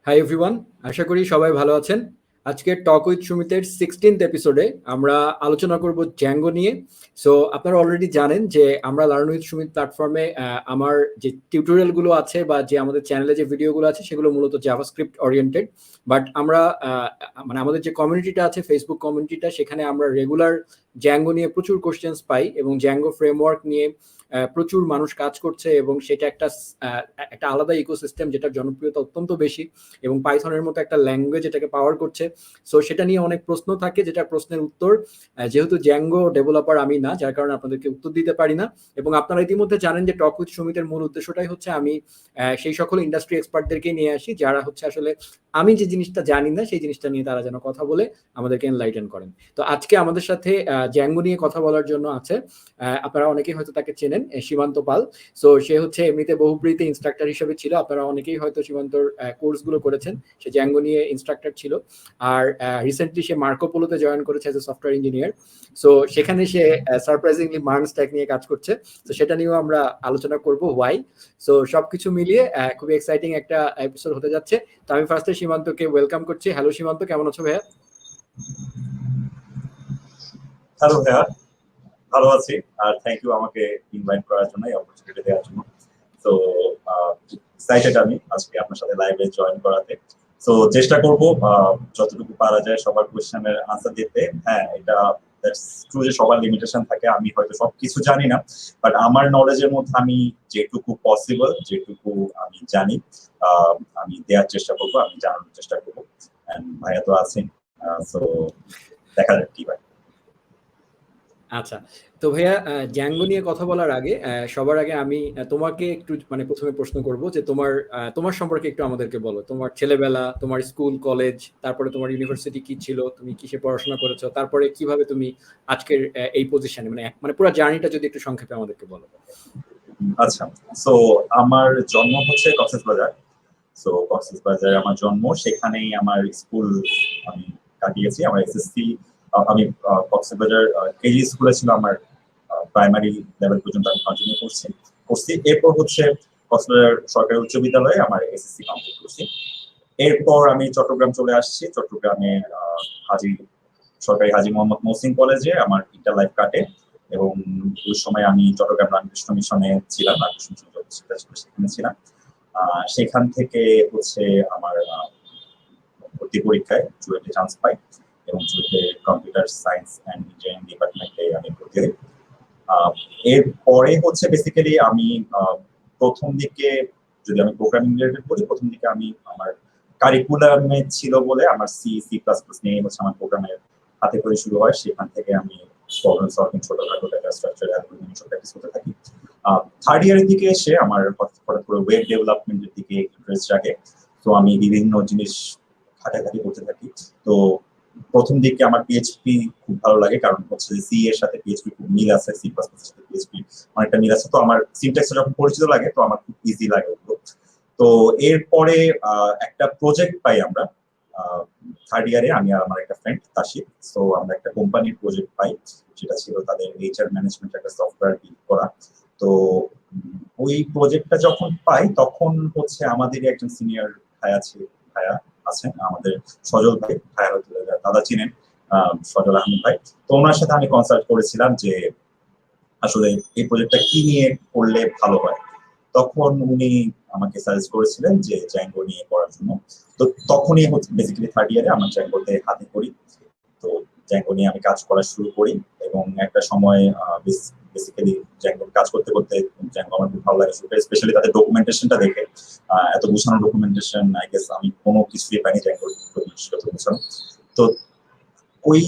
Hi everyone, আশা করি সবাই ভালো আছেন। আজকে টক উইথ সুমিতের 16th এপিসোডে আমরা আলোচনা করব জ্যাঙ্গো নিয়ে। সো আপনারা অলরেডি জানেন যে আমরা লার্ন উইথ সুমিত প্ল্যাটফর্মে আমার যে টিউটোরিয়ালগুলো আছে বা যে আমাদের চ্যানেলে যে ভিডিওগুলো আছে সেগুলো মূলত জাভাস্ক্রিপ্ট ওরিয়েন্টেড। বাট আমরা মানে আমাদের যে কমিউনিটিটা আছে, ফেসবুক কমিউনিটিটা, সেখানে আমরা রেগুলার জ্যাঙ্গো নিয়ে প্রচুর কোশ্চেন্স পাই এবং জ্যাঙ্গো ফ্রেমওয়ার্ক নিয়ে প্রচুর মানুষ কাজ করছে এবং সেটা একটা আলাদা ইকোসিস্টেম যেটার জনপ্রিয়তা অত্যন্ত বেশি এবং পাইথনের মতো একটা ল্যাঙ্গুয়েজ এটাকে পাওয়ার করছে। সো সেটা নিয়ে অনেক প্রশ্ন থাকে, যেটা প্রশ্নের উত্তর যেহেতু জ্যাঙ্গো ডেভেলপার আমি না, যার কারণে আপনাদেরকে উত্তর দিতে পারি না। এবং আপনারা ইতিমধ্যে জানেন যে টক উইথ সুমিতের মূল উদ্দেশ্যটাই হচ্ছে আমি সেই সকল ইন্ডাস্ট্রি এক্সপার্টদেরকে নিয়ে আসি যারা হচ্ছে আসলে আমি যে জিনিসটা জানি না সেই জিনিসটা নিয়ে তারা যেন কথা বলে আমাদেরকে এনলাইটেন করেন। তো আজকে আমাদের সাথে জ্যাঙ্গো নিয়ে কথা বলার জন্য আছে, আপনারা অনেকেই হয়তো তাকে চেনেন, সীমান্ত পাল। সো সে হচ্ছে এমনিতে বহুব্রীতে ইনস্ট্রাক্টর হিসেবে ছিল, আপনারা অনেকেই হয়তো সীমান্তর কোর্সগুলো করেছেন। সে জ্যাঙ্গো নিয়ে ইনস্ট্রাক্টর ছিল। আর রিসেন্টলি সে মার্কো পোলোতে জয়েন করেছে as a software engineer. So সেখানে সে সারপ্রাইজিংলি মার্ন স্ট্যাক নিয়ে কাজ করছে। তো সেটা নিয়েও আমরা আলোচনা করব ওয়াই। সো সবকিছু মিলিয়ে খুবই এক্সাইটিং একটা এপিসোড হতে যাচ্ছে। তো আমি ফার্স্টে সীমান্তকে ওয়েলকাম করছি। হ্যালো সীমান্ত, কেমন আছো ভাইয়া? হ্যালো ভাইয়া, ভালো আছি। আর থ্যাংক ইউ আমাকে ইনভাইট করার জন্য, এই অপরচুনিটি দেওয়ার জন্য। তো এক্সাইটেড আমি আজকে আপনার সাথে লাইভে জয়েন করাতে। তো চেষ্টা করব যতটুকু পারা যায় সবার কোশ্চেনের আনসার দিতে। হ্যাঁ, এটা ট্রু যে সবার লিমিটেশন থাকে, আমি হয়তো সবকিছু জানি না, বাট আমার নলেজের মধ্যে আমি যেটুকু পসিবল, যেটুকু আমি জানি আমি দেওয়ার চেষ্টা করবো, আমি জানানোর চেষ্টা করবো। ভাইয়া তো আছেন, সো দেখা যাক কি হয়। আচ্ছা, তো ভাইয়া জ্যাঙ্গো নিয়ে কথা বলার আগে সবার আগে আমি তোমাকে একটু মানে প্রথমে প্রশ্ন করব যে তোমার সম্পর্কে একটু আমাদেরকে বলো। তোমার ছেলেবেলা, তোমার স্কুল, কলেজ, তারপরে তোমার ইউনিভার্সিটি কি ছিল, তুমি কিসে পড়াশোনা করেছো, তারপরে কিভাবে তুমি আজকের এই পজিশনে, মানে মানে পুরো জার্নিটা যদি একটু সংক্ষেপে আমাদেরকে বলো। আচ্ছা, সো আমার জন্ম হচ্ছে কক্সবাজার। সো কক্সবাজারে আমার জন্ম, সেখানেই আমার স্কুল আমি কাটিয়েছি। আমার এসএসসি আমি কক্সবাজার কেজি স্কুলে ছিল আমার, প্রাইমারি লেভেল পর্যন্ত আমি কন্টিনিউ করছি। এরপর হচ্ছে কক্সবাজার সরকারি উচ্চ বিদ্যালয়ে আমার এসএসসি কমপ্লিট করছি। এরপর আমি চট্টগ্রাম চলে আসছি। চট্টগ্রামে হাজী সরকারি হাজী মোহাম্মদ মহসিন কলেজে আমার ইন্টার লাইফ কাটে এবং ওই সময় আমি চট্টগ্রাম রামকৃষ্ণ মিশনে ছিলাম, রামকৃষ্ণ মিশন সেখানে ছিলাম। সেখান থেকে হচ্ছে আমার ভর্তি পরীক্ষায় চুয়েটে চান্স পাই এবং চুয়েটে কম্পিউটার সায়েন্স অ্যান্ড ইঞ্জিনিয়ারিং ডিপার্টমেন্টে আমি ভর্তি হই। এরপরে হচ্ছে বেসিক্যালি আমি প্রথম দিকে, যদি আমি প্রোগ্রামিং রিলেটেড বলি, প্রথম দিকে আমি আমার কারিকুলামে ছিল বলে আমার সি++ নিয়ে হচ্ছে আমার প্রোগ্রামের হাতে করে শুরু হয়। সেখান থেকে আমি প্রবলেম সলভিং, ছোটখাটো ডেটা স্ট্রাকচার, অ্যালগরিদম সব প্র্যাকটিস করতে থাকি। থার্ড ইয়ারের দিকে এসে আমার হঠাৎ করে ওয়েব ডেভেলপমেন্টের দিকে ইন্টারেস্ট জাগে। তো আমি বিভিন্ন জিনিস ঘাটাঘাটি করতে থাকি। তো প্রথম দিকে আমার পিএইচপি খুব ভালো লাগে, কারণ হচ্ছে সি এর সাথে পিএইচপি খুব মিল আছে, সি প্লাস প্লাস এর সাথে পিএইচপি অনেকটা মিল আছে। তো আমার সিনট্যাক্সটা যখন পরিচিত লাগে তো আমার খুব ইজি লাগে ওগুলো। তো এরপরে একটা প্রজেক্ট পাই আমরা থার্ড ইয়ারে, আমি আর আমার একটা ফ্রেন্ড তাসিফ। সো আমরা একটা কোম্পানির প্রজেক্ট পাই, যেটা ছিল তাদের এইচআর ম্যানেজমেন্ট একটা সফটওয়্যার বিল্ড করা। তো ওই প্রজেক্টটা যখন পাই তখন হচ্ছে আমাদের একজন সিনিয়র ভাইয়া আছেন, আমাদের সজল ভাই, ভাইয়া দাদা চিনেন, সজল আহমেদ ভাই। তো ওনার সাথে আমি কনসাল্ট করেছিলাম যে আসলে এই প্রজেক্টটা কি নিয়ে করলে ভালো হয়। তখন উনি আমাকে সাজেস্ট করেছিলেন যে জ্যাঙ্গো নিয়ে করার জন্য। তো তখনই হচ্ছে বেসিক্যালি থার্ড ইয়ারে আমার জ্যাঙ্গোতে হাতে করি। তো জ্যাঙ্গো নিয়ে আমি কাজ করা শুরু করি এবং একটা সময় বেসিক্যালি জ্যাঙ্গো কাজ করতে করতে জ্যাঙ্গো আমার খুব ভালো লাগে, স্পেশালি তাদের ডকুমেন্টেশনটা দেখে। এত গুছানো ডকুমেন্টেশন আই গেস আমি কোনো কিছুই পাইনি জ্যাঙ্গোর গুছানো। তো ওই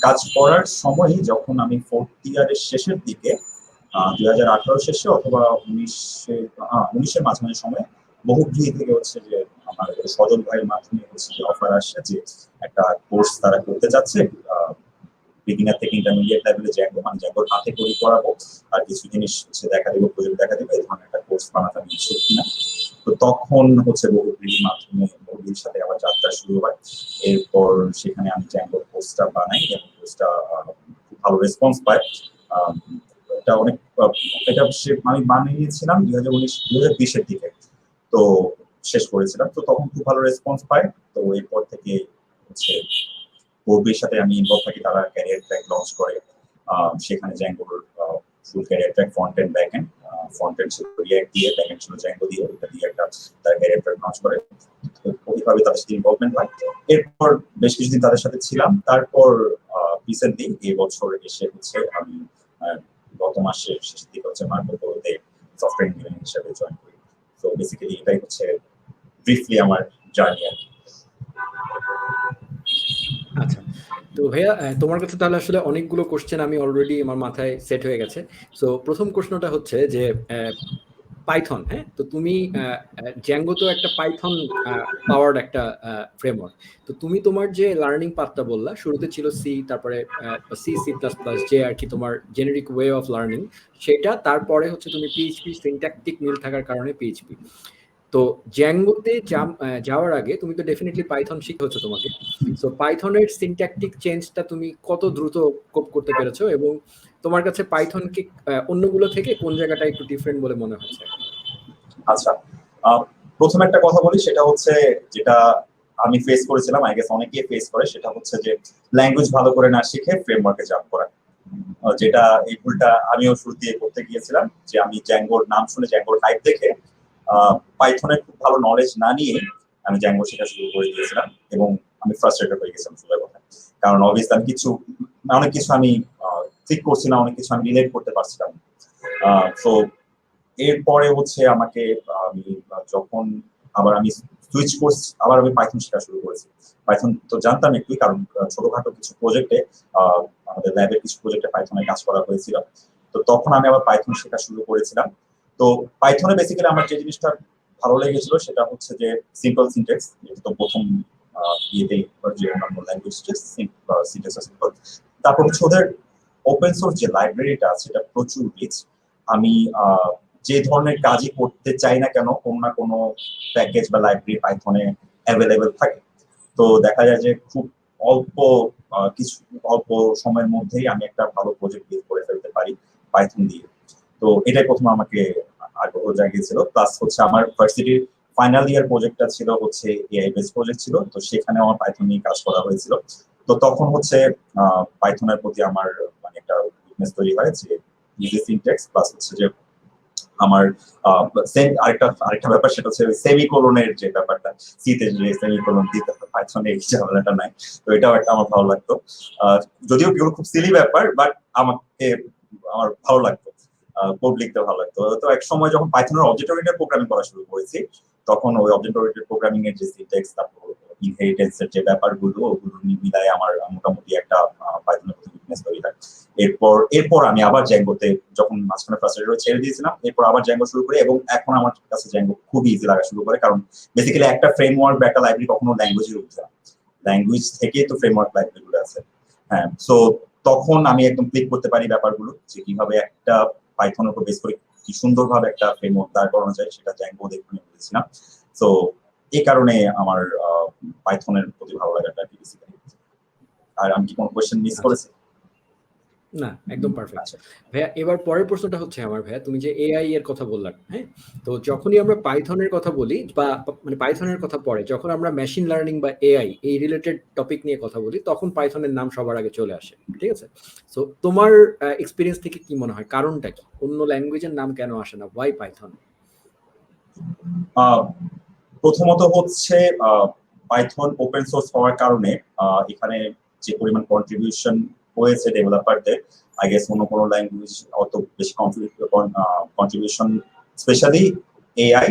কাজ করার সময় যখন আমি ফোর্থ ইয়ারের শেষের দিকে 2018 শেষে অথবা 19-এর মাঝামাঝি সময় বহুব্রী থেকে হচ্ছে যে আমার সজল ভাইয়ের মাধ্যমে হচ্ছে যে অফার আসছে যে একটা কোর্স তারা করতে যাচ্ছে, বিগিনার থেকে ইন্টারমিডিয়েট লেভেলে জ্যাঙ্গোর হাতে তৈরি করাবো আর কিছু জিনিস হচ্ছে দেখা দেবো, প্রজেক্ট দেখা দেবো, এই ধরনের একটা কোর্স বানাতে আমি ইচ্ছুক কিনা। তো তখন হচ্ছে বহুব্রীর মাধ্যমে বহুব্রীর সাথে আমার যাত্রা শুরু হয়। এরপর সেখানে আমি জ্যাঙ্গোর কোর্সটা বানাই এবং কোর্সটা খুব ভালো রেসপন্স পায়। এটা আমি বানিয়েছিলাম 2020-এর দিকে। তো শেষ করেছিলাম। তো তখন খুব ভালো রেসপন্স পাই। তো এরপর থেকে হচ্ছে ওবির সাথে আমি ইনভলভ থাকি, তারা ক্যারিয়ার ট্র্যাক লঞ্চ করে। সেখানে জ্যাঙ্গোর full career track front end back end, front end ছিল রিঅ্যাক্ট দিয়ে, ব্যাক এন্ড ছিল জ্যাঙ্গো দিয়ে, এটা দিয়ে একটা তার ক্যারিয়ার ট্র্যাক লঞ্চ করে। ওইভাবে তাদের সাথে ইনভলভমেন্ট হয়। এরপর বেশ কিছুদিন তাদের সাথে ছিলাম। তারপর রিসেন্টলি এই বছর এসে হচ্ছে আমি গত মাসের শেষের দিকে হচ্ছে মার্কোতে সফটওয়্যার ইঞ্জিনিয়ার হিসেবে জয়েন করি। তো বেসিক্যালি এটাই হচ্ছে ব্রিফলি আমার জার্নি আর কি। আচ্ছা, তো ভাইয়া তোমার কাছে তাহলে আসলে অনেকগুলো কোশ্চেন আমি অলরেডি আমার মাথায় সেট হয়ে গেছে। সো প্রথম প্রশ্নটা হচ্ছে যে পাইথন, হ্যাঁ, তো তুমি জ্যাঙ্গো তো একটা পাইথন পাওয়ার্ড একটা ফ্রেমওয়ার্ক। তো তুমি তোমার যে লার্নিং পাথটা বললা, শুরুতে ছিল সি, তারপরে সি সি প্লাস প্লাস, যে আর কি তোমার জেনেরিক ওয়ে অফ লার্নিং সেটা, তারপরে হচ্ছে তুমি পিএইচপি সিনট্যাকটিক মিল থাকার কারণে পিএইচপি। তো জ্যাঙ্গোতে যাওয়ার আগে তুমি তো ডেফিনেটলি পাইথন শিখতে হচ্ছে তোমাকে। সো পাইথনের সিনট্যাকটিক চেঞ্জটা তুমি কত দ্রুত কোপ করতে পেরেছো, এবং তোমার কাছে পাইথনকে অন্যগুলো থেকে কোন জায়গাটা একটু ডিফারেন্ট বলে মনে হচ্ছে? আচ্ছা, প্রথম একটা কথা বলি, সেটা হচ্ছে যেটা আমি ফেস করেছিলাম, আই গেস অনেকেই ফেস করে, সেটা হচ্ছে যে ল্যাঙ্গুয়েজ ভালো করে না শিখে ফ্রেমওয়ার্কে জাম্প করা। যেটা এই ভুলটা আমিও শুরু দিয়ে করতে গিয়েছিলাম, যে আমি জ্যাঙ্গোর নাম শুনে, জ্যাঙ্গোর হাইপ দেখে পাইথনের খুব ভালো নলেজ না নিয়ে আমি জ্যাঙ্গো শেখা শুরু করে দিয়েছিলাম, এবং আমি ফ্রাস্ট্রেটেড হয়ে গেছিলাম শুরুর কথা। কারণ অবভিয়াসলি আমি অনেক কিছু আমি ঠিক করছি না, অনেক কিছু আমি রিলেট করতে পারছিলাম। তো এরপরে হচ্ছে আমাকে আমি যখন আবার আমি সুইচ কোর্স, আবার আমি পাইথন শেখা শুরু করেছি। পাইথন তো জানতাম একটু, কারণ ছোটখাটো কিছু প্রজেক্টে, আমাদের ল্যাবের কিছু প্রজেক্টে পাইথনে কাজ করা হয়েছিল। তো তখন আমি আবার পাইথন শেখা শুরু করেছিলাম। তো পাইথনে বেসিক্যালি আমার যে জিনিসটা ভালো লেগেছিল সেটা হচ্ছে যে সিম্পল সিনট্যাক্স। এটা তো প্রথম ইয়েতেই, যে অন্যান্য ল্যাঙ্গুয়েজ সিনট্যাক্স সিম্পল। তারপর হচ্ছে ওদের ওপেন সোর্স যে লাইব্রেরিটা আছে, এটা প্রচুর রিচ। আমি যে ধরনের কাজই করতে চাই না কেন, কোনো না কোনো প্যাকেজ বা লাইব্রেরি পাইথনে অ্যাভেলেবেল থাকে। তো দেখা যায় যে খুব অল্প কিছু অল্প সময়ের মধ্যেই আমি একটা ভালো প্রজেক্ট বিল্ড করে ফেলতে পারি পাইথন দিয়ে। তো এটাই প্রথম আমাকে আগ্রহ জাগিয়েছিল। প্লাস হচ্ছে আমার ভার্সিটির ফাইনাল ইয়ার প্রজেক্টটা ছিল হচ্ছে এআই বেস প্রজেক্ট ছিল, তো সেখানে আমার পাইথন নিয়ে কাজ করা হয়েছিল। তো তখন হচ্ছে পাইথনের প্রতি আমার মানে একটা উইকনেস তৈরি হয়, যে ইজি সিনট্যাক্স প্লাস হচ্ছে যে আমার আরেকটা ব্যাপার, সেটা হচ্ছে সেমিকোলনের যে ব্যাপারটা, সিতে যে সেমিকোলন দিতে হয়, পাইথনে এই ঝামেলাটা নাই। তো এটাও একটা আমার ভালো লাগতো। যদিও খুব সিলি ব্যাপার, বাট আমার ভালো লাগতো, কোড লিখতে ভালো লাগতো। তো এক সময় যখন পাইথনের অবজেক্ট ওরিয়েন্টেড প্রোগ্রামিং করা শুরু করেছি, তখন ওই অবজেক্ট ওরিয়েন্টেড প্রোগ্রামিং এর যে সিনট্যাক্স, তারপর ইনহেরিটেন্সের যে ব্যাপারগুলো, ওগুলো মিলায় আমার মোটামুটি একটা পাইথনের প্রতি উইকনেস তৈরি হয়। এরপর আমি আবার জ্যাঙ্গোতে, যখন মাঝখানে ফ্রাস্ট্রেটেড হয়ে ছেড়ে দিয়েছিলাম, এরপর আবার জ্যাঙ্গো শুরু করি, এবং এখন আমার কাছে জ্যাঙ্গো খুবই ইজি লাগা শুরু করে। কারণ বেসিক্যালি একটা ফ্রেমওয়ার্ক বা একটা লাইব্রেরি কখনো ল্যাঙ্গুয়েজের উঠছে না, ল্যাঙ্গুয়েজ থেকেই তো ফ্রেমওয়ার্ক লাইব্রেরি গুলো আছে। হ্যাঁ, সো তখন আমি একদম ক্লিক করতে পারি ব্যাপারগুলো, যে কিভাবে একটা পাইথনের উপর বেস করে কি সুন্দরভাবে একটা ফ্রেমওয়ার্ক দাঁড় করানো যায়, সেটা জ্যাঙ্গো দেখে বুঝেছিলাম। তো এই কারণে আমার পাইথনের প্রতি ভালো লাগাটা বেসিক্যালি। আর আমি কি কোনো কোয়েশ্চেন মিস আচ্ছা, করেছি? না, একদম পারফেক্ট। আচ্ছা, ভাইয়া, এবার পরের প্রশ্নটা হচ্ছে আমার, ভাইয়া তুমি যে এআই এর কথা বললাম, হ্যাঁ, তো যখনই আমরা পাইথনের কথা বলি বা মানে পাইথনের কথা পড়ে, যখন আমরা মেশিন লার্নিং বা এআই এই রিলেটেড টপিক নিয়ে কথা বলি, তখন পাইথনের নাম সবার আগে চলে আসে, ঠিক আছে? সো তোমার এক্সপিরিয়েন্স থেকে কি মনে হয়, কারণটা কি? অন্য ল্যাঙ্গুয়েজের নাম কেন আসে না? Why Python? প্রথমত হচ্ছে পাইথন ওপেন সোর্স হওয়ার কারণে এখানে যে পরিমাণ কন্ট্রিবিউশন হয়েছে ডেভেলপারদের, আই গেস অন্য কোনো ল্যাঙ্গুয়েজ অত বেশি contribution, specially AI,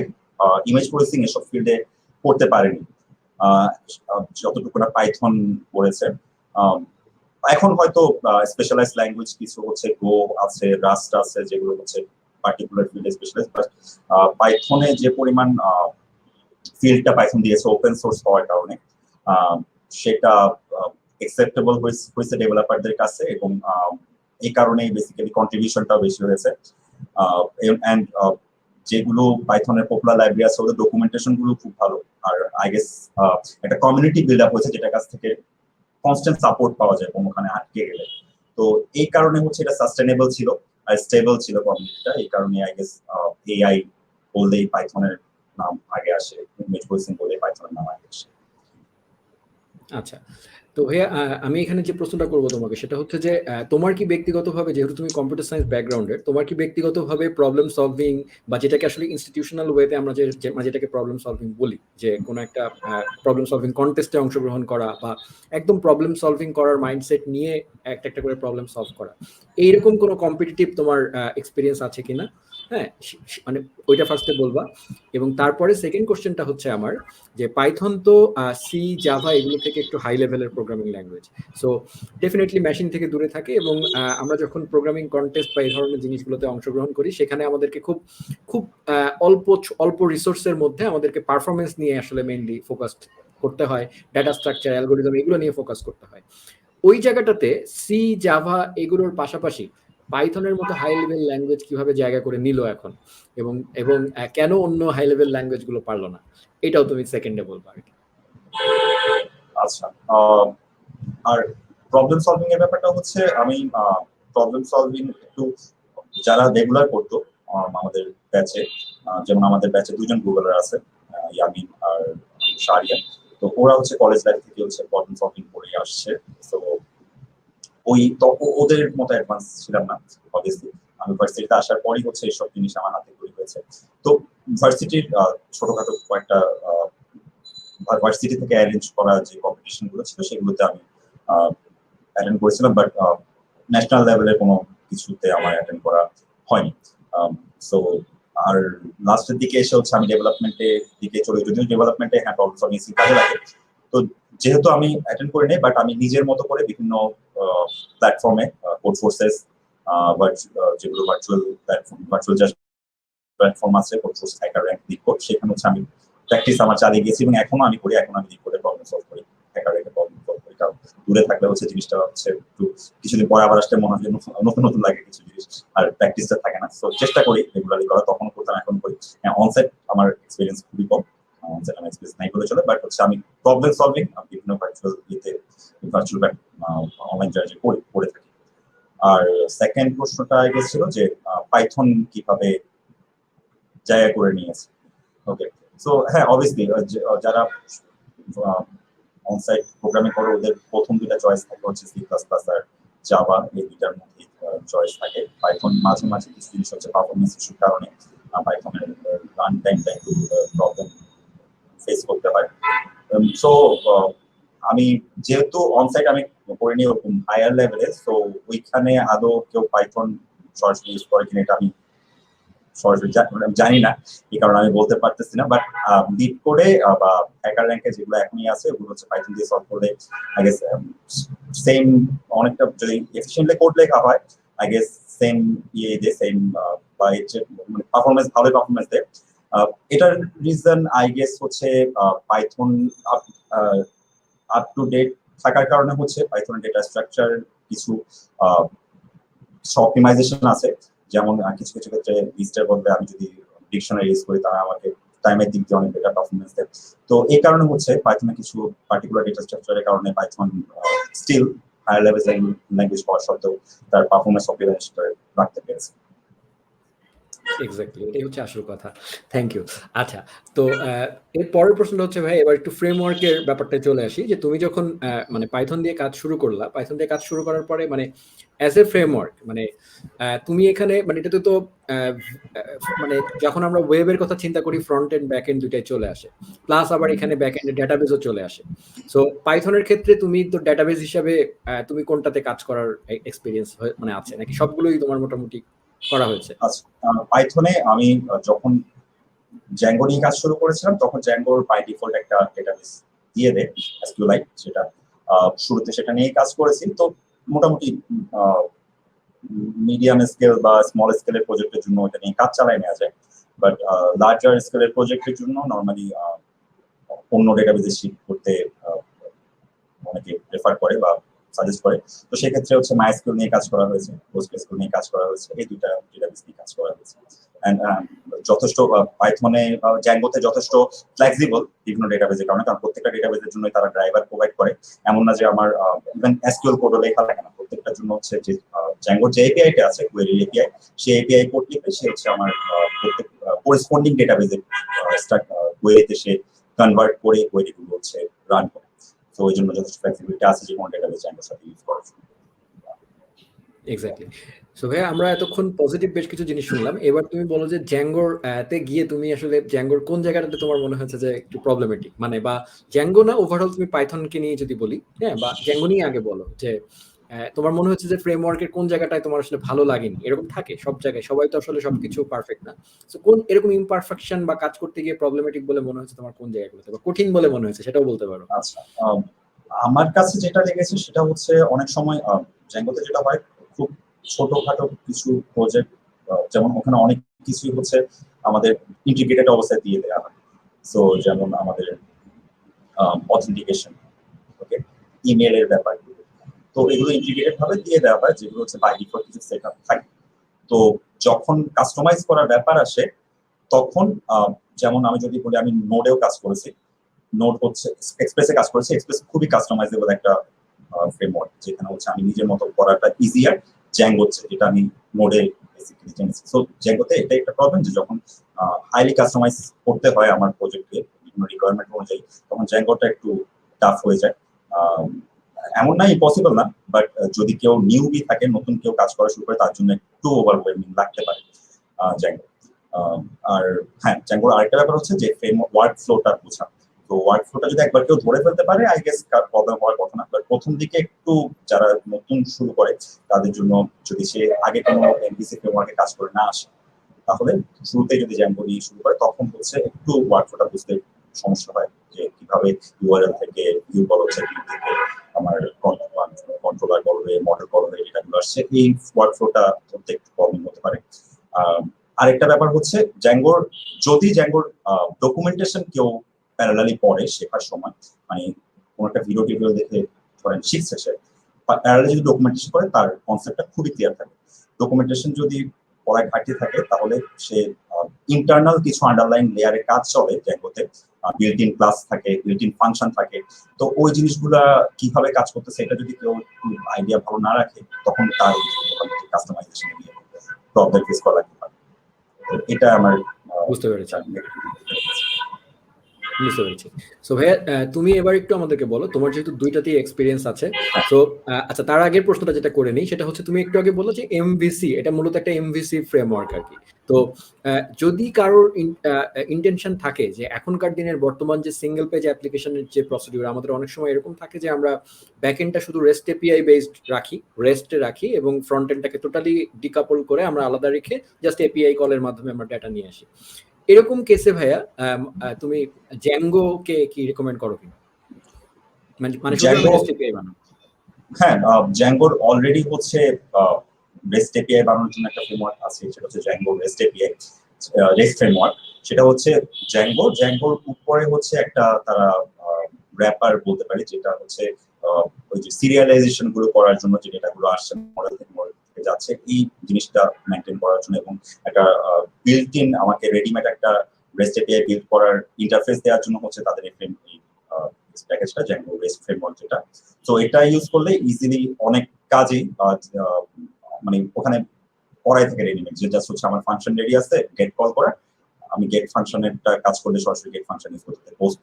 image processing, এসব ফিল্ডে করতে পারেনি যতটুকু না পাইথন করেছে। আহ, এখন হয়তো স্পেশালাইজ ল্যাঙ্গুয়েজ কিছু হচ্ছে, গো আছে, রাস্ট আছে, যেগুলো হচ্ছে পার্টিকুলার ফিল্ডে স্পেশালাইজ। বাট পাইথনে যে পরিমাণ ফিল্ডটা পাইথন দিয়েছে ওপেন সোর্স হওয়ার কারণে, সেটা অ্যাকসেপ্টেবল হয়েছে ডেভেলপারদের কাছে, এবং এই কারণেই বেসিক্যালি কন্ট্রিবিউশনটাও বেশি হয়েছে। এন্ড যেগুলো পাইথনের পপুলার লাইব্রেরি আছে, ওদের ডকুমেন্টেশন গুলো খুব ভালো। আর আই গেস একটা কমিউনিটি বিল্ড আপ হয়েছে, যেটার কাছ থেকে কনস্ট্যান্ট সাপোর্ট পাওয়া যায় কোনোখানে আটকে গেলে। তো এই কারণে হচ্ছে এটা সাস্টেনেবল ছিল আর স্টেবল ছিল কমিউনিটিটা। এই কারণে আই গেস এআই বললেই পাইথনের নাম আগে আসে, ইমেজ প্রসেসিং বলে পাইথনের নাম আগে আসে। আচ্ছা, তো ভাইয়া আমি এখানে যে প্রশ্নটা করবো তোমাকে সেটা হচ্ছে যে তোমার কি ব্যক্তিগতভাবে, যেহেতু তুমি কম্পিউটার সায়েন্স ব্যাকগ্রাউন্ডের, তোমার কি ব্যক্তিগতভাবে প্রবলেম সলভিং বা যেটাকে আসলে ইনস্টিটিউশনাল ওয়েতে আমরা যেটাকে প্রবলেম সলভিং বলি, যে কোনো একটা প্রবলেম সলভিং কন্টেস্টে অংশগ্রহণ করা বা একদম প্রবলেম সলভিং করার মাইন্ডসেট নিয়ে একটা একটা করে প্রবলেম সলভ করা, এইরকম কোনো কম্পিটিটিভ তোমার এক্সপিরিয়েন্স আছে কিনা? হ্যাঁ, মানে ওইটা ফার্স্টে বলবা। এবং তারপরে সেকেন্ড কোশ্চেনটা হচ্ছে আমার, যে পাইথন তো সি, জাভা এগুলো থেকে একটু হাই লেভেলের programming language, so definitely machine থেকে দূরে থাকে। এবং আমরা যখন প্রোগ্রামিং কন্টেস্ট বা এই ধরনের জিনিসগুলোতে অংশগ্রহণ করি, সেখানে আমাদেরকে খুব খুব অল্প অল্প রিসোর্সের মধ্যে আমাদেরকে পারফরমেন্স নিয়ে আসলে মেইনলি ফোকাসড করতে হয়, ডাটা স্ট্রাকচার, অ্যালগোরিদম এগুলো নিয়ে ফোকাস করতে হয়। ওই জায়গাটাতে সি, জাভা এগুলোর পাশাপাশি পাইথনের মতো হাই লেভেল ল্যাঙ্গুয়েজ কিভাবে জায়গা করে নিল এখন, এবং এবং কেন অন্য হাই লেভেল ল্যাঙ্গুয়েজ গুলো পারলো না, এটাও তুমি সেকেন্ডে বলবা আর কি। আচ্ছা, আর প্রবলেম সলভিং এর ব্যাপারটা হচ্ছে, আমি প্রবলেম সলভিং একটু যারা রেগুলার করতো আমাদের ব্যাচে, যেমন আমাদের ব্যাচে দুজন গুগলার আছে, ইয়ামিন আর শারিয়া। তো ওরা হচ্ছে কলেজ লাইফ থেকে হচ্ছে প্রবলেম সলভিং করে আসছে। তো ওই তো ওদের মতো অ্যাডভান্স ছিলাম না অবভিয়াসলি। আমি ভার্সিটিতে আসার পরই হচ্ছে এইসব জিনিস আমার হাতে তৈরি হয়েছে। তো ভার্সিটির ছোটখাটো কয়েকটা ভার্সিটি থেকে অ্যারেঞ্জ করা যে কম্পিটিশন গুলো ছিল সেগুলোতে আমি অ্যাটেন্ড করেছিলাম, বাট ন্যাশনাল লেভেলের কোনো কিছুতে আমার অ্যাটেন্ড করা হয়নি। সো আর লাস্টের দিকে এসে হচ্ছে আমি ডেভেলপমেন্টের দিকে চলে, যদিও ডেভেলপমেন্টে হ্যাঁ প্রবলেম সলভিং কাজে লাগে। তো যেহেতু আমি অ্যাটেন্ড করি নাই, বাট আমি নিজের মতো করে বিভিন্ন প্ল্যাটফর্মে কোড ফোর্সেস যেগুলো ভার্চুয়াল প্ল্যাটফর্ম, ভার্চুয়াল প্ল্যাটফর্ম আছে, কোড ফোর্স, হ্যাকার র্যাঙ্ক, লিকোড, সেখানে হচ্ছে আমি প্র্যাকটিস আমার চালিয়ে গেছি এবং এখনো আমি করি। এখন আমি লিকোডে প্রবলেম সলভ করি, হ্যাকার র্যাঙ্কে প্রবলেম সলভ করি। কারণ দূরে থাকলে হচ্ছে জিনিসটা হচ্ছে একটু কিছুদিন পরে আবার আসতে মনে হয় নতুন নতুন লাগে কিছু জিনিস, আর প্র্যাকটিসটা থাকে না। তো চেষ্টা করি রেগুলারলি করা, তখন করতাম এখন করি। হ্যাঁ, অনসাইট আমার এক্সপিরিয়েন্স খুবই কম, অনসাইট আমার এক্সপিরিয়েন্স নাই বলে চলে, বাট হচ্ছে আমি প্রবলেম সলভিং বিভিন্ন ভার্চুয়াল ভার্চুয়াল অনলাইন জার্জে করে থাকি। আর সেকেন্ড প্রশ্নটা ছিল যে পাইথন কিভাবে জায়গা করে নিয়েছে। ওকে, সো হ্যাঁ অবভিয়াসলি যারা অনসাইট প্রোগ্রামিং করে ওদের প্রথম দুইটা চয়েস থাকে হচ্ছে সি প্লাস প্লাস আর জাভা, এই দুইটার মধ্যে চয়েস থাকে। পাইথন মাঝে মাঝে কিছু জিনিস হচ্ছে পারফরমেন্স ইস্যুর কারণে পাইথনের রান টাইমটা একটু প্রবলেম ফেস করতে হয়। সো আমি যেহেতু অনসাইট আমি করিনি ওরকম হায়ার লেভেলে, সো ওইখানে আদৌ কেউ পাইথন সরাসরি ইউজ করে কিনা এটা আমি সরাসরি জানি না, এই কারণে আমি বলতে পারতেছি না। বাট লিড করে বা হ্যাকার র্যাঙ্কে যেগুলো এখনই আছে ওগুলো হচ্ছে পাইথন দিয়ে সলভ করলে আই গেস সেম, অনেকটা যদি এফিশিয়েন্টলি কোড লেখা হয় আই গেস সেম দিয়ে সেম বা মানে পারফরমেন্স, ভালো পারফরমেন্স দেয়। এটার রিজন আই গেস হচ্ছে পাইথন আপ টু ডেট থাকার কারণে হচ্ছে পাইথনের ডেটা স্ট্রাকচার কিছু অপটিমাইজেশন আছে। যেমন কিছু কিছু ক্ষেত্রে লিস্টের বদলে আমি যদি ডিকশনারি ইউজ করি তারা আমাকে টাইমের দিক দিয়ে অনেক বেটার পারফরমেন্স দেয়। তো এই কারণে হচ্ছে পাইথনে কিছু পার্টিকুলার ডেটা স্ট্রাকচারের কারণে Python still higher level language হওয়া সত্ত্বেও তার পারফরমেন্স অপটিমাইজ করে রাখতে পেরেছে। এক্স্যাক্টলি, এটাই হচ্ছে আসল কথা। Thank you. আচ্ছা, তো এর পরের প্রশ্নটা হচ্ছে ভাই, এবার একটু ফ্রেমওয়ার্কের ব্যাপারটা চলে আসি। যে তুমি যখন মানে পাইথন দিয়ে কাজ শুরু করলা, পাইথন দিয়ে কাজ শুরু করার পরে মানে অ্যাজ এ ফ্রেমওয়ার্ক মানে তুমি এখানে মানে এটাতে তো মানে যখন আমরা ওয়েবের কথা চিন্তা করি ফ্রন্ট এন্ড ব্যাক এন্ড দুইটাই চলে আসে, প্লাস আবার এখানে ব্যাক এন্ডে ডেটাবেজও চলে আসে। সো পাইথনের ক্ষেত্রে তুমি তো ডেটাবেজ হিসাবে তুমি কোনটাতে কাজ করার এক্সপিরিয়েন্স মানে আছে, নাকি সবগুলোই তোমার মোটামুটি করা হয়েছে? আচ্ছা, পাইথনে আমি যখন জ্যাঙ্গো নিয়ে কাজ শুরু করেছিলাম তখন জ্যাঙ্গোর বাই ডিফল্ট একটা ডেটাবেস দিয়ে দেয় এসকিউএলআইট, সেটা শুরুতে সেটা নিয়ে কাজ করেছি। তো মোটামুটি মিডিয়াম স্কেল বা স্মল স্কেলের প্রজেক্টের জন্য এটা নিয়ে কাজ চালায় নেওয়া যায়, বাট লার্জার স্কেলের প্রজেক্টের জন্য নর্মালি অন্য ডেটাবেসে শিফট করতে অনেকে প্রেফার করে বা সাজেস্ট করে। তো সেক্ষেত্রে হচ্ছে মাইস্কিউল নিয়ে কাজ করা হয়েছে, পোস্টগ্রেসকিউল নিয়ে কাজ করা হয়েছে, এই দুইটা ডেটাবেস নিয়ে কাজ করা হয়েছে। যথেষ্ট পাইথনে জ্যাঙ্গোতে যথেষ্ট ফ্লেক্সিবল বিভিন্ন ডেটাবেসের কারণে, কারণ প্রত্যেকটা ডেটাবেসের জন্য তারা ড্রাইভার প্রোভাইড করে। এমন না যে আমার ইভেন এসকিউএল কোডও লেখা লাগে না, প্রত্যেকটার জন্য হচ্ছে যে জ্যাঙ্গোর যে এপিআইটা আছে কোয়েরি এপিআই, সেই এপিআই কোড লিখে সে হচ্ছে আমার করেসপন্ডিং ডেটাবেজে কোয়েরিতে সে কনভার্ট করে কোয়েরিগুলো হচ্ছে রান করে। তো এই জন্য যথেষ্ট ফ্লেক্সিবিলিটি আছে যে কোনো ডেটাবেজ জ্যাঙ্গোর সাথে ইউজ করার জন্য। এক্স্যাক্টলি। সো ভাইয়া আমরা এতক্ষণ পজিটিভ বেশ কিছু জিনিস শুনলাম। এবার তুমি বলো যে জ্যাঙ্গোর তে গিয়ে তুমি আসলে জ্যাঙ্গোর কোন জায়গাটাতে তোমার মনে হয়েছে যে একটু প্রবলেমেটিক, মানে বা জ্যাঙ্গো না ওভারঅল তুমি পাইথনকে নিয়ে যদি বলি, হ্যাঁ, বা জ্যাঙ্গো নিয়ে আগে বলো যে তোমার মনে হচ্ছে যে ফ্রেমওয়ার্কের কোন জায়গাটায় তোমার আসলে ভালো লাগেনি? এরকম থাকে সব জায়গায়, সবাই তো আসলে সবকিছু পারফেক্ট না। সো কোন এরকম ইমপারফেকশন বা কাজ করতে গিয়ে প্রবলেমেটিক বলে মনে হচ্ছে তোমার কোন জায়গাগুলোতে, বা কঠিন বলে মনে হয়েছে সেটাও বলতে পারো। আচ্ছা, আমার কাছে যেটা লেগেছে সেটা হচ্ছে অনেক সময় জ্যাঙ্গোতে যেটা হয়, খুব ছোটখাটো কিছু প্রজেক্ট, যেমন ওখানে অনেক কিছুই হচ্ছে আমাদের ইন্টিগ্রেটেড অবস্থায় দিয়ে দেওয়া হয়। সো যেমন আমাদের অথেন্টিকেশন, ওকে, ইমেলের ব্যাপারগুলো, তো এগুলো ইন্টিগ্রেটেড ভাবে দিয়ে দেওয়া হয়, যেগুলো হচ্ছে বাই ডিফল্ট কিছু সেট আপ থাকে। তো যখন কাস্টমাইজ করার ব্যাপার আসে তখন যেমন আমি যদি বলি, আমি নোডেও কাজ করেছি, নোড হচ্ছে এক্সপ্রেসে কাজ করেছি। এক্সপ্রেস খুবই কাস্টমাইজেবল একটা ফ্রেমওয়ার্ক, যেখানে হচ্ছে আমি নিজের মতো করাটা ইজিয়ার। জ্যাঙ্গো হচ্ছে যেটা আমি নোডে বেসিক্যালি জেনেছি। সো জ্যাঙ্গোতে এটা একটা প্রবলেম যে যখন হাইলি কাস্টমাইজ করতে হয় আমার প্রজেক্টকে বিভিন্ন রিকোয়ারমেন্ট অনুযায়ী, তখন জ্যাঙ্গোটা একটু টাফ হয়ে যায়। আম, এমন না ইম্পসিবল না, বাট যদি কেউ নিউবি থাকে, নতুন কেউ কাজ করা শুরু করে, তার জন্য একটু ওভারওয়েলমিং লাগতে পারে জ্যাঙ্গো। আর হ্যাঁ, জ্যাঙ্গোর আরেকটা ব্যাপার হচ্ছে যে ওয়ার্ক ফ্লোটা বোঝা। তো ওয়ার্ক ফ্লোটা যদি একবার কেউ ধরে ফেলতে পারে, আই গেস প্রবলেম হওয়ার কথা না। বাট প্রথম দিকে একটু যারা নতুন শুরু করে তাদের জন্য, যদি সে আগে কোনো এমভিসি ফ্রেমওয়ার্কে কাজ করে না আসে, তাহলে শুরুতে যদি জ্যাঙ্গো দিয়ে শুরু করে, তখন হচ্ছে একটু ওয়ার্ক ফ্লোটা বুঝতে সমস্যা হয়, যে কিভাবে ইউআরএল থেকে ভিউ কল হচ্ছে, ভিউ থেকে আমার কন্ট্রোলার কল হয়ে মডেল কল হয়ে এটাগুলো আসছে, এই ওয়ার্ক ফ্লোটা ধরতে একটু প্রবলেম হতে পারে। আরেকটা ব্যাপার হচ্ছে জ্যাঙ্গোর, যদি জ্যাঙ্গোর ডকুমেন্টেশন কেউ প্যারালালি পড়ে শেখার সময়, মানে কোনো একটা ভিডিও টিডিও দেখে ধরেন শিখছে সে, প্যারালালি যদি ডকুমেন্টেশন করে, তার কনসেপ্টটা খুবই ক্লিয়ার থাকে। ডকুমেন্টেশন যদি পড়ায় ঘাটতি থাকে, তাহলে সে ইন্টারনাল কিছু আন্ডারলাইন লেয়ারে কাজ চলে জ্যাঙ্গোতে, বিল্ট ইন ক্লাস থাকে, বিল্ট ইন ফাংশন থাকে। তো ওই জিনিসগুলা কিভাবে কাজ করতেছে, এটা যদি কেউ আইডিয়া ভালো না রাখে, তখন তার কাস্টমাইজেশন নিয়ে প্রবলেম ফেস করা লাগতে পারে। এটা আমার বুঝতে পেরেছি, বুঝতে পেরেছি। সো ভাইয়া তুমি এবার একটু আমাদেরকে বলো, তোমার যেহেতু দুইটাতেই এক্সপিরিয়েন্স আছে। সো আচ্ছা, তার আগের প্রশ্নটা যেটা করে নিই, সেটা হচ্ছে তুমি একটু আগে বললো যে এমভিসি, এটা মূলত একটা এমভিসি ফ্রেমওয়ার্ক আর কি। তো যদি কারোর ইন্টেনশন থাকে যে এখনকার দিনের বর্তমান যে সিঙ্গেল পেজ অ্যাপ্লিকেশনের যে প্রসিডিউর, আমাদের অনেক সময় এরকম থাকে যে আমরা ব্যাকএন্ডটা শুধু রেস্ট এপিআই বেসড রাখি, রেস্টে রাখি, এবং ফ্রন্ট এন্ডটাকে টোটালি ডিকাপল করে আমরা আলাদা রেখে জাস্ট এপিআই কলের মাধ্যমে আমরা ডেটা নিয়ে আসি। এরকম কেসে ভাইয়া তুমি জ্যাঙ্গো কে কি রেকমেন্ড করো কিনা? মানে শুধু আমি রেস্ট এপিআই বানাবো। হ্যাঁ, জ্যাঙ্গোর অলরেডি হচ্ছে রেস্ট এপিআই বানানোর জন্য একটা ফ্রেমওয়ার্ক আছে, সেটা হচ্ছে Zango rest API, rest framework. সেটা হচ্ছে জ্যাঙ্গোর উপরে হচ্ছে একটা তারা র্যাপার বলতে পারি, যেটা হচ্ছে ওই যে সিরিয়ালাইজেশন গুলো করার জন্য যে ডেটাগুলো আসছে মডেল থেকে যাচ্ছে, এই জিনিসটা মেনটেন করার জন্য, এবং একটা বিল্ট ইন আমাকে রেডিমেড একটা রেস্ট এপিআই বিল্ড করার ইন্টারফেস দেওয়ার জন্য হচ্ছে তাদের এই প্যাকেজটা, জ্যাঙ্গো রেস্ট ফ্রেমওয়ার্ক যেটা। তো এটা ইউজ করলে ইজিলি অনেক কাজই মানে ওখানে করাই থাকে রেডিমেড, যে জাস্ট হচ্ছে আমার ফাংশন রেডি আছে, গেট কল করা, আমি গেট ফাংশনেরটা কাজ করলে সরাসরি গেট ফাংশন ইউজ করতে, পোস্ট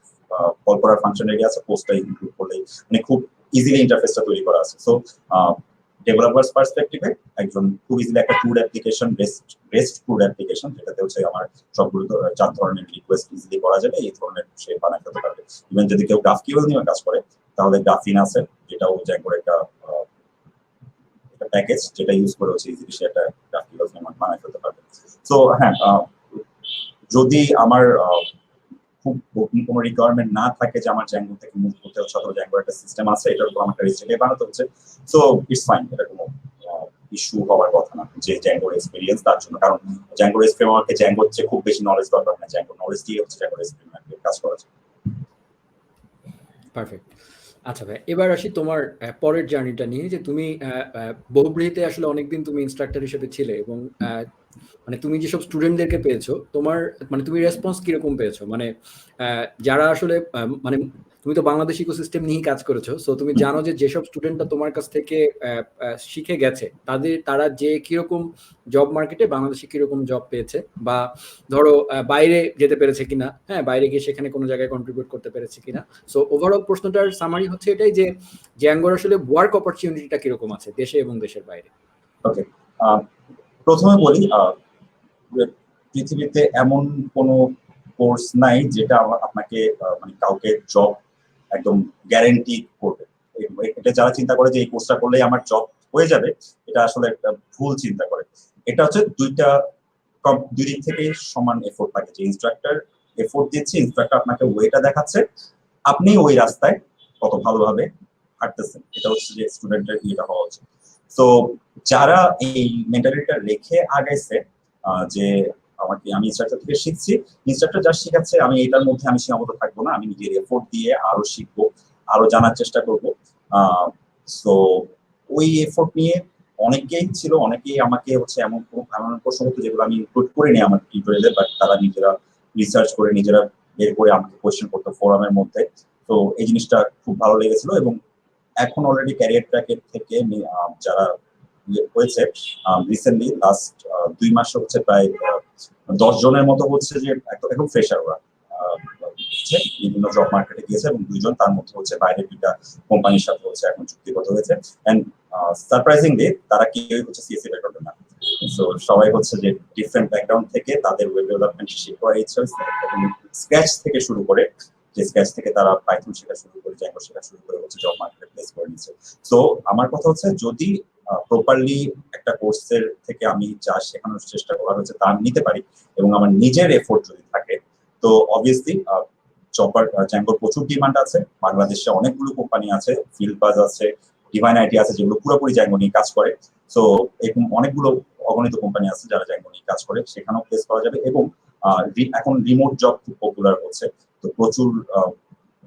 কল করার ফাংশন রেডি আছে, পোস্টটা ইনক্লুড করলে মানে খুব ইজিলি ইন্টারফেসটা তৈরি করা আছে। সো ডেভেলপার্স পার্সপেক্টিভে একজন খুব ইজিলি একটা crude application, rest crude application, যেটাতে হচ্ছে আমার সবগুলো 4 ধরনের রিকোয়েস্ট ইজিলি করা যাবে, এই ধরনের সে বানাই ফেলতে পারবে। ইভেন যদি কেউ গ্রাফকিউএল নিয়ে কাজ করে, তাহলে গ্রাফিন আছে, যেটাও জ্যাঙ্গোর একটা প্যাকেজ, যেটা ইউজ করে হচ্ছে ইজিলি সে একটা গ্রাফিক্যাল ফ্রেমওয়ার্ক বানাই ফেলতে পারবে। সো হ্যাঁ, যদি আমার খুব কোনো রিকোয়ারমেন্ট না থাকে যে আমার জ্যাঙ্গো থেকে মুভ করতে হচ্ছে, অথবা জ্যাঙ্গোর একটা সিস্টেম আছে, এটার উপর আমার একটা রেস্ট এপিআই বানাতে হচ্ছে, সো ইটস ফাইন, এটা কোনো ইস্যু হওয়ার কথা না যে জ্যাঙ্গোর এক্সপেরিয়েন্স তার জন্য। কারণ জ্যাঙ্গো রেস্ট ফ্রেমওয়ার্কে জ্যাঙ্গোর চেয়ে খুব বেশি নলেজ দরকার না, জ্যাঙ্গো নলেজ দিয়ে হচ্ছে জ্যাঙ্গো রেস্ট ফ্রেমওয়ার্কে কাজ করা যায়। পারফেক্ট। আচ্ছা ভাই, এবার আসি তোমার পরের জার্নিটা নিয়ে, যে তুমি বহুব্রীহিতে আসলে অনেকদিন তুমি ইনস্ট্রাক্টর হিসেবে ছিলে, এবং মানে তুমি যেসব স্টুডেন্টদেরকে পেয়েছো, তোমার মানে তুমি রেসপন্স কিরকম পেয়েছো? মানে যারা আসলে মানে তুমি তো বাংলাদেশ ইকোসিস্টেম নিয়েই কাজ করেছো, সো তুমি জানো যে যেসব স্টুডেন্টরা তোমার কাছ থেকে শিখে গেছে তারা যে কিরকম জব মার্কেটে বাংলাদেশে কিরকম জব পেয়েছে, বা ধরো বাইরে যেতে পেরেছে কিনা, হ্যাঁ বাইরে গিয়ে সেখানে কোনো জায়গায় কন্ট্রিবিউট করতে পেরেছে কিনা। সো ওভারঅল প্রশ্নটার সামারি হচ্ছে এটাই যে জ্যাঙ্গোর আসলে ওয়ার্ক অপরচুনিটিটা কিরকম আছে দেশে এবং দেশের বাইরে। ওকে, প্রথমে বলি পৃথিবীতে এমন কোনো কোর্স নাই যেটা আপনাকে মানে কাউকে জব একদম গ্যারেন্টি করবে। এটা যারা চিন্তা করে যে এই কোর্সটা করলেই আমার জব হয়ে যাবে, এটা আসলে একটা ভুল চিন্তা করে। এটা হচ্ছে দুই দিক থেকে সমান এফোর্ট থাকে, যে ইনস্ট্রাক্টর এফোর্ট দিচ্ছে, ইনস্ট্রাক্টর আপনাকে ওয়েটা দেখাচ্ছে, আপনি ওই রাস্তায় কত ভালোভাবে হাঁটতেছেন, এটা হচ্ছে যে স্টুডেন্টের ইয়েটা হওয়া উচিত। তো যারা এই মেন্টালিটিটা রেখে আগাইছে যে আমি ইনস্ট্রাক্টর থেকে শিখছি, ইনস্ট্রাক্টর যা শিখাচ্ছে আমি এটার মধ্যে আমি সীমাবদ্ধ থাকবো না, আমি নিজের এফোর্ট দিয়ে আরো শিখবো, আরো জানার চেষ্টা করবো। সো ওই এফোর্ট নিয়ে অনেকেই আমাকে হচ্ছে এমন প্রশ্ন হতো যেগুলো আমি ইনক্লুড করিনি আমার টিউটোরিয়ালে, বাট তারা নিজেরা রিসার্চ করে নিজেরা বের করে আমাকে কোয়েশ্চেন করতো ফোরামের মধ্যে। তো এই জিনিসটা খুব ভালো লেগেছিল, এবং এখন অলরেডি ক্যারিয়ার ট্র্যাকের থেকে যারা হয়েছে রিসেন্টলি লাস্ট 2 মাসে হচ্ছে প্রায় 10 জনের মতো হচ্ছে যে একদম ফ্রেশার, ওরা বিভিন্ন জব মার্কেটে গিয়েছে, এবং 2 জন তার মধ্যে হচ্ছে বাইরে 2টা কোম্পানির সাথে হচ্ছে এখন চুক্তিবদ্ধ হয়েছে। এন্ড সারপ্রাইজিংলি তারা কেউই হচ্ছে সিএসসি ব্যাকগ্রাউন্ডে না, সো সবাই হচ্ছে যে ডিফারেন্ট ব্যাকগ্রাউন্ড থেকে তাদের ওয়েব ডেভেলপমেন্ট শেখার ইচ্ছা, স্ক্র্যাচ থেকে শুরু করে, যে স্ক্র্যাচ থেকে তারা পাইথন শেখা শুরু করে, জ্যাঙ্গো শেখা শুরু করে হচ্ছে জব মার্কেটে প্লেস করে নিচ্ছে। সো আমার কথা হচ্ছে যদি প্রপারলি একটা কোর্সের থেকে আমি যা শেখানোর চেষ্টা করা হয়েছে তা আমি নিতে পারি, এবং আমার নিজের এফোর্ট যদি থাকে, তো অবভিয়াসলি জ্যাঙ্গোর প্রচুর ডিমান্ড আছে। বাংলাদেশে অনেকগুলো কোম্পানি আছে, ফিল্ড বাজ আছে, ডিভাইন আইটি আছে, যেগুলো পুরোপুরি জ্যাঙ্গো নিয়ে কাজ করে। সো এরকম অনেকগুলো অগণিত কোম্পানি আছে যারা জ্যাঙ্গো নিয়ে কাজ করে, সেখানেও প্লেস করা যাবে। এবং এখন রিমোট জব খুব পপুলার হচ্ছে, তো প্রচুর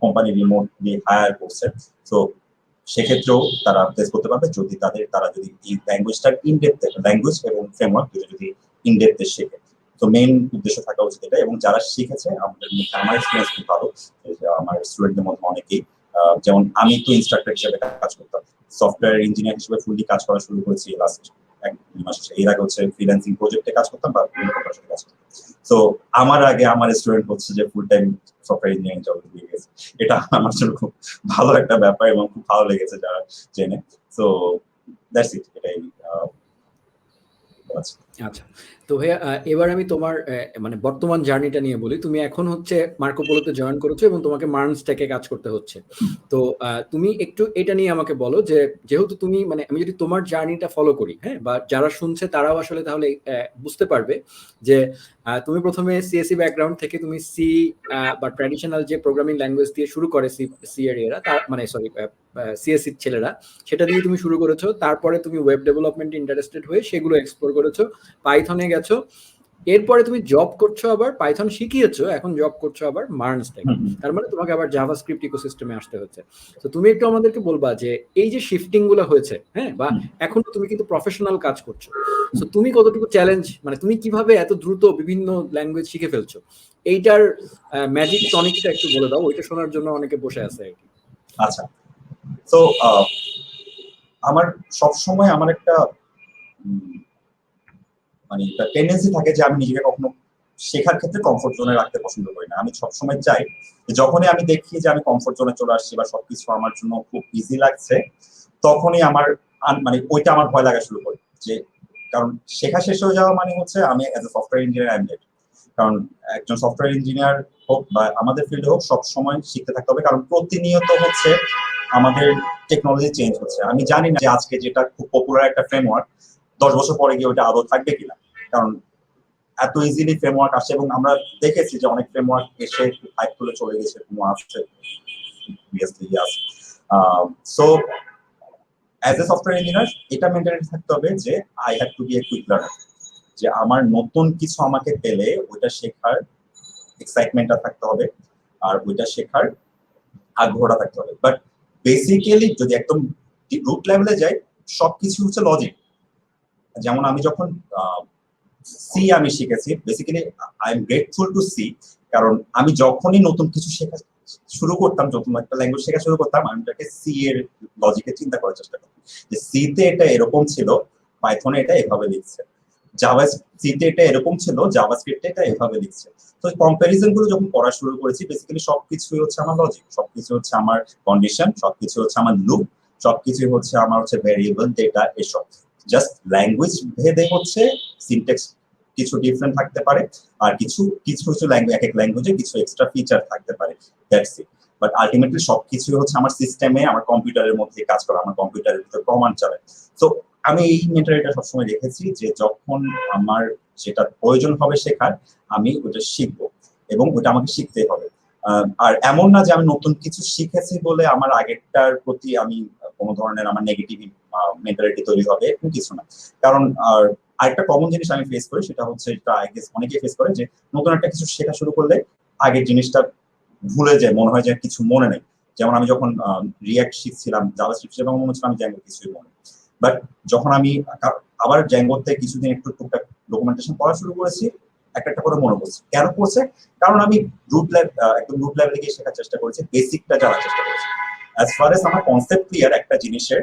কোম্পানি রিমোট দিয়ে হায়ার করছে। তো সেক্ষেত্রেও তারা প্লেস করতে পারবে যদি তারা যদি এই ল্যাঙ্গুয়েজটার ইনডেপথ ল্যাঙ্গুয়েজ এবং ফ্রেমওয়ার্ক যদি ইনডেপথে শেখে। তো মেইন উদ্দেশ্য থাকা উচিত এটা। এবং যারা শিখেছে, আমার এক্সপিরিয়েন্স খুব ভালো, আমার স্টুডেন্টদের মধ্যে অনেকেই, যেমন আমি তো ইনস্ট্রাক্টর হিসেবে কাজ করতাম, সফটওয়্যার ইঞ্জিনিয়ার হিসেবে ফুললি কাজ করা শুরু করেছি লাস্ট 1-2 মাস। এর আগে হচ্ছে ফ্রিল্যান্সিং প্রজেক্টে কাজ করতাম বা বিভিন্ন কোম্পানির সাথে কাজ করতাম। তো আমার আগে আমার স্টুডেন্ট হচ্ছে যে full time software engineering job দিয়ে গেছে। এটা আমার জন্য খুব ভালো একটা ব্যাপার এবং খুব ভালো লেগেছে যারা জেনে। সো দ্যাটস ইট, এটাই। আচ্ছা, তো ভাইয়া এবার আমি তোমার মানে বর্তমান জার্নিটা নিয়ে বলি। তুমি এখন হচ্ছে মার্কো পোলোতে জয়েন করেছো এবং তোমাকে মার্নস টেকে কাজ করতে হচ্ছে। তো তুমি একটু এটা নিয়ে আমাকে বলো যে যেহেতু তুমি মানে আমি যদি তোমার জার্নিটা ফলো করি, হ্যাঁ, বা যারা শুনছে তারাও আসলে তাহলে বুঝতে পারবে যে তুমি প্রথমে সিএসসি ব্যাকগ্রাউন্ড থেকে তুমি সি বা ট্র্যাডিশনাল যে প্রোগ্রামিং ল্যাঙ্গুয়েজ দিয়ে শুরু করে সি এর এরা, তার মানে সরি সিএসসি ছেলেরা, সেটা দিয়ে তুমি শুরু করেছো। তারপরে তুমি ওয়েব ডেভেলপমেন্টে ইন্টারেস্টেড হয়ে সেগুলো এক্সপ্লোর করেছো, পাইথনে গেছো, এরপরে তুমি জব করছো, আবার পাইথন শিখিয়েছো, এখন জব করছো আবার মার্নস থেকে। তার মানে তোমাকে আবার জাভাস্ক্রিপ্ট ইকোসিস্টেমে আসতে হচ্ছে। তো তুমি একটু আমাদেরকে বলবা যে এই যে শিফটিং গুলো হয়েছে, হ্যাঁ, বা এখন তুমি কিন্তু প্রফেশনাল কাজ করছো, তো তুমি কতটুকু চ্যালেঞ্জ, মানে তুমি কিভাবে এত দ্রুত বিভিন্ন ল্যাঙ্গুয়েজ শিখে ফেলছো, এইটার ম্যাজিক টনিকটা একটু বলে দাও, ওইটা শোনার জন্য অনেকে বসে আছে আর কি। আচ্ছা, তো আমার সবসময় আমার একটা মানে টেন্ডেন্সি থাকে যে আমি নিজেকে কখনো শেখার ক্ষেত্রে কমফোর্ট জোনে রাখতে পছন্দ করি না। আমি সবসময় চাই যে যখনই আমি দেখি যে আমি কমফোর্ট জোনে চলে আসছি বা সবকিছু আমার জন্য খুব ইজি লাগছে, তখনই আমার মানে ওইটা আমার ভয় লাগা শুরু করে। যে কারণ শেখা শেষ হয়ে যাওয়া মানে হচ্ছে আমি as a software engineer I am dead. কারণ একজন সফটওয়্যার ইঞ্জিনিয়ার হোক বা আমাদের ফিল্ডে হোক, সব সময় শিখতে থাকতে হবে, কারণ প্রতিনিয়ত হচ্ছে আমাদের টেকনোলজি চেঞ্জ হচ্ছে। আমি জানি না যে আজকে যেটা খুব পপুলার একটা ফ্রেমওয়ার্ক 10 বছর পরে গিয়ে ওইটা আদৌ থাকবে কিনা, কারণ এত ইজিলি ফ্রেমওয়ার্ক আসে। এবং আমরা দেখেছি যে অনেক ফ্রেমওয়ার্ক এসে হাইপ তুলে চলে গেছে, কোনো আসছে so as a software engineer এটা মেন্টালিটি থাকতে হবে যে I have to be a quick learner, যে আমার নতুন কিছু আমাকে পেলে ওইটা শেখার এক্সাইটমেন্টটা থাকতে হবে, আর ওইটা শেখার আগ্রহটা থাকতে হবে। বাট বেসিক্যালি যদি একদম রুট লেভেলে যাই, সবকিছু হচ্ছে লজিক। যেমন আমি যখন সি আমি শিখেছি, basically I am grateful to C, কারণ আমি যখনই নতুন কিছু শুরু করতাম, যখন একটা ল্যাঙ্গুয়েজ শেখা শুরু করতাম, আমি ওটাকে সি এর লজিকে চিন্তা করার চেষ্টা করতাম যে সি তে এটা এরকম ছিল, পাইথনে এটা এভাবে লিখছে, জাভা সি তে এটা এরকম ছিল, জাভাস্ক্রিপ্টে এটা এভাবে লিখছে। তো কম্পারিজন গুলো যখন পড়া শুরু করেছি, বেসিক্যালি সবকিছুই হচ্ছে আমার লজিক, সবকিছু হচ্ছে আমার কন্ডিশন, সবকিছু হচ্ছে আমার লুপ, সবকিছু হচ্ছে আমার হচ্ছে ভেরিয়েবল ডেটা, এসব জাস্ট ল্যাঙ্গুয়েজ ভেদে হচ্ছে সিনট্যাক্স কিছু ডিফারেন্ট থাকতে পারে, আর কিছু কিছু কিছু ল্যাঙ্গুয়েজ, এক এক ল্যাঙ্গুয়েজে কিছু এক্সট্রা ফিচার থাকতে পারে, দ্যাটস ইট। বাট আলটিমেটলি সবকিছু হচ্ছে আমার সিস্টেমে, আমার কম্পিউটারের মধ্যে কাজ করা, আমার কম্পিউটারের ভিতরে কমান্ড চালায়। তো আমি এই মেন্টালিটিটা সবসময় রেখেছি যে যখন আমার যেটা প্রয়োজন হবে শেখার, আমি ওটা শিখবো এবং ওটা আমাকে শিখতে হবে। আর এমন না যে আমি নতুন কিছু শিখেছি বলে আমার আগেরটার প্রতি আমি কোনো ধরনের আমার নেগেটিভ মেন্টালিটি তৈরি হবে, এরকম কিছু না। কারণ আরেকটা কমন জিনিস আমি ফেস করি, সেটা হচ্ছে, আই গেস অনেকেই ফেস করে, যে নতুন একটা কিছু শেখা শুরু করলে আগের জিনিসটা ভুলে যায়, মনে হয় যে কিছু মনে নেই। যেমন আমি যখন রিয়াক্ট শিখছিলাম, জাভাস্ক্রিপ্ট শিখছিলাম, আমার মনে হচ্ছিল আমি জ্যাঙ্গো কিছুই মনে, বাট যখন আমি আবার জ্যাঙ্গোতে কিছুদিন একটু টুকটাক ডকুমেন্টেশন পড়া শুরু করেছি, একটা একটা করে মনে পড়ছে। কেন পড়ছে? কারণ আমি একদম রুট লেভেলে গিয়ে শেখার চেষ্টা করেছি, বেসিকটা জানার চেষ্টা করেছি। অ্যাজ ফার এস আমার কনসেপ্ট ক্লিয়ার, একটা জিনিসের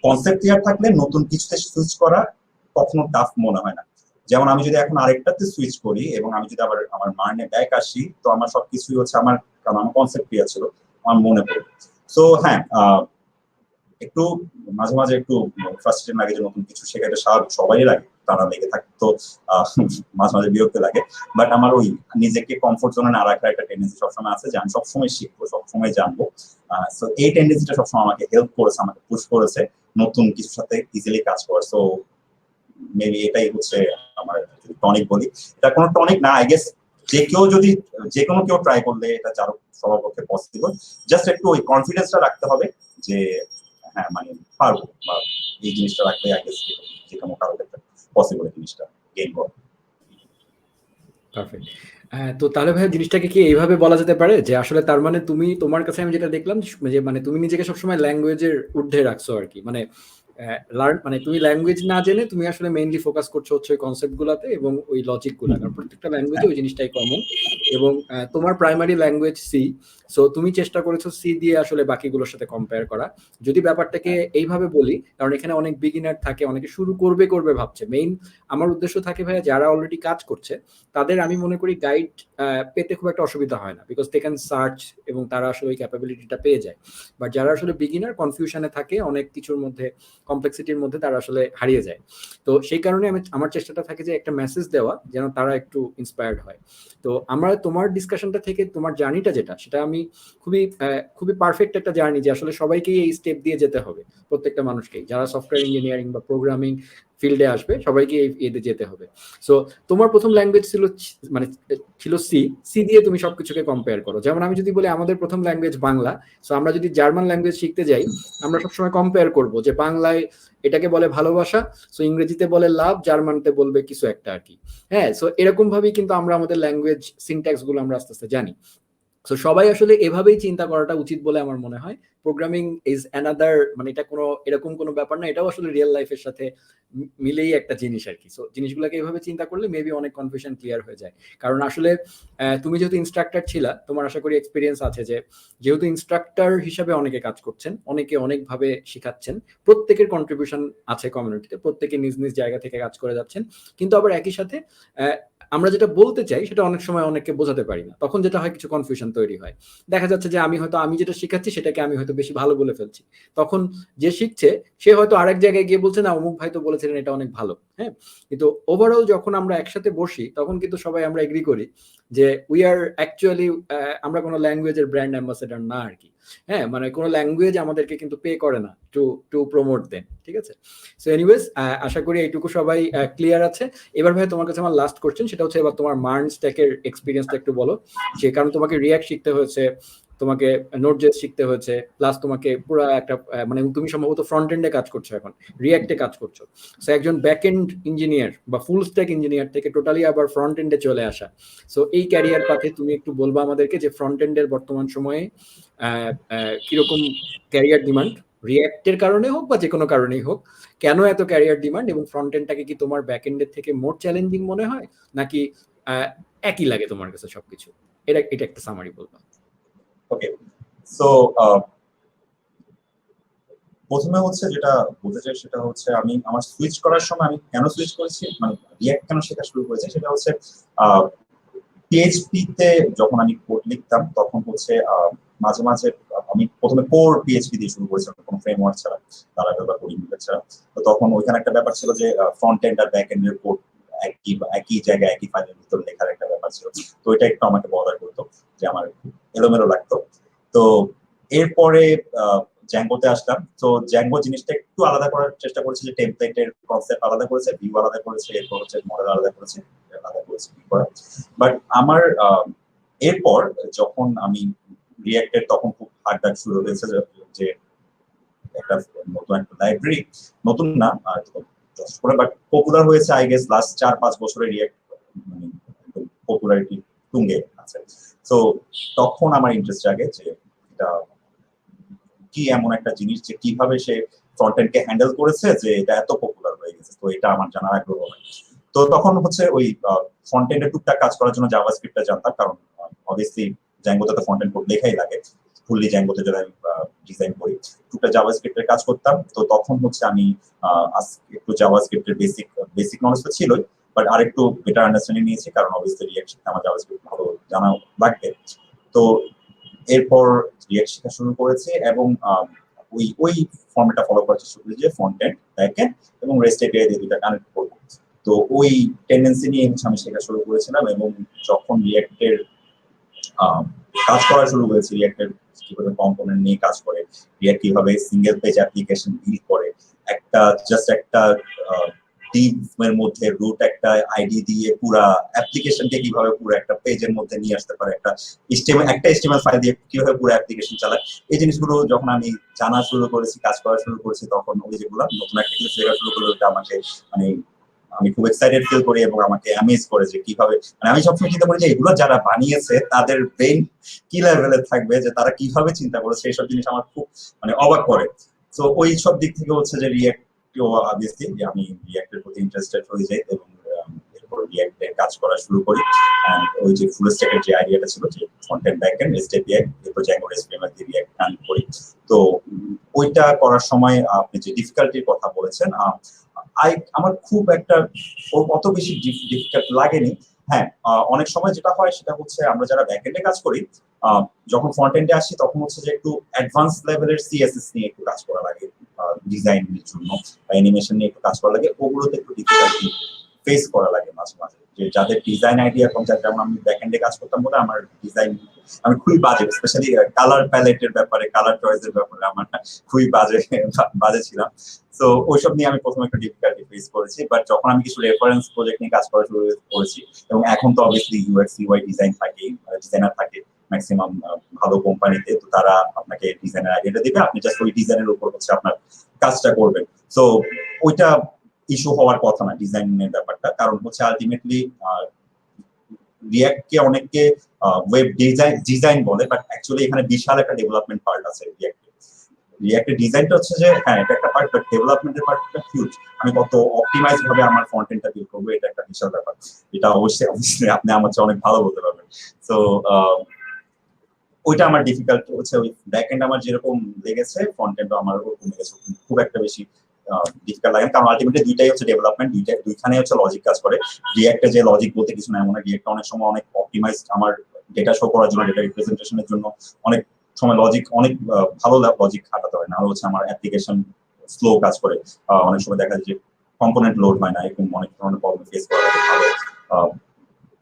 কনসেপ্ট ক্লিয়ার থাকলে নতুন কিছুতে সুইচ করা কখনো টাফ মনে হয় না। যেমন আমি যদি এখন আরেকটাতে সুইচ করি এবং আমি যদি আবার আমার মাইন্ডে ব্যাক আসি, তো আমার সবকিছুই হচ্ছে আমার, কারণ আমার কনসেপ্ট ক্লিয়ার ছিল, আমার মনে পড়বে। সো হ্যাঁ, একটু মাঝে মাঝে একটু ফ্রাস্ট্রেশন লাগে যে নতুন কিছু শেখা, এটা স্বাভাবিক, সবাই লাগে, তারা লেগে থাকে, তো মাঝে মাঝে বিরক্ত লাগে। বাট আমার ওই নিজেকে কমফোর্ট জোনে না রাখার একটা টেন্ডেন্সি সবসময় আছে, যে আমি সবসময় শিখবো, সবসময় জানবো। সো এই টেন্ডেন্সিটা সবসময় আমাকে হেল্প করেছে, আমাকে পুশ করেছে নতুন কিছুর সাথে ইজিলি কাজ করার। সো মেবি এটাই হচ্ছে আমার টনিক বলি। এটা কোনো টনিক না, আই গেস যে কেউ যদি, যে কোনো কেউ ট্রাই করলে এটা যার সবার পক্ষে পসিবল। জাস্ট একটু ওই কনফিডেন্সটা রাখতে হবে যে হ্যাঁ মানে পারবো, বা এই জিনিসটা রাখলে আই গেস যে কোনো কারো ক্ষেত্রে পসিবল এই জিনিসটা গেইন করা। পারফেক্ট। তো তাহলে ভাই জিনিসটাকে কি এইভাবে বলা যেতে পারে যে আসলে তার মানে তুমি, তোমার কাছে আমি যেটা দেখলাম যে মানে তুমি নিজেকে সবসময় ল্যাঙ্গুয়েজের ঊর্ধ্বে রাখছো আর কি, মানে লার্ন, মানে তুমি ল্যাঙ্গুয়েজ না জেনে তুমি আসলে মেইনলি ফোকাস করছো হচ্ছে ওই কনসেপ্ট গুলাতে এবং ওই লজিক গুলা, কারণ প্রত্যেকটা ল্যাঙ্গুয়েজে ওই জিনিসটাই কমন। এবং তোমার প্রাইমারি ল্যাঙ্গুয়েজ সি, সো তুমি চেষ্টা করেছো সি দিয়ে আসলে বাকিগুলোর সাথে কম্পেয়ার করা। যদি ব্যাপারটাকে এইভাবে বলি, কারণ এখানে অনেক বিগিনার থাকে, অনেকে শুরু করবে করবে ভাবছে, মেইন আমার উদ্দেশ্য থাকে ভাইয়া যারা অলরেডি কাজ করছে তাদের আমি মনে করি গাইড পেতে খুব একটা অসুবিধা হয় না, বিকজ দে ক্যান সার্চ এবং তারা আসলে ওই ক্যাপাবিলিটিটা পেয়ে যায়। বাট যারা আসলে বিগিনার, কনফিউশনে থাকে, অনেক কিছুর মধ্যে, কমপ্লেক্সিটির মধ্যে তারা আসলে হারিয়ে যায়। তো সেই কারণে আমি, আমার চেষ্টাটা থাকে যে একটা মেসেজ দেওয়া যেন তারা একটু ইন্সপায়ার্ড হয়। তো আমরা তোমার ডিসকাশনটা থেকে তোমার জার্নিটা যেটা, সেটা আমি খুবই খুবই পারফেক্ট একটা জার্নি, যে আসলে সবাইকেই এই স্টেপ দিয়ে যেতে হবে, প্রত্যেকটা মানুষকেই, যারা সফটওয়্যার ইঞ্জিনিয়ারিং বা প্রোগ্রামিং ফিল্ডে আসবে সবাইকে এতে যেতে হবে। সো তোমার প্রথম ল্যাঙ্গুয়েজ ছিল মানে ছিল সি, সি দিয়ে তুমি সবকিছুকে কম্পেয়ার করো। যেমন আমি যদি বলি আমাদের প্রথম ল্যাঙ্গুয়েজ বাংলা, সো আমরা যদি জার্মান ল্যাঙ্গুয়েজ শিখতে যাই, আমরা সবসময় কম্পেয়ার করব যে বাংলায় এটাকে বলে ভালোবাসা, সো ইংরেজিতে বলে লাভ, জার্মানতে বলবে কিছু একটা আর কি। হ্যাঁ, সো এরকম ভাবেই কিন্তু আমরা আমাদের ল্যাঙ্গুয়েজ সিনট্যাক্স গুলো আমরা আস্তে আস্তে জানি। সো সবাই আসলে এভাবেই চিন্তা করাটা উচিত বলে আমার মনে হয়। প্রোগ্রামিং ইজ অ্যানাদার, মানে এটা কোনো এরকম কোনো ব্যাপার না, এটাও আসলে রিয়েল লাইফের সাথে মিলেই একটা জিনিস আর কি। সো জিনিসগুলোকে এভাবে চিন্তা করলে মেবি অনেক কনফিউশন ক্লিয়ার হয়ে যায়। কারণ আসলে তুমি যেহেতু ইনস্ট্রাক্টর ছিলা, তোমার আশা করি এক্সপিরিয়েন্স আছে যে যেহেতু ইনস্ট্রাক্টর হিসাবে অনেকে কাজ করছেন, অনেকে অনেকভাবে শিখাচ্ছেন, প্রত্যেকের কন্ট্রিবিউশন আছে কমিউনিটিতে, প্রত্যেকে নিজ নিজ জায়গা থেকে কাজ করে যাচ্ছেন, কিন্তু আবার একই সাথে আমরা যেটা বলতে চাই সেটা অনেক সময় অনেককে বোঝাতে পারি না, তখন যেটা হয় কিছু কনফিউশন তৈরি হয়। দেখা যাচ্ছে যে আমি হয়তো, আমি যেটা শিখাচ্ছি সেটাকে আমি হয়তো বেশি ভালো বলে ফেলছি, তখন যে শিখছে সে হয়তো আরেক জায়গায় গিয়ে বলছে না অমুক ভাই তো বলেছিলেন এটা অনেক ভালো। হ্যাঁ, কিন্তু ওভারঅল যখন আমরা একসাথে বসি তখন কিন্তু সবাই আমরা এগ্রি করি যে উই আর অ্যাকচুয়ালি, আমরা কোনো ল্যাঙ্গুয়েজের ব্র্যান্ড অ্যাম্বাসেডর না আর কি। হ্যাঁ, মানে কোনো ল্যাঙ্গুয়েজ আমাদেরকে কিন্তু পে করে না টু টু প্রমোট দেন, ঠিক আছে? সো এনিওয়েজ, আশা করি এইটুকু সবাই ক্লিয়ার আছে। এবার ভাই তোমার কাছে আমার লাস্ট কোশ্চেন, সেটা হচ্ছে এবার তোমার মার্ন স্ট্যাকের এক্সপিরিয়েন্সটা একটু বলো। যে কারণ তোমাকে রিয়াক্ট শিখতে হয়েছে, তোমাকে নোড.জেএস শিখতে হয়েছে, প্লাস তোমাকে পুরো একটা মানে তুমি সম্ভবত ফ্রন্ট এন্ডে কাজ করছো এখন, রিয়াক্টে কাজ করছো। সো একজন ব্যাক এন্ড ইঞ্জিনিয়ার বা ফুল স্ট্যাক ইঞ্জিনিয়ার থেকে টোটালি আবার ফ্রন্ট এন্ডে চলে আসা। সো এই ক্যারিয়ার পাথে তুমি একটু বলবা আমাদেরকে যে ফ্রন্ট এন্ডের বর্তমান সময়ে কিরকম ক্যারিয়ার ডিমান্ড, রিয়াক্টের কারণে হোক বা যে কোনো কারণেই হোক, কেন এত ক্যারিয়ার ডিমান্ড, এবং ফ্রন্ট এন্ডটাকে কি তোমার ব্যাক এন্ডের থেকে মোর চ্যালেঞ্জিং মনে হয় নাকি একই লাগে তোমার কাছে সবকিছু? এটা এটা একটা সামারি বলবা। ওকে, সো প্রথমে হচ্ছে যেটা বলতে চাই সেটা হচ্ছে আমি আমার সুইচ করার সময় আমি কেন সুইচ করেছি, মানে রিয়াক্ট কেন শেখা শুরু করেছি, সেটা হচ্ছে পিএইচপি তে যখন আমি কোড লিখতাম তখন হচ্ছে মাঝে মাঝে আমি প্রথমে কোর পিএইচপি দিয়ে শুরু করেছিলাম, কোনো ফ্রেমওয়ার্ক ছাড়া, তার আগে বা কোডিং ছাড়া। তো তখন ওইখানে একটা ব্যাপার ছিল যে ফ্রন্ট এন্ড আর ব্যাক এন্ডের কোড একই জায়গায় একই ফাইলের ভিতর লেখার একটা ব্যাপার ছিল। তো এটা একটু আমাকে বদার করতো, যে আমার এলোমেলো লাগতো। তো এরপরে জ্যাঙ্গোতে আসলাম। তো জ্যাঙ্গো জিনিসটা একটু আলাদা করার চেষ্টা করেছে, যে টেমপ্লেটের কনসেপ্ট আলাদা করেছে, ভিউ আলাদা করেছে, এরপর হচ্ছে মডেল আলাদা করেছে, বাট আমার এরপর যখন আমি রিয়াক্টের তখন খুব হার্ড শুরু হয়েছে, যে একটা নতুন একটা লাইব্রেরি, নতুন না বাট পপুলার হয়েছে আই গেস লাস্ট 4-5 বছরে রিয়াক্ট পপুলারিটি তুঙ্গে আছে। তো তখন আমার ইন্টারেস্ট জাগে যে এটা কি এমন একটা জিনিস যে কিভাবে সে ফ্রন্ট এন্ড কে হ্যান্ডেল করেছে যে এটা এত পপুলার হয়ে গেছে। তো এটা আমার জানার আগ্রহ হয়। তো তখন হচ্ছে ওই ফ্রন্ট এন্ডে টুকটাক কাজ করার জন্য জাভাস্ক্রিপ্টটা জানতাম, কারণ অবভিয়াসলি জ্যাঙ্গোতে তো ফ্রন্ট এন্ড কোড লেখাই লাগে, ফুললি জ্যাঙ্গোতে যদি আমি ডিজাইন করি, টুকটাক জাভাস্ক্রিপ্টের কাজ করতাম। তো তখন হচ্ছে আমি একটু জাভাস্ক্রিপ্টের বেসিক নলেজ তো ছিলই, বাট আরেকটু বেটার আন্ডারস্ট্যান্ডিং নিয়েছি, কারণ অবভিয়াসলি রিয়াক্ট শিখতে আমার জাভাস্ক্রিপ্ট ভালো জানা লাগবে। তো এরপর রিয়াক্ট শেখা শুরু করেছে, এবং ওই ওই ফর্মেটটা ফলো করার চেষ্টা করি যে ফ্রন্ট এন্ড ব্যাক এন্ড এবং রেস্ট এপিআই দিয়ে দুটো কানেক্ট করব। তো ওই টেন্ডেন্সি নিয়ে হচ্ছে আমি শেখা শুরু করেছিলাম, এবং যখন রিয়াক্টের কাজ করা শুরু করেছি, রিয়াক্টের কিভাবে কম্পোনেন্ট নিয়ে কাজ করে, রিয়াক্ট কিভাবে সিঙ্গেল পেজ অ্যাপ্লিকেশন বিল্ড করে, একটা জাস্ট একটা ডিভের মধ্যে রুট একটা আইডি দিয়ে পুরা অ্যাপ্লিকেশনকে কিভাবে পুরো একটা পেজের মধ্যে নিয়ে আসতে পারে, একটা এইচটিএমএল ফাইল দিয়ে কিভাবে পুরো অ্যাপ্লিকেশন চালায়, এই জিনিসগুলো যখন আমি জানা শুরু করেছি, কাজ করা শুরু করেছি, তখন ওই যেগুলো নতুন একটা কিছু শেখা শুরু করলো, ওটা আমাকে মানে আমি খুব এক্সাইটেড ফিল করি, এবং আমাকে অ্যামেজ করে যে কিভাবে, মানে আমি সবসময় চিন্তা করি যে এগুলো যারা বানিয়েছে তাদের ব্রেন কি লেভেলে থাকবে, যে তারা কিভাবে চিন্তা করেছে, এইসব জিনিস আমার খুব মানে অবাক করে। তো ওই সব দিক থেকে হচ্ছে যে রিয়াক্ট অবভিয়াসলি যে আমি রিয়াক্টের প্রতি ইন্টারেস্টেড হয়ে যাই, এবং এরপর রিয়াক্টের কাজ করা শুরু করি। ওই যে ফুল স্ট্যাকের যে আইডিয়াটা ছিল, যে front end back and rest API, এরপর জ্যাঙ্গো এসপিএমএল দিয়ে রিয়াক্ট কানেক্ট করি। তো ওইটা করার সময় আপনি যে ডিফিকাল্টির কথা বলেছেন, আমার খুব একটা অত বেশি ডিফিকাল্ট লাগেনি। হ্যাঁ, অনেক সময় যেটা হয় সেটা হচ্ছে আমরা যারা ব্যাক এন্ডে কাজ করি, যখন ফ্রন্ট এন্ডে আসি তখন হচ্ছে যে একটু অ্যাডভান্স লেভেলের সিএসএস নিয়ে একটু কাজ করা লাগে, ডিজাইনের জন্য বা অ্যানিমেশন নিয়ে একটু কাজ করা লাগে, ওগুলোতে একটু ডিফিকাল্টি ফেস করা লাগে মাঝে মাঝে। যে যাদের ডিজাইন আইডিয়া কম, যেমন আমি ব্যাক এন্ডে কাজ করতাম বলে আমার ডিজাইন আমি খুবই বাজে, স্পেশালি কালার প্যালেটের ব্যাপারে, কালার চয়েসের ব্যাপারে আমার খুবই বাজে ছিলাম। তো ওইসব নিয়ে আমি প্রথমে একটা ডিফিকাল্টি ফেস করেছি, বাট যখন আমি কিছু রেফারেন্স প্রজেক্ট নিয়ে কাজ করা শুরু করেছি, এবং এখন তো অবভিয়াসলি ইউএক্স ইউআই ডিজাইন থাকে, ডিজাইনার থাকে ম্যাক্সিমাম ভালো কোম্পানিতে, তো তারা আপনাকে ডিজাইনের আইডিয়াটা দিবে, আপনি জাস্ট ওই ডিজাইনের উপর হচ্ছে আপনার কাজটা করবেন। তো ওইটা ইস্যু হওয়ার কথা না ডিজাইনের ব্যাপারটা, কারণ হচ্ছে আলটিমেটলি রিয়াক্টকে অনেকে ওয়েব ডিজাইন বলে, বাট অ্যাকচুয়ালি এখানে বিশাল একটা ডেভেলপমেন্ট পার্ট আছে রিয়াক্টের ডিজাইনটা হচ্ছে যে হ্যাঁ এটা একটা পার্ট, বাট ডেভেলপমেন্টের পার্টটা হিউজ। আমি কত অপটিমাইজ ভাবে আমার ফ্রন্ট এন্ডটা বিল্ড করবো, এটা একটা বিশাল ব্যাপার। এটা অবশ্যই আপনি আমার চেয়ে অনেক ভালো বলতে পারবেন। তো ওইটা আমার ডিফিকাল্ট হচ্ছে, ওই ব্যাক এন্ড আমার যেরকম লেগেছে ফ্রন্ট এন্ডও আমার ওরকম লেগেছে, খুব একটা বেশি ডিফিকাল্ট লাগে, কারণ আলটিমেটলি দুইটাই হচ্ছে ডেভেলপমেন্ট, দুইখানে হচ্ছে লজিক কাজ করে। রিয়াক্টে যে লজিক বলতে কিছু না, এমন রিয়াক্টে অনেক সময় অনেক অপটিমাইজ আমার ডেটা শো করার জন্য, ডেটা রিপ্রেজেন্টেশনের জন্য অনেক সময় লজিক অনেক ভালো লজিক খাটাতে হয়, না হচ্ছে আমার অ্যাপ্লিকেশন স্লো কাজ করে। অনেক সময় দেখা যায় যে কম্পোনেন্ট লোড হয় না, এরকম অনেক ধরনের প্রবলেম ফেস করা লাগে ভালো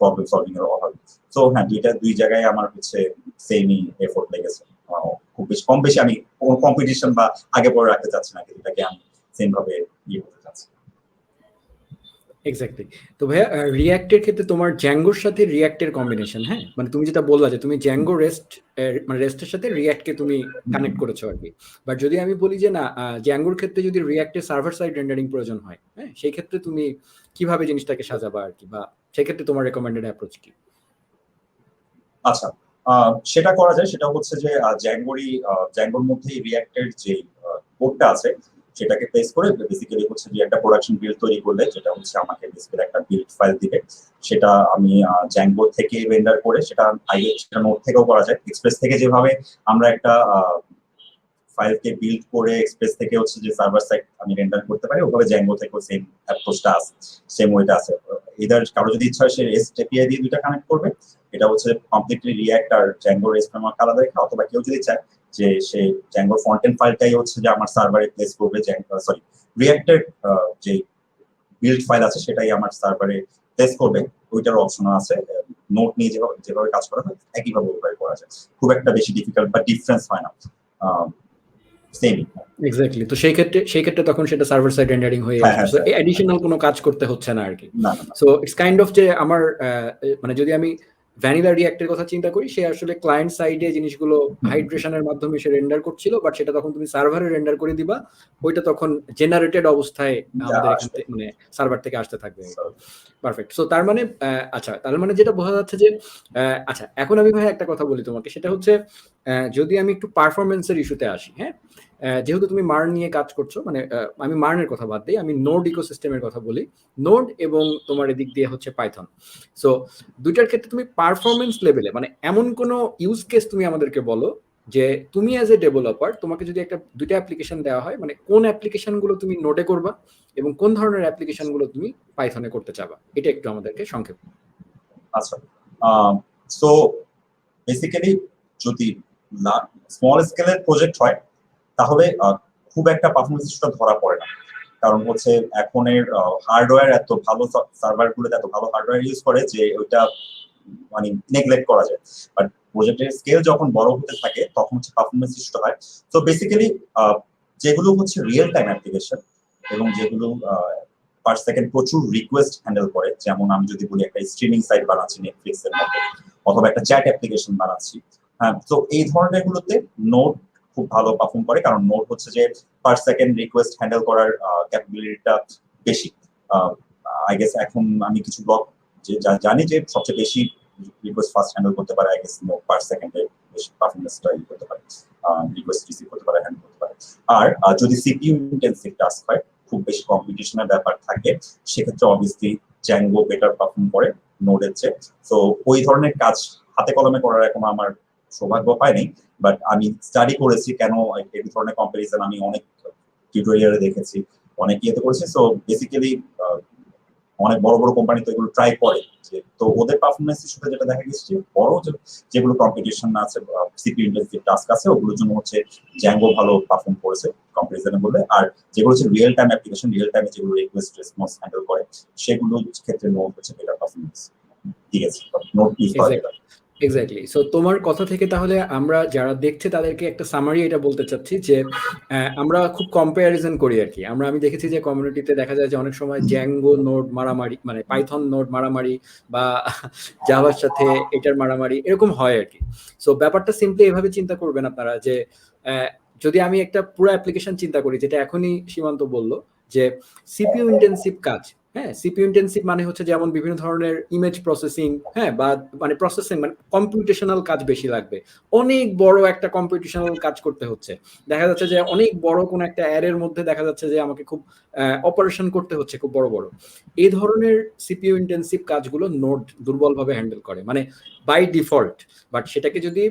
প্রবলেম সলভিং এর অভাবে। তো হ্যাঁ, দুই জায়গায় আমার হচ্ছে সেমই এফোর্ট লেগেছে। খুব বেশি কম বেশি আমি কোনো কম্পিটিশন বা আগে পরে রাখতে চাচ্ছি না, কিন্তু এটাকে আমি সেম ভাবে ইয়ে করতে চাচ্ছি। এক্স্যাক্টলি। তো ভাইয়া রিয়াক্টের ক্ষেত্রে তোমার জ্যাঙ্গোর সাথে রিয়াক্টের কম্বিনেশন, হ্যাঁ মানে তুমি যেটা বললা যে তুমি জ্যাঙ্গো রেস্ট মানে রেস্টের সাথে রিয়াক্টকে তুমি কানেক্ট করেছো আর কি। বাট যদি আমি বলি যে না, জ্যাঙ্গোর ক্ষেত্রে যদি রিয়াক্টের সার্ভার সাইড রেন্ডারিং প্রয়োজন হয়, হ্যাঁ সেই ক্ষেত্রে তুমি কিভাবে জিনিসটাকে সাজাবা আর কি, বা সেই ক্ষেত্রে তোমার রেকমেন্ডেড অ্যাপ্রোচ কি? আচ্ছা, সেটা করা যায়। সেটা হচ্ছে যে জ্যাঙ্গোর মধ্যে রিয়াক্টের যে কোডটা আছে, সেটাকে প্লেস করে বেসিক্যালি হচ্ছে যে একটা প্রোডাকশন বিল্ড তৈরি করলে যেটা হচ্ছে আমাকে বেসিক্যালি একটা বিল্ড ফাইল দিবে, সেটা আমি জ্যাঙ্গো থেকে রেন্ডার করে সেটা আগে সেটা নোট থেকেও করা যায়। এক্সপ্রেস থেকে যেভাবে আমরা একটা ফাইলকে বিল্ড করে এক্সপ্রেস থেকে হচ্ছে যে সার্ভার সাইড আমি রেন্ডার করতে পারি, ওভাবে জ্যাঙ্গো থেকেও সেম অ্যাপ্রোচটা আছে, সেম ওয়েটা আছে। এদার কারো যদি ইচ্ছা হয় সে রেস্ট এপিআই দিয়ে দুইটা কানেক্ট করবে, এটা হচ্ছে কমপ্লিটলি রিঅ্যাক্ট আর জ্যাঙ্গো রেস্ট ফ্রেমওয়ার্ক আলাদা রেখে, অথবা কেউ যদি চায় যে সে জ্যাঙ্গোর ফ্রন্ট এন্ড ফাইলটাই হচ্ছে যে আমার সার্ভারে প্লেস করবে, সরি রিঅ্যাক্টের যে বিল্ড ফাইল আছে সেটাই আমার সার্ভারে প্লেস করবে, ওইটার অপশন আছে। নোট নিয়ে যেভাবে কাজ করা হয় একইভাবে ওইভাবে করা যায়, খুব একটা বেশি ডিফিকাল্ট বা ডিফারেন্স হয় না, সেম। এক্স্যাক্টলি। তো সেই ক্ষেত্রে তখন সেটা সার্ভার সাইড রেন্ডারিং হয়ে আসছে, এডিশনাল কোনো কাজ করতে হচ্ছে না আর কি। সো ইটস কাইন্ড অফ যে আমার মানে যদি আমি ভ্যানিলা রিঅ্যাক্টের কথা চিন্তা করি, সে আসলে ক্লায়েন্ট সাইডে জিনিসগুলো হাইড্রেশনের মাধ্যমে সে রেন্ডার করছিল, বাট সেটা তখন তুমি সার্ভারে রেন্ডার করে দিবা, ওইটা তখন জেনারেটেড অবস্থায় আমাদের এখান থেকে মানে সার্ভার থেকে আসতে থাকবে। পারফেক্ট। সো তার মানে আচ্ছা, তার মানে যেটা বোঝা যাচ্ছে যে আচ্ছা, এখন আমি ভাই একটা কথা বলি তোমাকে, সেটা হচ্ছে যদি আমি একটু পারফরমেন্সের ইস্যুতে আসি, হ্যাঁ, যেহেতু তুমি মার্ন নিয়ে কাজ করছো, মানে আমি মার্নের কথা বাদ দিই, আমি নোড ইকোসিস্টেমের কথা বলি, নোড এবং তোমার এদিক দিয়ে হচ্ছে পাইথন। সো দুইটার ক্ষেত্রে তুমি পারফরমেন্স লেভেলে মানে এমন কোনো ইউজ কেস তুমি আমাদেরকে বলো যে তুমি অ্যাজ এ ডেভেলপার তোমাকে যদি একটা দুইটা অ্যাপ্লিকেশন দেওয়া হয়, মানে কোন অ্যাপ্লিকেশনগুলো তুমি নোডে করবা এবং কোন ধরনের অ্যাপ্লিকেশনগুলো তুমি পাইথনে করতে চাবা, এটা একটু আমাদেরকে সংক্ষেপে। আচ্ছা, সো বেসিক্যালি যদি স্মল স্কেলের প্রজেক্ট হয় তাহলে খুব একটা পারফরমেন্স ইস্যুটা ধরা পড়ে না, কারণ হচ্ছে এখনের হার্ডওয়্যার এত ভালো, সার্ভার গুলোতে এত ভালো হার্ডওয়্যার ইউজ করে যে ওইটা মানে নেগলেক্ট করা যায়। বাট প্রজেক্টের স্কেল যখন বড় হতে থাকে তখন হচ্ছে পারফরমেন্স ইস্যুটা হয়। তো বেসিক্যালি যেগুলো হচ্ছে রিয়েল টাইম অ্যাপ্লিকেশন এবং যেগুলো পার সেকেন্ড প্রচুর রিকোয়েস্ট হ্যান্ডেল করে, যেমন আমি যদি বলি একটা স্ট্রিমিং সাইট বানাচ্ছি নেটফ্লিক্স এর মতো, অথবা একটা চ্যাট অ্যাপ্লিকেশন বানাচ্ছি, হ্যাঁ, তো এই ধরনের গুলোতে নোড খুব ভালো পারফর্ম করে, কারণ নোড হচ্ছে যে পার সেকেন্ড রিকোয়েস্ট হ্যান্ডেল করার ক্যাপাবিলিটিটা বেশি। আই গেস এখন আমি কিছু ব্লক জানি যে সবচেয়ে বেশি রিকোয়েস্ট ফাস্ট হ্যান্ডেল করতে পারে, আই গেস নোড পার সেকেন্ডে বেশি পারফরমেন্সটা করতে পারে, রিকোয়েস্ট রিসিভ করতে পারে, হ্যান্ডেল করতে পারে। আর যদি সিপিইউ ইন্টেনসিভ টাস্ক হয়, খুব বেশি কম্পিটিশনের ব্যাপার থাকে, সেক্ষেত্রে অবভিয়াসলি জ্যাঙ্গো বেটার পারফর্ম করে নোডের চেয়ে। তো ওই ধরনের কাজ হাতে কলমে করার এখন আমার সৌভাগ্য পাইনি, বাট আমি স্টাডি করেছি কেন এই ধরনের কম্পারিজন আমি অনেক টিউটোরিয়ালে দেখেছি, অনেক ইয়েতে করেছি। সো বেসিক্যালি অনেক বড় বড় কোম্পানি তো এগুলো ট্রাই করে, তো ওদের পারফরমেন্স ইস্যুতে যেটা দেখা গেছে বড় যেগুলো কম্পিটিশন আছে, সিপিইউ ইন্টেনসিভ টাস্ক আছে, ওগুলোর জন্য হচ্ছে জ্যাঙ্গো ভালো পারফর্ম করেছে কম্পারিজনে বললে। আর যেগুলো হচ্ছে রিয়েল টাইম অ্যাপ্লিকেশন, রিয়েল টাইমে যেগুলো রিকোয়েস্ট রেসপন্স হ্যান্ডেল করে, সেগুলোর ক্ষেত্রে নোড হচ্ছে বেটার পারফরমেন্স। ঠিক আছে, নোড ইউজ করা যায়। এক্স্যাক্টলি। সো তোমার কথা থেকে তাহলে আমরা যারা দেখছে তাদেরকে একটা সামারি এটা বলতে চাচ্ছি যে আমরা খুব কম্পারিজন করি আর কি। আমি দেখেছি যে কমিউনিটিতে দেখা যায় যে অনেক সময় জ্যাঙ্গো নোড মারামারি, মানে পাইথন নোড মারামারি বা জাভার সাথে এটার মারামারি এরকম হয় আর কি। সো ব্যাপারটা সিম্পলি এভাবে চিন্তা করবেন আপনারা যে যদি আমি একটা পুরো অ্যাপ্লিকেশন চিন্তা করি, যেটা এখনই সীমান্ত বললো যে সিপিইউ ইন্টেনসিভ কাজ, হ্যাঁ, সিপিইউ ইন্টেনসিভ মানে হচ্ছে যেমন বিভিন্ন ধরনের ইমেজ প্রসেসিং, হ্যাঁ, বা মানে প্রসেসিং মানে কম্পিউটেশনাল কাজ বেশি লাগবে, অনেক বড় একটা কম্পিউটেশনাল কাজ করতে হচ্ছে, দেখা যাচ্ছে যে অনেক বড় কোন একটা অ্যারের মধ্যে দেখা যাচ্ছে যে আমাকে খুব অপারেশন করতে হচ্ছে খুব বড় বড়, এই ধরনের সিপিইউ ইন্টেনসিভ কাজগুলো নোড দুর্বলভাবে হ্যান্ডেল করে মানে বাই ডিফল্ট। বাট সেটাকে যদি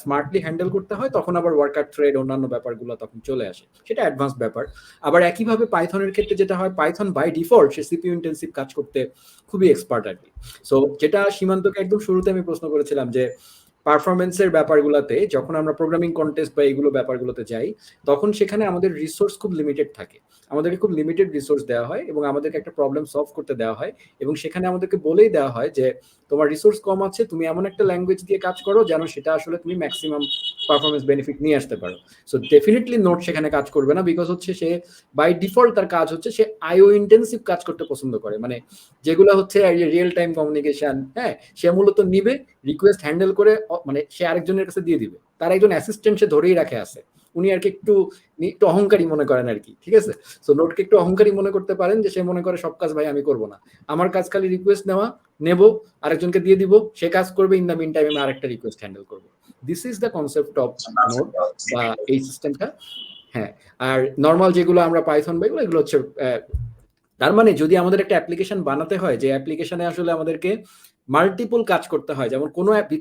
স্মার্টলি হ্যান্ডেল করতে হয় তখন আবার ওয়ার্কার থ্রেড অন্যান্য ব্যাপারগুলো তখন চলে আসে, সেটা অ্যাডভান্স ব্যাপার। আবার একইভাবে পাইথনের ক্ষেত্রে যেটা হয়, পাইথন বাই ডিফল্ট সে সিপিইউ ইন্টেনসিভ কাজ করতে খুবই এক্সপার্ট আর কি। সো যেটা সীমান্তকে একদম শুরুতে আমি প্রশ্ন করেছিলাম যে পারফরমেন্সের ব্যাপারগুলোতে যখন আমরা প্রোগ্রামিং কন্টেস্ট বা এইগুলো ব্যাপারগুলোতে যাই, তখন সেখানে আমাদের রিসোর্স খুব লিমিটেড থাকে, আমাদেরকে খুব লিমিটেড রিসোর্স দেওয়া হয় এবং আমাদেরকে একটা প্রবলেম সলভ করতে দেওয়া হয়, এবং সেখানে আমাদেরকে বলেই দেওয়া হয় যে তোমার রিসোর্স কম আছে, তুমি এমন একটা ল্যাঙ্গুয়েজ দিয়ে কাজ করো যেন সেটা আসলে তুমি ম্যাক্সিমাম পারফরমেন্স বেনিফিট নিয়ে আসতে পারো। সো ডেফিনেটলি নোট সেখানে কাজ করবে না, বিকজ হচ্ছে সে বাই ডিফল্ট তার কাজ হচ্ছে সে আইও ইন্টেন্সিভ কাজ করতে পছন্দ করে, মানে যেগুলো হচ্ছে রিয়েল টাইম কমিউনিকেশন, হ্যাঁ, সে মূলত নিবে, রিকোয়েস্ট হ্যান্ডেল করে মানে সে আরেকজনের কাছে দিয়ে দিবে, তার একজন অ্যাসিস্ট্যান্ট সে ধরেই রাখে আছে, উনি আর কি একটু একটু অহংকারী মনে করেন আর কি, ঠিক আছে। সো নোটকে একটু অহংকারী মনে করতে পারেন যে সে মনে করে সব কাজ ভাই আমি করবো না, আমার কাজ খালি রিকোয়েস্ট নেওয়া, নেব, আরেকজনকে দিয়ে দিব, সে কাজ করবে, ইন দ্য মিন টাইম আমি আরেকটা রিকোয়েস্ট হ্যান্ডেল করবো। This is the concept of note বা এই সিস্টেমটা। হ্যাঁ, আর নরমাল যেগুলো আমরা পাইথন বা এগুলো হচ্ছে তার মানে যদি আমাদের একটা অ্যাপ্লিকেশন বানাতে হয়, যে অ্যাপ্লিকেশনে আসলে আমাদেরকে মাল্টিপল কাজ করতে হয়, যেমন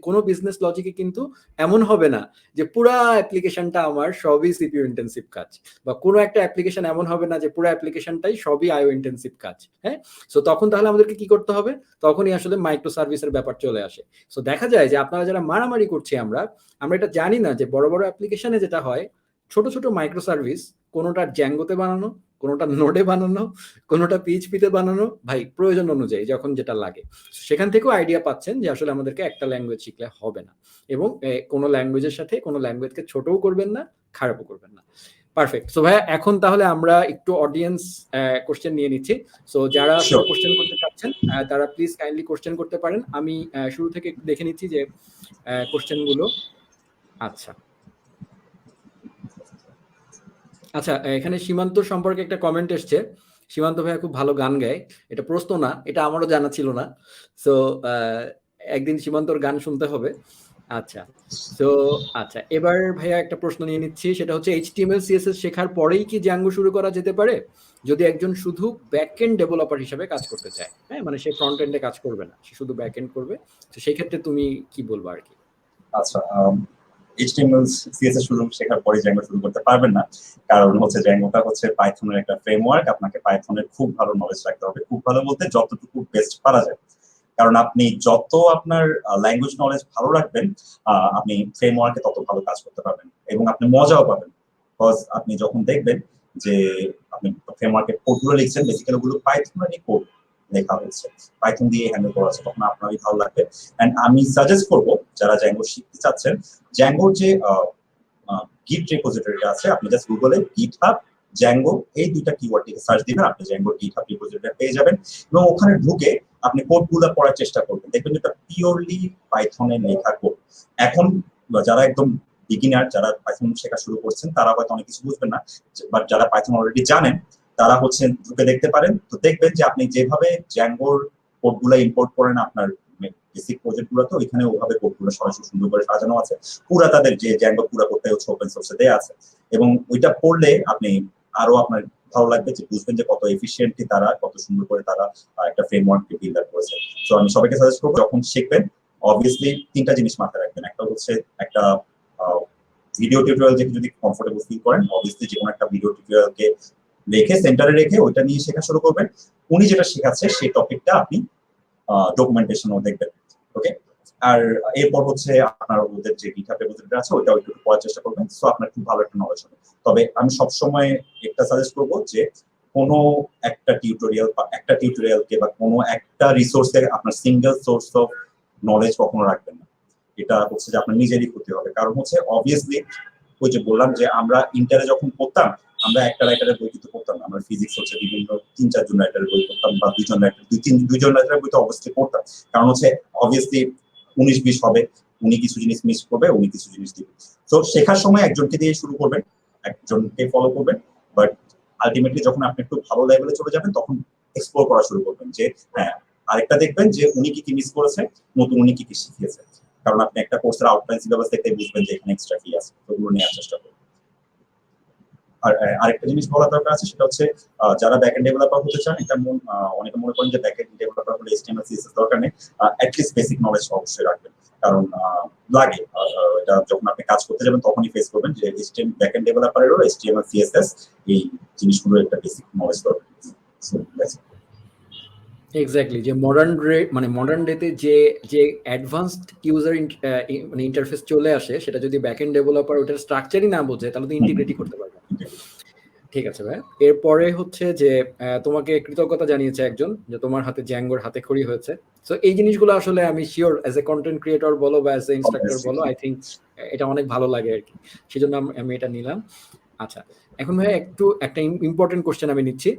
কোনো বিজনেস লজিকে কিন্তু এমন হবে না যে পুরা অ্যাপ্লিকেশনটা আমার সবই সিপিইউ ইন্টেন্সিভ কাজ, বা কোনো একটা অ্যাপ্লিকেশন এমন হবে না যে পুরো অ্যাপ্লিকেশনটাই সবই আইও ইন্টেন্সিভ কাজ। হ্যাঁ, সো তখন তাহলে আমাদেরকে কি করতে হবে, তখনই আসলে মাইক্রো সার্ভিসের ব্যাপার চলে আসে। সো দেখা যায় যে আপনারা যারা মারামারি করছি আমরা আমরা এটা জানি না যে বড় বড় অ্যাপ্লিকেশনে যেটা হয়, ছোট ছোট মাইক্রো সার্ভিস কোনোটা জ্যাঙ্গোতে বানানো, কোনোটা নোডে বানানো, কোনোটা পিএইচপিতে বানানো, ভাই প্রয়োজন অনুযায়ী যখন যেটা লাগে। সেখান থেকেও আইডিয়া পাচ্ছেন যে আসলে আমাদেরকে একটা ল্যাঙ্গুয়েজ শিখলে হবে না, এবং কোনো ল্যাঙ্গুয়েজের সাথে কোনো ল্যাঙ্গুয়েজকে ছোটও করবেন না, খারাপও করবেন না। পারফেক্ট। সো ভাইয়া এখন তাহলে আমরা একটু অডিয়েন্স কোশ্চেন নিয়ে নিচ্ছি। সো যারা আসলে কোশ্চেন করতে চাচ্ছেন তারা প্লিজ কাইন্ডলি কোশ্চেন করতে পারেন। আমি শুরু থেকে একটু দেখে নিচ্ছি যে কোশ্চেনগুলো। আচ্ছা আচ্ছা, এখানে সীমান্ত সম্পর্কে একটা কমেন্ট এসছে। সীমান্ত ভাইয়া খুব ভালো গান গায়। এটা প্রশ্ন না, এটা আমারও জানা ছিল না। সো একদিন সীমান্তর গান শুনতে হবে। আচ্ছা, সো আচ্ছা, এবার ভাইয়া একটা প্রশ্ন নিয়ে নিচ্ছি, সেটা হচ্ছে এইচটিএমএল সিএসএস শেখার পরেই কি জ্যাঙ্গো শুরু করা যেতে পারে, যদি একজন শুধু ব্যাকএন্ড ডেভেলপার হিসেবে কাজ করতে চায়? হ্যাঁ, মানে সে ফ্রন্ট এন্ডে কাজ করবে না, সে শুধু ব্যাকএন্ড করবে। তো সেই ক্ষেত্রে তুমি কি বলবো আর কি? আচ্ছা, এইচটিএমএল সিএসএস শুরু শেখার পরে জ্যাঙ্গো শুরু করতে পারবেন না, কারণ হচ্ছে জ্যাঙ্গোটা হচ্ছে পাইথনের একটা ফ্রেমওয়ার্ক। আপনাকে পাইথনের খুব ভালো নলেজ রাখতে হবে, খুব ভালো বলতে যতটুকু বেস্ট পারা যায়। কারণ আপনি যত আপনার ল্যাঙ্গুয়েজ নলেজ ভালো রাখবেন, আপনি ফ্রেমওয়ার্কে তত ভালো কাজ করতে পারবেন এবং আপনি মজাও পাবেন। বিকজ আপনি যখন দেখবেন যে আপনি ফ্রেমওয়ার্কের কোডগুলো লিখছেন, বেসিক্যালি ওগুলো পাইথনেরই কোড লেখা হয়েছে, পাইথন দিয়ে হ্যান্ডেল করা আছে, তখন আপনারই ভালো লাগবে। এন্ড আমি সাজেস্ট করব যারা জ্যাঙ্গো শিখতে চাচ্ছেন, জ্যাঙ্গোর যে গিট রিপোজিটরিটা আছে, আপনি জাস্ট গুগলে গিটহাব জ্যাঙ্গো এই দুইটা কিওয়ার্ড দিয়ে সার্চ দিবেন, আপনি জ্যাঙ্গোর গিটহাব রিপোজিটরিটা পেয়ে যাবেন এবং ওখানে ঢুকে আপনি কোডগুলো পড়ার চেষ্টা করবেন, দেখবেন এটা পিওরলি পাইথনে লেখা কোড। এখন যারা একদম বিগিনার, যারা পাইথন শেখা শুরু করছেন, তারা হয়তো অনেক কিছু বুঝবেন না, বাট যারা পাইথন অলরেডি জানেন তারা হচ্ছে ঢুকে দেখতে পারেন। তো দেখবেন যে আপনি যেভাবে জ্যাঙ্গোর কোডগুলো ইম্পোর্ট করেন আপনার বেসিক প্রজেক্ট গুলো, তো ওইখানে ওভাবে কোডগুলো সরাসরি সুন্দর করে সাজানো আছে। পুরা তাদের যে জ্যাঙ্গো পুরা করতে হচ্ছে ওপেন সোর্সে দেয়া আছে, এবং ওইটা পড়লে আপনি আরো আপনার ভালো লাগবে, যে বুঝবেন যে কত এফিশিয়েন্টলি তারা, কত সুন্দর করে তারা একটা ফ্রেমওয়ার্ককে বিল্ড আপ করেছে। তো আমি সবাইকে সাজেস্ট করবো, যখন শিখবেন অবভিয়াসলি তিনটা জিনিস মাথায় রাখবেন। একটা হচ্ছে একটা ভিডিও টিউটোরিয়াল যে যদি কমফোর্টেবল ফিল করেন, অবভিয়াসলি যে কোনো একটা ভিডিও টিউটোরিয়ালকে রেখে সেন্টারে রেখে ওইটা নিয়ে শেখা শুরু করবেন। উনি যেটা শেখাচ্ছে সেই টপিকটা আপনি ডকুমেন্টেশনও দেখবেন। ওকে, আর এরপর হচ্ছে আপনার ওদের যে গিটহাব রিপোজিটরি আছে ওইটাও একটু পড়ার চেষ্টা করবেন, সো আপনার খুব ভালো একটা নলেজ হবে। তবে আমি সবসময় একটা সাজেস্ট করবো যে কোনো একটা টিউটোরিয়াল বা একটা টিউটোরিয়ালকে বা কোনো একটা রিসোর্সে আপনার সিঙ্গেল সোর্স অফ নলেজ কখনো রাখবেন না। এটা হচ্ছে যে আপনার নিজেরই ক্ষতি হবে, কারণ হচ্ছে অবভিয়াসলি ওই যে বললাম যে আমরা ইন্টারে যখন পড়তাম, আমরা একটা রাইটারের বই কিন্তু পড়তাম না, আমরা ফিজিক্স হচ্ছে বিভিন্ন 3-4 জন রাইটারের বই পড়তাম, বা দুইজন রাইটারের বই তো অবশ্যই পড়তাম। কারণ হচ্ছে অবভিয়াসলি 19-20 হবে, উনি কিছু জিনিস মিস করবে, উনি কিছু জিনিস দিবে। তো শেখার সময় একজনকে দিয়ে শুরু করবেন, একজনকে ফলো করবেন, বাট আলটিমেটলি যখন আপনি একটু ভালো লেভেলে চলে যাবেন তখন এক্সপ্লোর করা শুরু করবেন, যে হ্যাঁ আরেকটা দেখবেন যে উনি কি কি মিস করেছে, নতুন উনি কি কি শিখিয়েছে। কারণ আপনি একটা কোর্সের আউটলাইন সিলেবাস দেখতে বুঝবেন যে এখানে এক্সট্রা কি আছে, ওগুলো নেওয়ার চেষ্টা করবেন। আর আরেকটা জিনিস বলা দরকার আছে, সেটা হচ্ছে যারা ব্যাকএন্ড ডেভেলপার হতে চান, এটা অনেকে মনে করেন যে ব্যাকএন্ড ডেভেলপার হলে এইচটিএমএল সিএসএস দরকার নেই। অ্যাটলিস্ট বেসিক নলেজ অবশ্যই রাখবেন, কারণ লাগে এটা যখন আপনি কাজ করতে যাবেন তখনই ফেস করবেন যে এইচটিএমএল ব্যাকএন্ড ডেভেলপারেরও এইচটিএমএল সিএসএস এই জিনিসগুলোর একটা বেসিক নলেজ দরকার। সো দ্যাটস এক্স্যাক্টলি, যে মডার্ন ডেতে যে যে অ্যাডভান্সড ইউজার মানে ইন্টারফেস চলে আসে, সেটা যদি ব্যাকএন্ড ডেভেলপার ওটার স্ট্রাকচারই না বোঝে তাহলে তো ইন্টিগ্রেটই করতে পারবে না। ঠিক আছে ভাই, এরপরে হচ্ছে যে তোমাকে কৃতজ্ঞতা জানিয়েছে একজন যে তোমার হাতে জ্যাঙ্গোর হাতে খড়ি হয়েছে। সো এই জিনিসগুলো আসলে আমি sure as a content creator বলো বা অ্যাজ এ ইনস্ট্রাক্টর বলো, আই থিঙ্ক এটা অনেক ভালো লাগে আর কি, সেজন্য আমি এটা নিলাম। আচ্ছা, এখন ভাই একটা ইম্পর্টেন্ট কোশ্চেন আমি নিচ্ছি,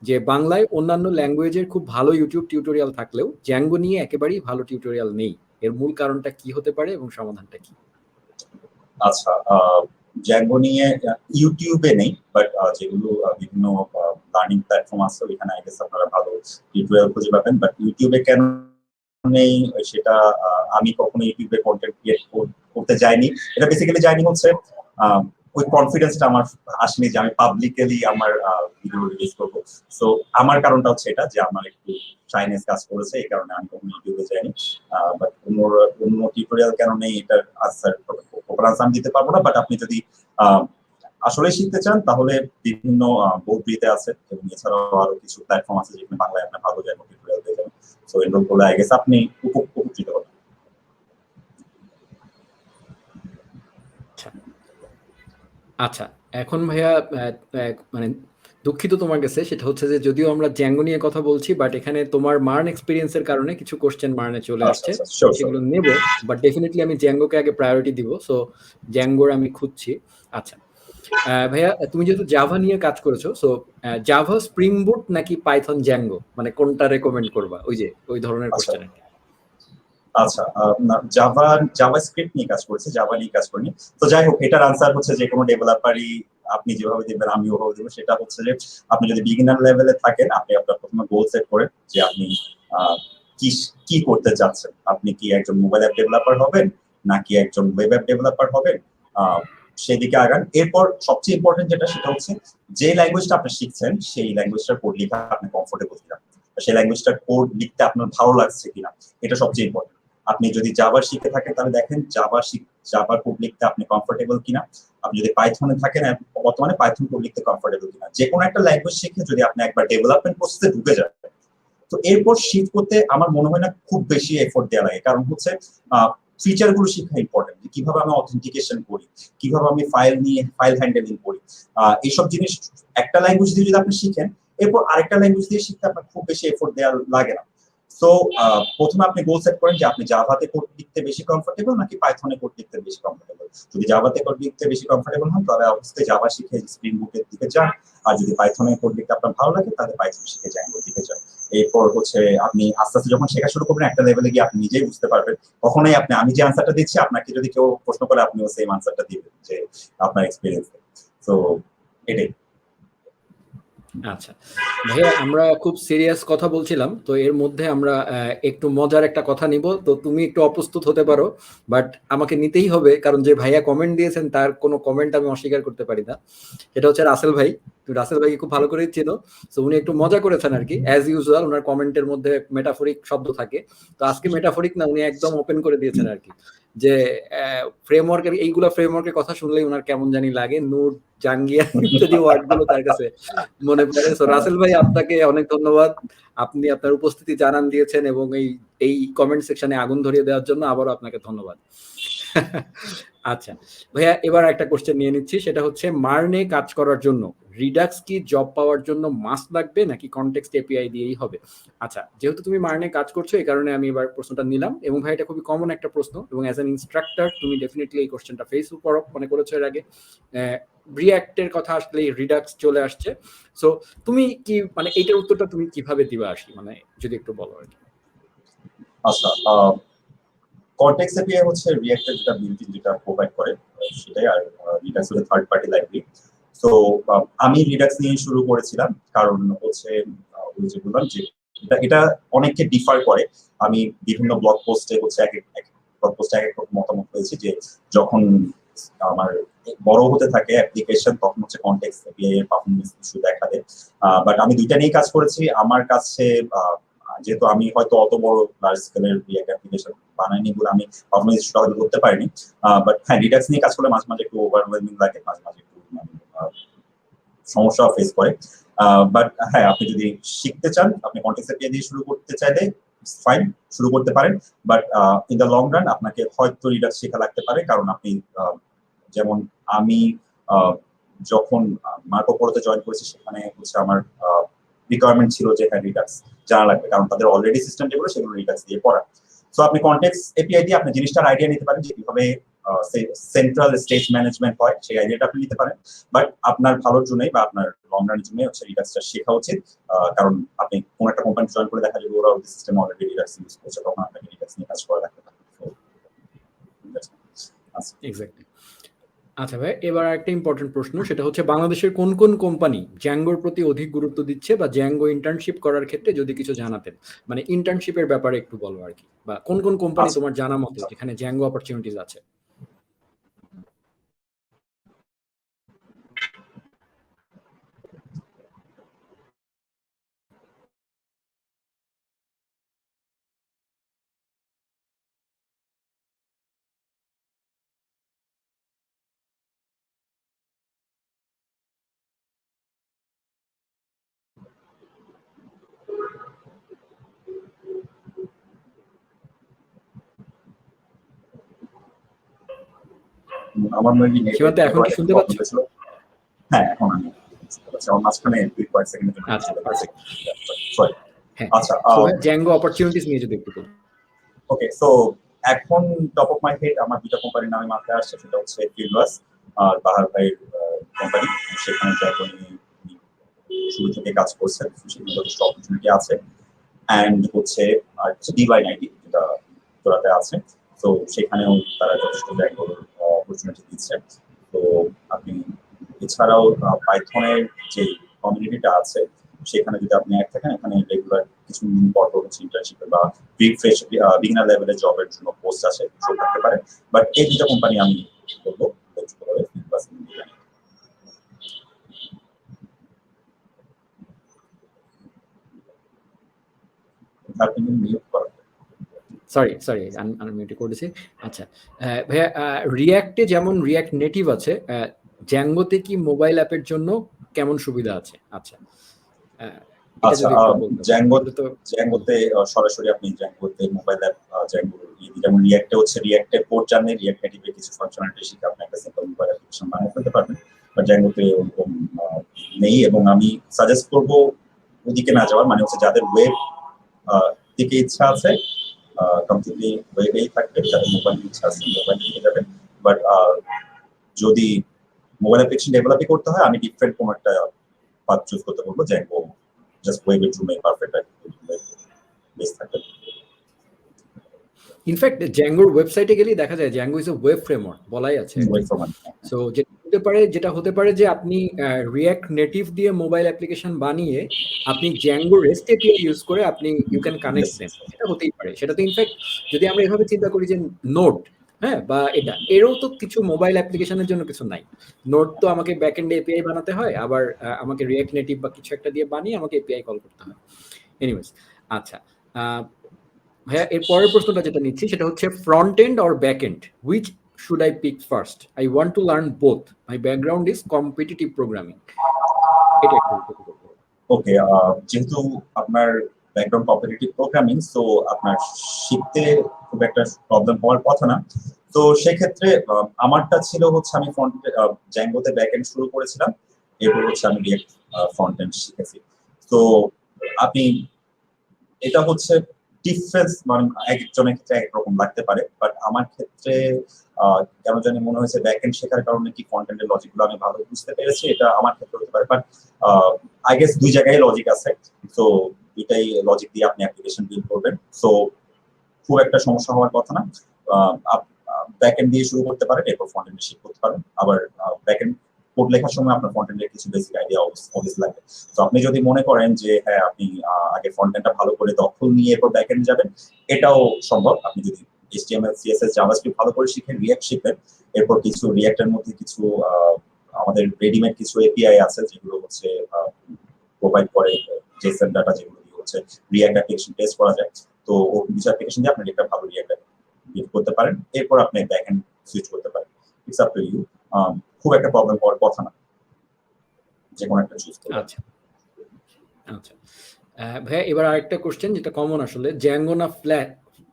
যে বাংলায় অন্যান্য ল্যাঙ্গুয়েজের খুব ভালো ইউটিউব টিউটোরিয়াল থাকলেও জ্যাঙ্গো নিয়ে একেবারেই ভালো টিউটোরিয়াল নেই, এর মূল কারণটা কি হতে পারে এবং সমাধানটা কি? আচ্ছা, জ্যাঙ্গো নিয়ে ইউটিউবে নেই, বাট যেগুলো বিভিন্ন লার্নিং প্ল্যাটফর্ম আছে ওইখানে আই গেস আপনারা ভালো টিউটোরিয়াল খুঁজে পাবেন। বাট ইউটিউবে কেন নেই সেটা আমি কখনো ইউটিউবে কন্টেন্ট ক্রিয়েট করতে যাইনি। এটা বেসিক্যালি যাইনি হচ্ছে ওই কনফিডেন্সটা আমার আসেনি যে আমি পাবলিকলি আমার ভিডিও রিলিজ করবো। সো আমার কারণটা হচ্ছে এটা যে আমার একটু শাইনেস কাজ করেছে, এই কারণে আমি কখনো ইউটিউবে যাইনি। বাট অন্য টিউটোরিয়াল কারণে এটার আনসার আমি দিতে পারবো না। বাট আপনি যদি আসলে শিখতে চান তাহলে বিভিন্ন বইতে আছে, এবং এছাড়াও আরো কিছু প্ল্যাটফর্ম আছে যেখানে বাংলায় আপনার ভালো যায় টিউটোরিয়াল পেয়ে যাবেন। সো এনরোল করলে আই গেস আপনি উপকৃত হবেন। আচ্ছা আচ্ছা, এখন ভাইয়া মানে দুঃখিত তোমার কাছে, সেটা হচ্ছে যে যদিও আমরা জ্যাঙ্গো নিয়ে কথা বলছি, বাট এখানে তোমার মার্ন এক্সপিরিয়েন্সের কারণে কিছু কোশ্চেন মার্নে চলে আচ্ছা আসছে, আচ্ছা, শিওর শিওর। সেগুলো নেব। বাট ডেফিনেটলি আমি জ্যাঙ্গোকে আগে প্রায়োরিটি দিব, সো জ্যাঙ্গোর আমি খুঁজছি। আচ্ছা ভাইয়া, তুমি যেহেতু জাভা নিয়ে কাজ করেছো, সো জাভা স্প্রিং বুট নাকি পাইথন জ্যাঙ্গো, মানে কোনটা রেকমেন্ড করবা? ওই যে ওই ধরনের আচ্ছা কোশ্চেন আর কি। আচ্ছা, জাভা স্ক্রিপ্ট নিয়ে কাজ করেছে, জাভা নিয়ে কাজ করিনি। তো যাই হোক, এটার আনসার হচ্ছে যে কোনো ডেভেলপারই আপনি যেভাবে দিবেন আমি ওভাবে দেবো। সেটা হচ্ছে যে আপনি যদি বিগিনার লেভেলে থাকেন, আপনি আপনার প্রথমে গোল সেট করেন যে আপনি আহ, কি কি করতে চাচ্ছেন। আপনি কি একজন মোবাইল অ্যাপ ডেভেলপার হবেন নাকি একজন ওয়েব অ্যাপ ডেভেলপার হবেন, সেদিকে আগান। এরপর সবচেয়ে ইম্পর্টেন্ট যেটা, সেটা হচ্ছে যে ল্যাঙ্গুয়েজটা আপনি শিখছেন সেই ল্যাঙ্গুয়েজটার কোড লেখা আপনি কমফোর্টেবল কিনা, সেই ল্যাঙ্গুয়েজটার কোড লিখতে আপনার ভালো লাগছে কিনা, এটা সবচেয়ে ইম্পর্টেন্ট। আপনি যদি জাভা শিখে থাকেন তাহলে দেখেন জাভার কোড লিখতে আপনি কমফোর্টেবল কিনা। আপনি যদি পাইথনে থাকেন, বর্তমানে পাইথন কোড লিখতে কমফোর্টেবল কিনা। যে কোনো একটা ল্যাঙ্গুয়েজ শিখে যদি আপনি একবার ডেভেলপমেন্ট প্রসেসে ঢুকে যান, তো এরপর শিফট করতে আমার মনে হয় না খুব বেশি এফোর্ট দেওয়া লাগে। কারণ হচ্ছে ফিচার গুলো শিখা ইম্পর্টেন্ট, কিভাবে আমি অথেন্টিকেশন করি, কিভাবে আমি ফাইল হ্যান্ডেলিং করি, এইসব জিনিস একটা ল্যাঙ্গুয়েজ দিয়ে যদি আপনি শিখেন, এরপর আরেকটা ল্যাঙ্গুয়েজ দিয়ে শিখতে আপনার খুব বেশি এফোর্ট দেওয়া লাগে না। সো প্রথমে আপনি গোল সেট করেন যে আপনি জাভাতে কোড লিখতে বেশি কমফোর্টেবল নাকি পাইথনে কোড লিখতে বেশি কমফোর্টেবল। যদি জাভাতে কোড লিখতে বেশি কমফোর্টেবল হন তাহলে অবশ্যই জাভা শিখে স্প্রিং বুটের দিকে যান। আর যদি পাইথনে কোড লিখতে আপনার ভালো লাগে তাহলে পাইথন শিখে জ্যাঙ্গোর দিকে যান। এরপর হচ্ছে আপনি আস্তে আস্তে যখন শেখা শুরু করবেন, একটা লেভেলে গিয়ে আপনি নিজেই বুঝতে পারবেন। কখনোই আমি যে আনসারটা দিচ্ছি, আপনাকে যদি কেউ প্রশ্ন করে আপনিও সেম আনসারটা দিবেন যে আপনার এক্সপিরিয়েন্স। তো এটাই। আচ্ছা ভাইয়া, আমরা খুব সিরিয়াস কথা বলছিলাম, তো এর মধ্যে আমরা একটু মজার একটা কথা নিব। তো তুমি একটু অপ্রস্তুত হতে পারো, বাট আমাকে নিতেই হবে, কারণ যে ভাইয়া কমেন্ট দিয়েছেন তার কোনো কমেন্ট আমি অস্বীকার করতে পারি না। এটা হচ্ছে রাসেল ভাই। তুমি রাসেল ভাইকে খুব ভালো করেই চেনো, তো উনি একটু মজা করেছেন আর কি। অ্যাজ ইউজুয়াল ওনার কমেন্টের মধ্যে মেটাফরিক শব্দ থাকে, তো আজকে মেটাফরিক না, উনি একদম ওপেন করে দিয়েছেন আর কি, যে ফ্রেমওয়ার্কের এইগুলা ফ্রেমওয়ার্কের কথা শুনলেই ওনার কেমন জানি লাগে, নোট জাঙ্গিয়া ইত্যাদি ওয়ার্ড গুলো তার কাছে মনে পড়ে। সো রাসেল ভাই, আপনাকে অনেক ধন্যবাদ। আপনি আপনার উপস্থিতি জানান দিয়েছেন এবং এই এই কমেন্ট সেকশনে আগুন ধরিয়ে দেওয়ার জন্য আবারও আপনাকে ধন্যবাদ। আচ্ছা ভাইয়া, এবার একটা কোশ্চেন নিয়ে নিচ্ছি, সেটা হচ্ছে মার্নে কাজ করার জন্য রিডাক্স কি জব পাওয়ার জন্য মাস্ট লাগবে নাকি কনটেক্সট এপিআই দিয়েই হবে? আচ্ছা, যেহেতু তুমি মার্নে কাজ করছো এই কারণে আমি এবার প্রশ্নটা নিলাম, এবং ভাই এটা খুবই কমন একটা প্রশ্ন, এবং অ্যাজ অ্যান ইনস্ট্রাক্টর তুমি ডেফিনেটলি এই কোশ্চেনটা ফেস মনে করেছো এর আগে। রিঅ্যাক্টের কথা আসলে রিডাক্স চলে আসছে। সো তুমি কি মানে এইটার উত্তরটা তুমি কিভাবে দিবা আসি, মানে যদি একটু বলো আর কি। আচ্ছা, কর্টেক্স এপিআই হচ্ছে রিঅ্যাক্টের যেটা বিল্ট-ইন যেটা প্রোভাইড করে সেটাই। আর রিডাক্স হচ্ছে থার্ড পার্টি লাইব্রেরি। তো আমি রিডাক্স নিয়ে শুরু করেছিলাম কারণ হচ্ছে ওই যে বললাম যে এটা অনেককে ডিফার করে। আমি বিভিন্ন ব্লগ পোস্টে হচ্ছে এক এক ব্লগ পোস্টে এক এক মতামত পেয়েছি যে যখন আমার বড় হতে থাকে অ্যাপ্লিকেশন, তখন হচ্ছে কনটেক্সট এপিআই এর পারফরম্যান্স ইস্যু দেখা দেয়। বাট আমি দুইটা নিয়ে কাজ করেছি। আমার কাছে যেহেতু আমি হয়তো অত বড় লার্জ স্কেলের রিঅ্যাক্ট অ্যাপ্লিকেশন বানাইনি বলে আমি পারফরম্যান্স ইস্যুটা হয়তো ধরতে পারিনি। বাট হ্যাঁ, রিডাক্স নিয়ে কাজ করলে মাঝে মাঝে একটু ওভারওয়েলমিং লাগে, মাঝে মাঝে একটু সমস্যা ফেস করে। বাট হ্যাঁ, আপনি যদি শিখতে চান, আপনি কনটেক্সট এপিআই দিয়ে শুরু করতে চাইলে ফাইন, শুরু করতে পারেন। But in the long run আপনাকে হয়তো রিডাক্স শেখা লাগতে পারে, কারণ আপনি যেমন আমি যখন মার্কো পোলোতে জয়েন করেছি সেখানে হচ্ছে আমার রিকোয়ারমেন্ট ছিল যে হ্যাঁ রিডাক্স জানা লাগবে, কারণ তাদের অলরেডি সিস্টেম যেগুলো সেগুলো রিডাক্স দিয়ে পড়া। সো আপনি কনটেক্সট এপিআই দিয়ে আপনি জিনিসটার আইডিয়া নিতে পারেন যে কিভাবে সেন্ট্রাল স্টেজ ম্যানেজমেন্ট হয়, সেই আইডিয়াটা আপনি নিতে পারেন। বাট আপনার ভালোর জন্যই বা আপনার লং রানের জন্যই হচ্ছে রিডাক্সটা শেখা উচিত। কারণ আপনি কোন একটা কোম্পানি জয়েন করে দেখা যাবে ওরা ওই সিস্টেম অলরেডি রিডাক্স ইউজ করছে, তখন আপনাকে রিডাক্স নিয়ে কাজ করা লাগতে পারে। এক্স্যাক্টলি। আচ্ছা ভাই, এবার একটা ইম্পর্টেন্ট প্রশ্ন, সেটা হচ্ছে বাংলাদেশের কোন কোন কোম্পানি জ্যাঙ্গোর প্রতি অধিক গুরুত্ব দিচ্ছে, বা জ্যাঙ্গো ইন্টার্নশিপ করার ক্ষেত্রে যদি কিছু জানাতেন, মানে ইন্টার্নশিপের ব্যাপারে একটু বলো আর কি, বা কোন কোন কোম্পানি আচ্ছা তোমার জানা মতে যেখানে জ্যাঙ্গো অপরচুনিটিস আছে। আমার মেবি সীমান্ত এখন কি শুনতে পাচ্ছ? হ্যাঁ, এখন আমি শুনতে পাচ্ছি। আমার মাঝখানে কয়েক সেকেন্ডের জন্য আচ্ছা, চলে গেছে। পারফেক্ট। সরি। হ্যাঁ, আচ্ছা, সো জ্যাঙ্গো অপরচুনিটিস নিয়ে যদি একটু বলি। ওকে, সো এখন টপ অফ মাই হেড আমার দুটো কোম্পানির নামে মাথায় আসছে, সেটা হচ্ছে ফিল্ডবাস আর বাহার ভাইয়ের কোম্পানি। সেখানে জ্যাঙ্গো নিয়ে শুরু থেকে কাজ করছেন, সেখানে যথেষ্ট অপরচুনিটি আছে। অ্যান্ড হচ্ছে আর হচ্ছে ডিভাইন আইডি, যেটা তোরাতে আছে। তো সেখানেও তারা যথেষ্ট জ্যাঙ্গোর অপরচুনিটি দিচ্ছে। তো আপনি এছাড়াও পাইথনের যে কমিউনিটিটা আছে সেখানে যদি আপনি অ্যাড থাকেন, এখানে রেগুলার কিছু পরপর হচ্ছে ইন্টার্নশিপে বা ফ্রেশ বিগিনার লেভেলের জবের জন্য পোস্ট আছে, শো থাকতে পারে। বাট এই দুটো কোম্পানি আমি বলবো সরি আনমিউট করেছি। আচ্ছা ভাইয়া, রিয়াক্টে যেমন রিয়াক্ট নেটিভ আছে, জ্যাঙ্গোতে কি মোবাইল অ্যাপের জন্য কেমন সুবিধা আছে? আচ্ছা, এটা আচ্ছা, যদি একটু বলতেন। জ্যাঙ্গোতে সরাসরি আপনি জ্যাঙ্গোতে মোবাইল অ্যাপ জ্যাঙ্গো যেমন রিয়াক্টে হচ্ছে রিয়াক্টের কোড জানলে রিয়াক্ট নেটিভে কিছু ফাংশনালিটি শিখে আপনি একটা সিম্পল মোবাইল অ্যাপ্লিকেশন বানিয়ে ফেলতে পারবেন। বাট জ্যাঙ্গোতে ওরকম নেই, এবং আমি সাজেস্ট করব ওদিকে না যাওয়ার, মানে হচ্ছে যাদের ওয়েব দিকে ইচ্ছা আছে কমপ্লিটলি ওয়েবেই থাকবে, যাদের মোবাইল ইচ্ছা আছে মোবাইল নিয়ে যাবেন। বাট যদি মোবাইল অ্যাপ্লিকেশন ডেভেলপই করতে হয়, আমি ডিফারেন্ট কোনো একটা পাথ চুজ করতে বলবো। জ্যাঙ্গো জাস্ট ওয়েবের জন্য পারফেক্ট বেস থাকবে। ইনফ্যাক্ট জ্যাঙ্গোর ওয়েবসাইটে গেলেই দেখা যায় Zango is a web framework বলাই আছে। সো যেটা হতে পারে যে আপনি রিয়াক্ট নেটিভ দিয়ে মোবাইল অ্যাপ্লিকেশন বানিয়ে আপনি জ্যাঙ্গো রেস্ট এপিআই ইউজ করে আপনি ইউ ক্যান কানেক্ট দেম, এটা হতেই পারে। সেটা তো ইনফ্যাক্ট যদি আমরা এভাবে চিন্তা করি যে নোট, হ্যাঁ, বা এরও তো কিছু মোবাইল অ্যাপ্লিকেশনের জন্য কিছু নাই। নোট তো আমাকে ব্যাকএন্ডে এপিআই বানাতে হয়, আবার আমাকে রিয়াক্ট নেটিভ বা কিছু একটা দিয়ে বানিয়ে আমাকে এপিআই কল করতে হয়। এনিওয়েজ, আচ্ছা ভাইয়া, এর পরের প্রশ্নটা যেটা নিচ্ছি সেটা হচ্ছে front end or back end, which should I pick first? I want to learn both, my background is competitive programming. এটা একটু ওকে, যেহেতু আপনার ব্যাকগ্রাউন্ড কম্পিটিটিভ প্রোগ্রামিং, সো আপনার শিখতে খুব একটা প্রবলেম হওয়ার কথা না। তো সেক্ষেত্রে আমারটা ছিল হচ্ছে আমি জ্যাঙ্গোতে ব্যাক এন্ড শুরু করেছিলাম, এরপর হচ্ছে আমি রিয়েক্ট ফ্রন্ট এন্ড শিখেছি। তো আপনি এটা হচ্ছে ডিফারেন্স, মানে একজনের ক্ষেত্রে একরকম লাগতে পারে, বাট আমার ক্ষেত্রে কেন জানি মনে হয়েছে ব্যাক এন্ড শেখার কারণে কি ফ্রন্ট এন্ডের লজিকগুলো আমি ভালো বুঝতে পেরেছি, এটা আমার ক্ষেত্রে হতে পারে। বাট আই গেস দুই জায়গায় লজিক আছে, তো দুইটাই লজিক দিয়ে আপনি অ্যাপ্লিকেশন বিল্ড করবেন। সো খুব একটা সমস্যা হওয়ার কথা না। ব্যাক এন্ড দিয়ে শুরু করতে পারেন, এরপর ফ্রন্ট এন্ড শিখ করতে পারেন। আবার ব্যাক এন্ড কোড লেখার সময় আপনার ফ্রন্ট এন্ডের কিছু বেসিক আইডিয়া অবভিয়াসলি লাগবে। তো আপনি যদি মনে করেন যে হ্যাঁ আপনি আগে ফ্রন্ট এন্ডটা ভালো করে দক্ষ নিয়ে এরপর ব্যাক এন্ড যাবেন, এটাও সম্ভব। আপনি যদি HTML CSS জাভাস্ক্রিপ্ট ভালো করে শিখেন, রিঅ্যাক্ট শিখবেন, এরপর কিছু রিঅ্যাক্টের মধ্যে কিছু আমাদের রেডিমেড কিছু এপিআই আছে যেগুলো হচ্ছে প্রোভাইড করে জেসন ডাটা, যেগুলো দিয়ে হচ্ছে রিঅ্যাক্ট অ্যাপ্লিকেশন টেস্ট করা যায়। তো ওই কিছু অ্যাপ্লিকেশন দিয়ে আপনি একটা ভালো রিঅ্যাক্ট বিল্ড করতে পারেন, এরপর আপনি ব্যাক এন্ড সুইচ করতে পারেন। It's up to you. খুব একটা প্রবলেম হওয়ার কথা না, যে কোনো একটা চুজ করতে। আচ্ছা আচ্ছা ভাইয়া, এবার আরেকটা কোশ্চেন যেটা কমন আসলে, জ্যাঙ্গো না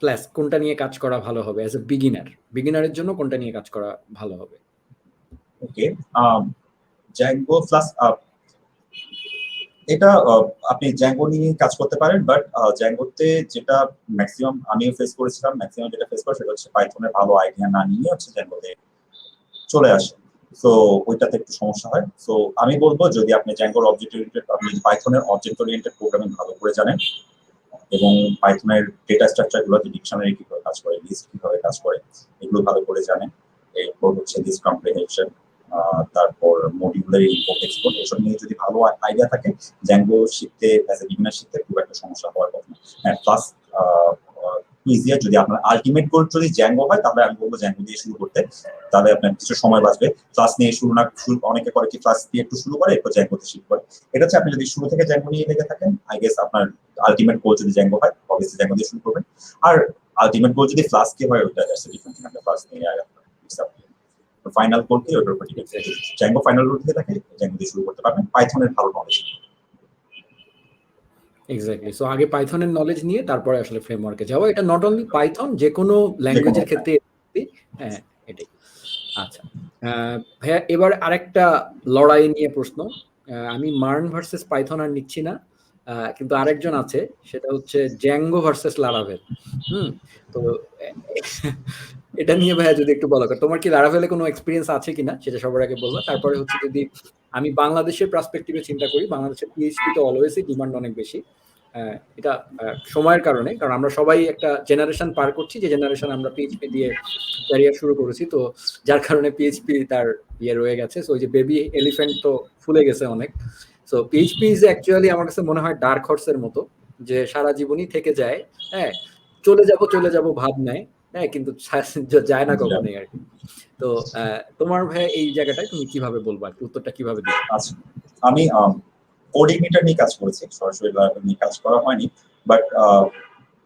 ফ্ল্যাস্ক কোনটা নিয়ে কাজ করা ভালো হবে অ্যাজ এ বিগিনারের জন্য কোনটা নিয়ে কাজ করা ভালো হবে? ওকে, জ্যাঙ্গো প্লাস এটা আপনি জ্যাঙ্গো নিয়ে কাজ করতে পারেন, বাট জ্যাঙ্গোতে যেটা ম্যাক্সিমাম আমিও ফেস করেছিলাম, ম্যাক্সিমাম যেটা ফেস করে সেটা হচ্ছে পাইথনের ভালো আইডিয়া না নিয়ে হচ্ছে জ্যাঙ্গোতে চলে আসে। সো ওইটাতে একটু সমস্যা হয়। সো আমি বলবো যদি আপনি জ্যাঙ্গোর অবজেক্ট ওরিয়েন্টেড, আপনি পাইথনের অবজেক্ট ওরিয়েন্টেড প্রোগ্রামিং ভালো করে জানেন এবং পাইথনের ডেটা স্ট্রাকচার গুলো, ডিকশনারি কিভাবে কাজ করে, লিস্ট কিভাবে কাজ করে, এগুলো ভালো করে জানেন। এরপর হচ্ছে লিস্ট কম্প্রিহেনশন, তারপর মডিউলার ইম্পোর্ট এক্সপোর্ট, এসব নিয়ে যদি ভালো আইডিয়া থাকে, জ্যাঙ্গো শিখতে অ্যাজ এ বিগিনার শিখতে খুব একটা সমস্যা হওয়ার কথা না। হ্যাঁ, প্লাস ইজিয়ার যদি আপনার আলটিমেট গোল যদি জ্যাঙ্গো হয়, তাহলে আমি বলবো জ্যাঙ্গো দিয়ে শুরু করতে, তাহলে আপনার কিছু সময় বাঁচবে। ক্লাস নিয়ে শুরু অনেকে করে কি ক্লাস দিয়ে একটু শুরু করে এরপর জ্যাঙ্গোতে শিখতে পারে। এটা হচ্ছে আপনি যদি শুরু থেকে জ্যাঙ্গো নিয়ে লেগে থাকেন, আই গেস আপনার আলটিমেট গোল যদি জ্যাঙ্গো হয়, অবভিয়াসলি জ্যাঙ্গো দিয়ে শুরু করবেন। আর আলটিমেট গোল যদি ফ্লাস্কে হয়, ওটা জাস্ট ডিফারেন্ট থিং, আপনি ফ্লাস্ক নিয়ে ফাইনাল গোল কি ওটার উপর ডিপেন্ড করে। জ্যাঙ্গো ফাইনাল গোল থেকে থাকে, জ্যাঙ্গো দিয়ে শুরু করতে পারবেন, পাইথনের ভালো নলেজ। এক্স্যাক্টলি। সো আগে পাইথনের নলেজ নিয়ে তারপরে আসলে ফ্রেমওয়ার্কে যাওয়া। এটা নট অনলি পাইথন, যে কোনো ল্যাঙ্গুয়েজের ক্ষেত্রে। হ্যাঁ, এটাই। আচ্ছা ভাইয়া এবার আরেকটা লড়াই নিয়ে প্রশ্ন। আমি মার্ন ভার্সেস পাইথন আর নিচ্ছি না, কিন্তু আরেকজন আছে, সেটা হচ্ছে জ্যাঙ্গো ভার্সেস লারাভেল। হুম। তো এটা নিয়ে ভাইয়া যদি একটু বলো, তোমার কি লারাভেলে কোনো এক্সপিরিয়েন্স আছে কিনা সেটা সবার আগে বলবা। তারপরে হচ্ছে যদি আমি বাংলাদেশের পার্সপেক্টিভে চিন্তা করি, বাংলাদেশের পিএইচপি তো অলওয়েজই ডিমান্ড অনেক বেশি। এটা সময়ের কারণে, কারণ আমরা সবাই একটা জেনারেশন পার করছি, যে জেনারেশন আমরা পিএইচপি দিয়ে ক্যারিয়ার শুরু করেছি, তো যার কারণে পিএইচপি তার ইয়ে রয়ে গেছে। সো ওই যে বেবি এলিফ্যান্ট তো ফুলে গেছে অনেক। সো পিএইচপি ইজ অ্যাকচুয়ালি আমার কাছে মনে হয় ডার্ক হর্সের মতো, যে সারা জীবনই থেকে যায়। হ্যাঁ, চলে যাব ভাব নেয়, হ্যাঁ, কিন্তু যায় না কখনোই আর কি। তো তোমার ভাই এই জায়গাটায় তুমি কিভাবে বলবা, উত্তরটা কিভাবে দিবে? আচ্ছা, আমি কোডিং মিটার নিয়ে কাজ করেছি, সরাসরি লারাভেল নিয়ে কাজ করা হয়নি। বাট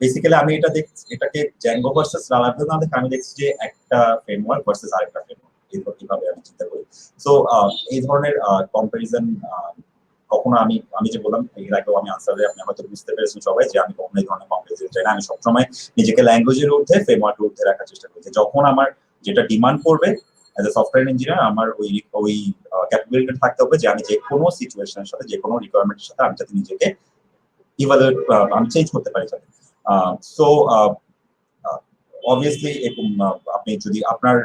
বেসিক্যালি আমি এটাকে জ্যাঙ্গো ভার্সেস লারাভেল না দেখে আমি দেখছি যে একটা ফ্রেমওয়ার্ক ভার্সেস আরেকটা ফ্রেমওয়ার্ক, এরপর কিভাবে আমি চিন্তা করি। সো এই ধরনের কম্পারিজন কখনো আমি যে বললাম এর আগেও আমি আনসারে, আপনি হয়তো বুঝতে পেরেছেন সবাই যে আমি কখনো এই ধরনের কম্পারিজন চাই না। আমি সবসময় নিজেকে ল্যাঙ্গুয়েজের ঊর্ধ্বে, ফ্রেমওয়ার্কের ঊর্ধ্বে রাখার চেষ্টা করি। যখন আমার যেটা ডিমান্ড করবে অ্যাজ এ সফটওয়্যার ইঞ্জিনিয়ার, আমার ওই ক্যাপাবিলিটি থাকতে হবে যে আমি যে কোনো সিচুয়েশনের সাথে, যে কোনো রিকোয়ারমেন্টের সাথে আমি যাতে নিজেকে ইভালুয়েট, আমি চেঞ্জ করতে পারি যাতে। সো অবভিয়াসলি আপনি যদি আপনার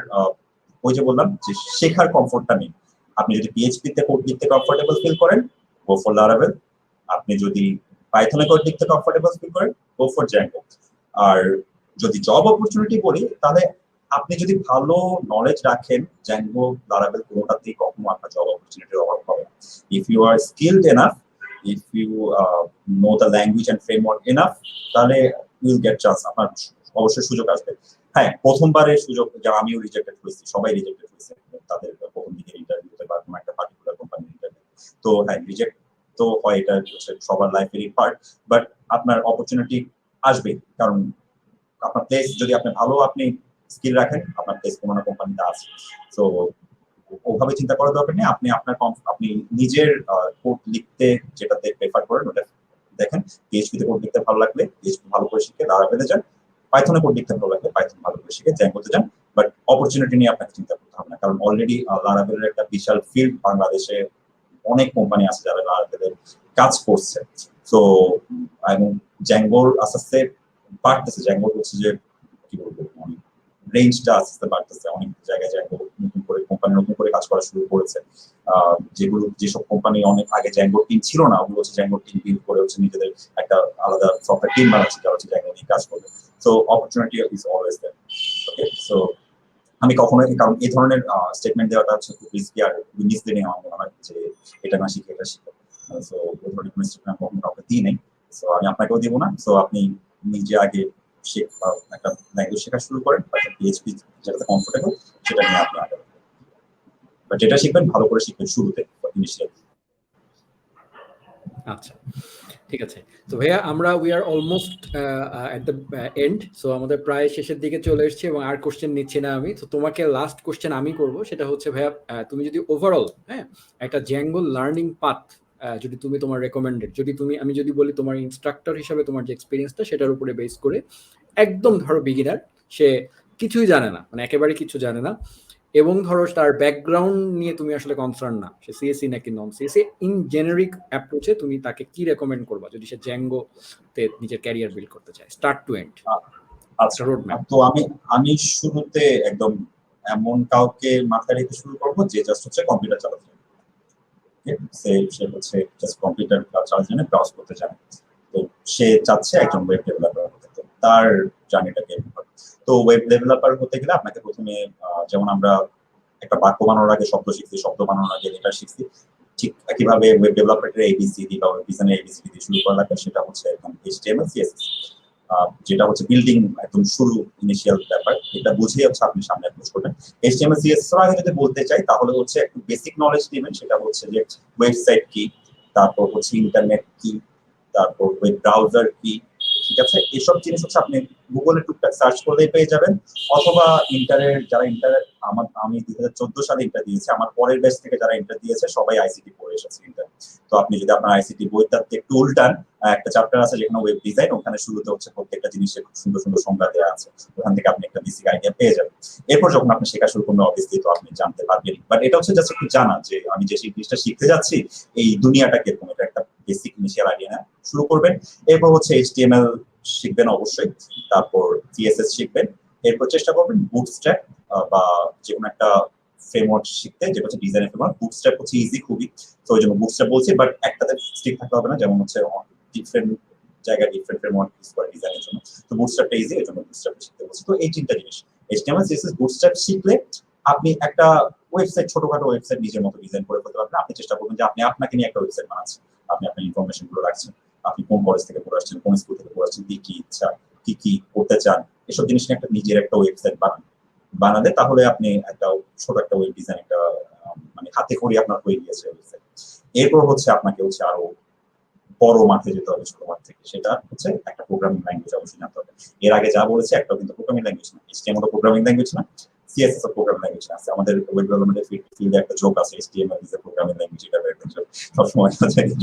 ওই যে বললাম যে শেখার কমফোর্টটা নেই, আপনি যদি পিএইচপি তে কোড লিখতে কমফোর্টেবল ফিল করেন, গো ফর লারাভেল। আপনি যদি পাইথনে কোড লিখতে কমফোর্টেবল ফিল করেন, গো ফর জ্যাঙ্গো। আর যদি জব অপরচুনিটি বলি, তাহলে আপনি যদি ভালো নলেজ রাখেন, জ্যাঙ্গো লারাভেল কোনোটাতেই কখনো আপনার জব অপরচুনিটির অভাব হবে না। If you are skilled enough, if you know the language and framework enough, তাহলে উইল গেট চান্স, আপনার অবশ্যই সুযোগ আসবে। হ্যাঁ, প্রথমবারের সুযোগ, যা আমিও রিজেক্টেড হয়েছি, সবাই রিজেক্টেড হয়েছে তাদের প্রথম দিকের ইন্টারভিউতে বা কোনো একটা পার্টিকুলার কোম্পানির ইন্টারভিউ। তো হ্যাঁ, রিজেক্ট তো হয়, এটা হচ্ছে সবার লাইফেরই পার্ট। বাট আপনার অপরচুনিটি আসবে, কারণ আপনার প্লেস যদি আপনি স্কিল রাখেন, আপনার প্লেস কোনো না কোম্পানিতে আছে। তো ওভাবে চিন্তা করার দরকার নেই। আপনি নিজের কোড লিখতে যেটাতে প্রেফার করেন ওটা দেখেন। পিএইচপি তে কোড লিখতে ভালো লাগলে পিএইচপি ভালো করে শিখে লারাভেলে যান, পাইথনে কোড লিখতে ভালো লাগলে পাইথন ভালো করে শিখে জ্যাঙ্গোতে যান। বাট অপরচুনিটি নিয়ে আপনাকে চিন্তা করতে হবে না, কারণ অলরেডি লারাভেলের একটা বিশাল ফিল্ড, বাংলাদেশে অনেক কোম্পানি আছে যারা লারাভেলের কাজ করছে। তো এবং জ্যাঙ্গোর আস্তে আস্তে বাড়তেছে। জ্যাঙ্গোর হচ্ছে যে কি বলবো, রেঞ্জটা আস্তে আস্তে বাড়তেছে। অনেক জায়গায় জ্যাঙ্গো নতুন করে কোম্পানি নতুন করে কাজ করা শুরু করেছে। যেসব কোম্পানি অনেক আগে জ্যাঙ্গো টিম ছিল না, ওগুলো হচ্ছে জ্যাঙ্গো টিম বিল্ড করে হচ্ছে নিজেদের একটা আলাদা সফটওয়্যার টিম বানাচ্ছে যারা হচ্ছে জ্যাঙ্গো নিয়ে কাজ করবে। So opportunity is always there. Okay, so আমি কখনোই, কারণ এই ধরনের স্টেটমেন্ট দেওয়াটা হচ্ছে খুব রিস্কি আর মিসলিডিং আমার মনে হয়, যে এটা না শিখে এটা শিখো। সো ওই ধরনের কোনো স্টেটমেন্ট কখনো কাউকে দিই নেই। সো আমি আপনাকেও দিব না। সো আপনি নিজে আগে একটা ল্যাঙ্গুয়েজ শেখা শুরু করেন, পিএইচপি যেটাতে কমফোর্টেবল সেটা নিয়ে আপনি আগে, বাট যেটা শিখবেন ভালো করে শিখবেন শুরুতে, ইনিশিয়ালি। আচ্ছা, ঠিক আছে। তো ভাইয়া আমরা we are almost at the end. So আমাদের প্রায় শেষের দিকে চলে এসেছি এবং আর কোশ্চেন নিচ্ছি না আমি। তো তোমাকে লাস্ট কোশ্চেন আমি করব, সেটা হচ্ছে ভাইয়া, তুমি যদি ওভারঅল একটা জ্যাঙ্গো লার্নিং পাথ, যদি তুমি তোমার রেকমেন্ডেড, আমি যদি বলি তোমার ইনস্ট্রাক্টর হিসাবে তোমার যে এক্সপিরিয়েন্সটা সেটার উপরে বেস করে, একদম ধরো বিগিনার, সে কিছুই জানে না, মানে একেবারে কিছু জানে না, এবং ধরো তার ব্যাকগ্রাউন্ড নিয়ে তুমি আসলে কনসার্ন না, সে সিএসসি নাকি নন সিএসসি, ইন জেনারিক অ্যাপ্রোচে তুমি তাকে কি রেকমেন্ড করবা যদি সে জ্যাঙ্গো তে নিজের ক্যারিয়ার বিল্ড করতে চায়, স্টার্ট টু এন্ড? আচ্ছা, রোড ম্যাপ। তো আমি শুরুতে একদম এমন কাউকে মাথায় রেখে শুরু করবো যে জাস্ট হচ্ছে কম্পিউটার চালাতে জানে। সে হচ্ছে জাস্ট কম্পিউটার চালাতে জানে, ব্রাউজ করতে জানে। তো সে চাচ্ছে একজন ওয়েব ডেভেলপার হতে, তো তার জার্নিটাকে। তো ওয়েব ডেভেলপার হতে গেলে আপনাকে প্রথমে, যেমন আমরা একটা বাক্য বানানোর আগে শব্দ শিখছি, শব্দ বানানোর আগে লেটার শিখছি, ঠিক একইভাবে ওয়েব ডেভেলপমেন্টের এবিসিডি বা ওয়েব ডিজাইনের এবিসিডি দিয়ে শুরু করা লাগে। সেটা হচ্ছে একদম এইচটিএমএল সিএসএস, যেটা হচ্ছে বিল্ডিং একদম শুরু ইনিশিয়াল ব্যাপার। এটা বুঝিয়ে হচ্ছে আপনি সামনে অ্যাপ্রোচ করবেন। এইচটিএমএল সিএসএস আগে যদি বলতে চাই, তাহলে হচ্ছে একটু বেসিক নলেজ নেবেন। সেটা হচ্ছে যে ওয়েবসাইট কি, তারপর হচ্ছে ইন্টারনেট কি, তারপর ওয়েব ব্রাউজার কি, ঠিক আছে? এসব জিনিস হচ্ছে আপনি গুগলে টুকটাক সার্চ করলেই পেয়ে যাবেন, অথবা ইন্টারের যারা আমি 2014 সালে ইন্টার দিয়েছি, আমার পরের ব্যাচ থেকে যারা ইন্টার দিয়েছে সবাই আইসিটি পড়ে এসেছে ইন্টার। তো আপনি যদি আপনার আইসিটি বইটাতে একটু উল্টান, একটা চ্যাপ্টার আছে যেখানে ওয়েব ডিজাইন, ওখানে শুরুতে হচ্ছে প্রত্যেকটা জিনিসের খুব সুন্দর সুন্দর সংজ্ঞা দেওয়া আছে, ওখান থেকে আপনি একটা বেসিক আইডিয়া পেয়ে যাবেন। এরপর যখন আপনি শেখা শুরু করবেন অবভিয়াসলি তো আপনি জানতে পারবেন, বাট এটা হচ্ছে জাস্ট একটু জানা যে আমি যে জিনিসটা শিখতে যাচ্ছি এই দুনিয়াটা কিরকম, এটা একটা বেসিক ইনিশিয়াল আইডিয়া না শুরু করবেন। এরপর হচ্ছে এইচটিএমএল শিখবেন অবশ্যই, তারপর সিএসএস শিখবেন, এরপর চেষ্টা করবেন বুটস্ট্র্যাপ বা যে কোনো একটা ফ্রেমওয়ার্ক শিখতে, যেটা হচ্ছে ডিজাইন ফ্রেমওয়ার্ক। বুটস্ট্র্যাপ হচ্ছে ইজি খুবই, তো ওই জন্য বুটস্ট্র্যাপ বলছি, বাট একটাতে স্টিক থাকতে হবে না, যেমন হচ্ছে ডিফারেন্ট জায়গায় ডিফারেন্ট ফ্রেমওয়ার্ক ইউজ করে ডিজাইনের জন্য। তো বুটস্ট্র্যাপটা ইজি, এর জন্য বুটস্ট্র্যাপ শিখতে বলছি। তো এই তিনটা জিনিস এইচটিএমএল সিএসএস বুটস্ট্র্যাপ শিখলে আপনি একটা ওয়েবসাইট, ছোটখাটো ওয়েবসাইট নিজের মতো ডিজাইন করে ফেলতে পারবেন। আপনি চেষ্টা করবেন যে আপনি আপনাকে নিয়ে একটা ওয়েবসাইট বানাচ্ছেন, আপনি আপনার ইনফরমেশন গুলো রাখছেন, আপনি কোন কলেজ থেকে পড়ে আসছেন, কোন স্কুল থেকে পড়ে আসছেন, কি কি ইচ্ছা, কি কি করতে চান, এসব জিনিস নিয়ে একটা নিজের একটা ওয়েবসাইট বানালে তাহলে আপনি একটা ছোট একটা ওয়েব ডিজাইন একটা মানে হাতে করে আপনার হয়ে গিয়েছে ওয়েবসাইট। এরপর হচ্ছে আপনাকে হচ্ছে আরো বড় মাঠে যেতে হবে, ছোট মাঠ থেকে, সেটা হচ্ছে একটা প্রোগ্রামিং ল্যাঙ্গুয়েজ অবশ্যই জানতে হবে। এর আগে যা বলেছে একটাও কিন্তু প্রোগ্রামিং ল্যাঙ্গুয়েজ না, এইচটিএমএল প্রোগ্রামিং ল্যাঙ্গুয়েজ না, সিএসএস প্রোগ্রামিং ল্যাঙ্গুয়েজ আছে। আমাদের ওয়েব ডেভেলপমেন্টের ফিল্ডে একটা জোক আছে, HTML is a programming language, এটা একটা জোক সবসময়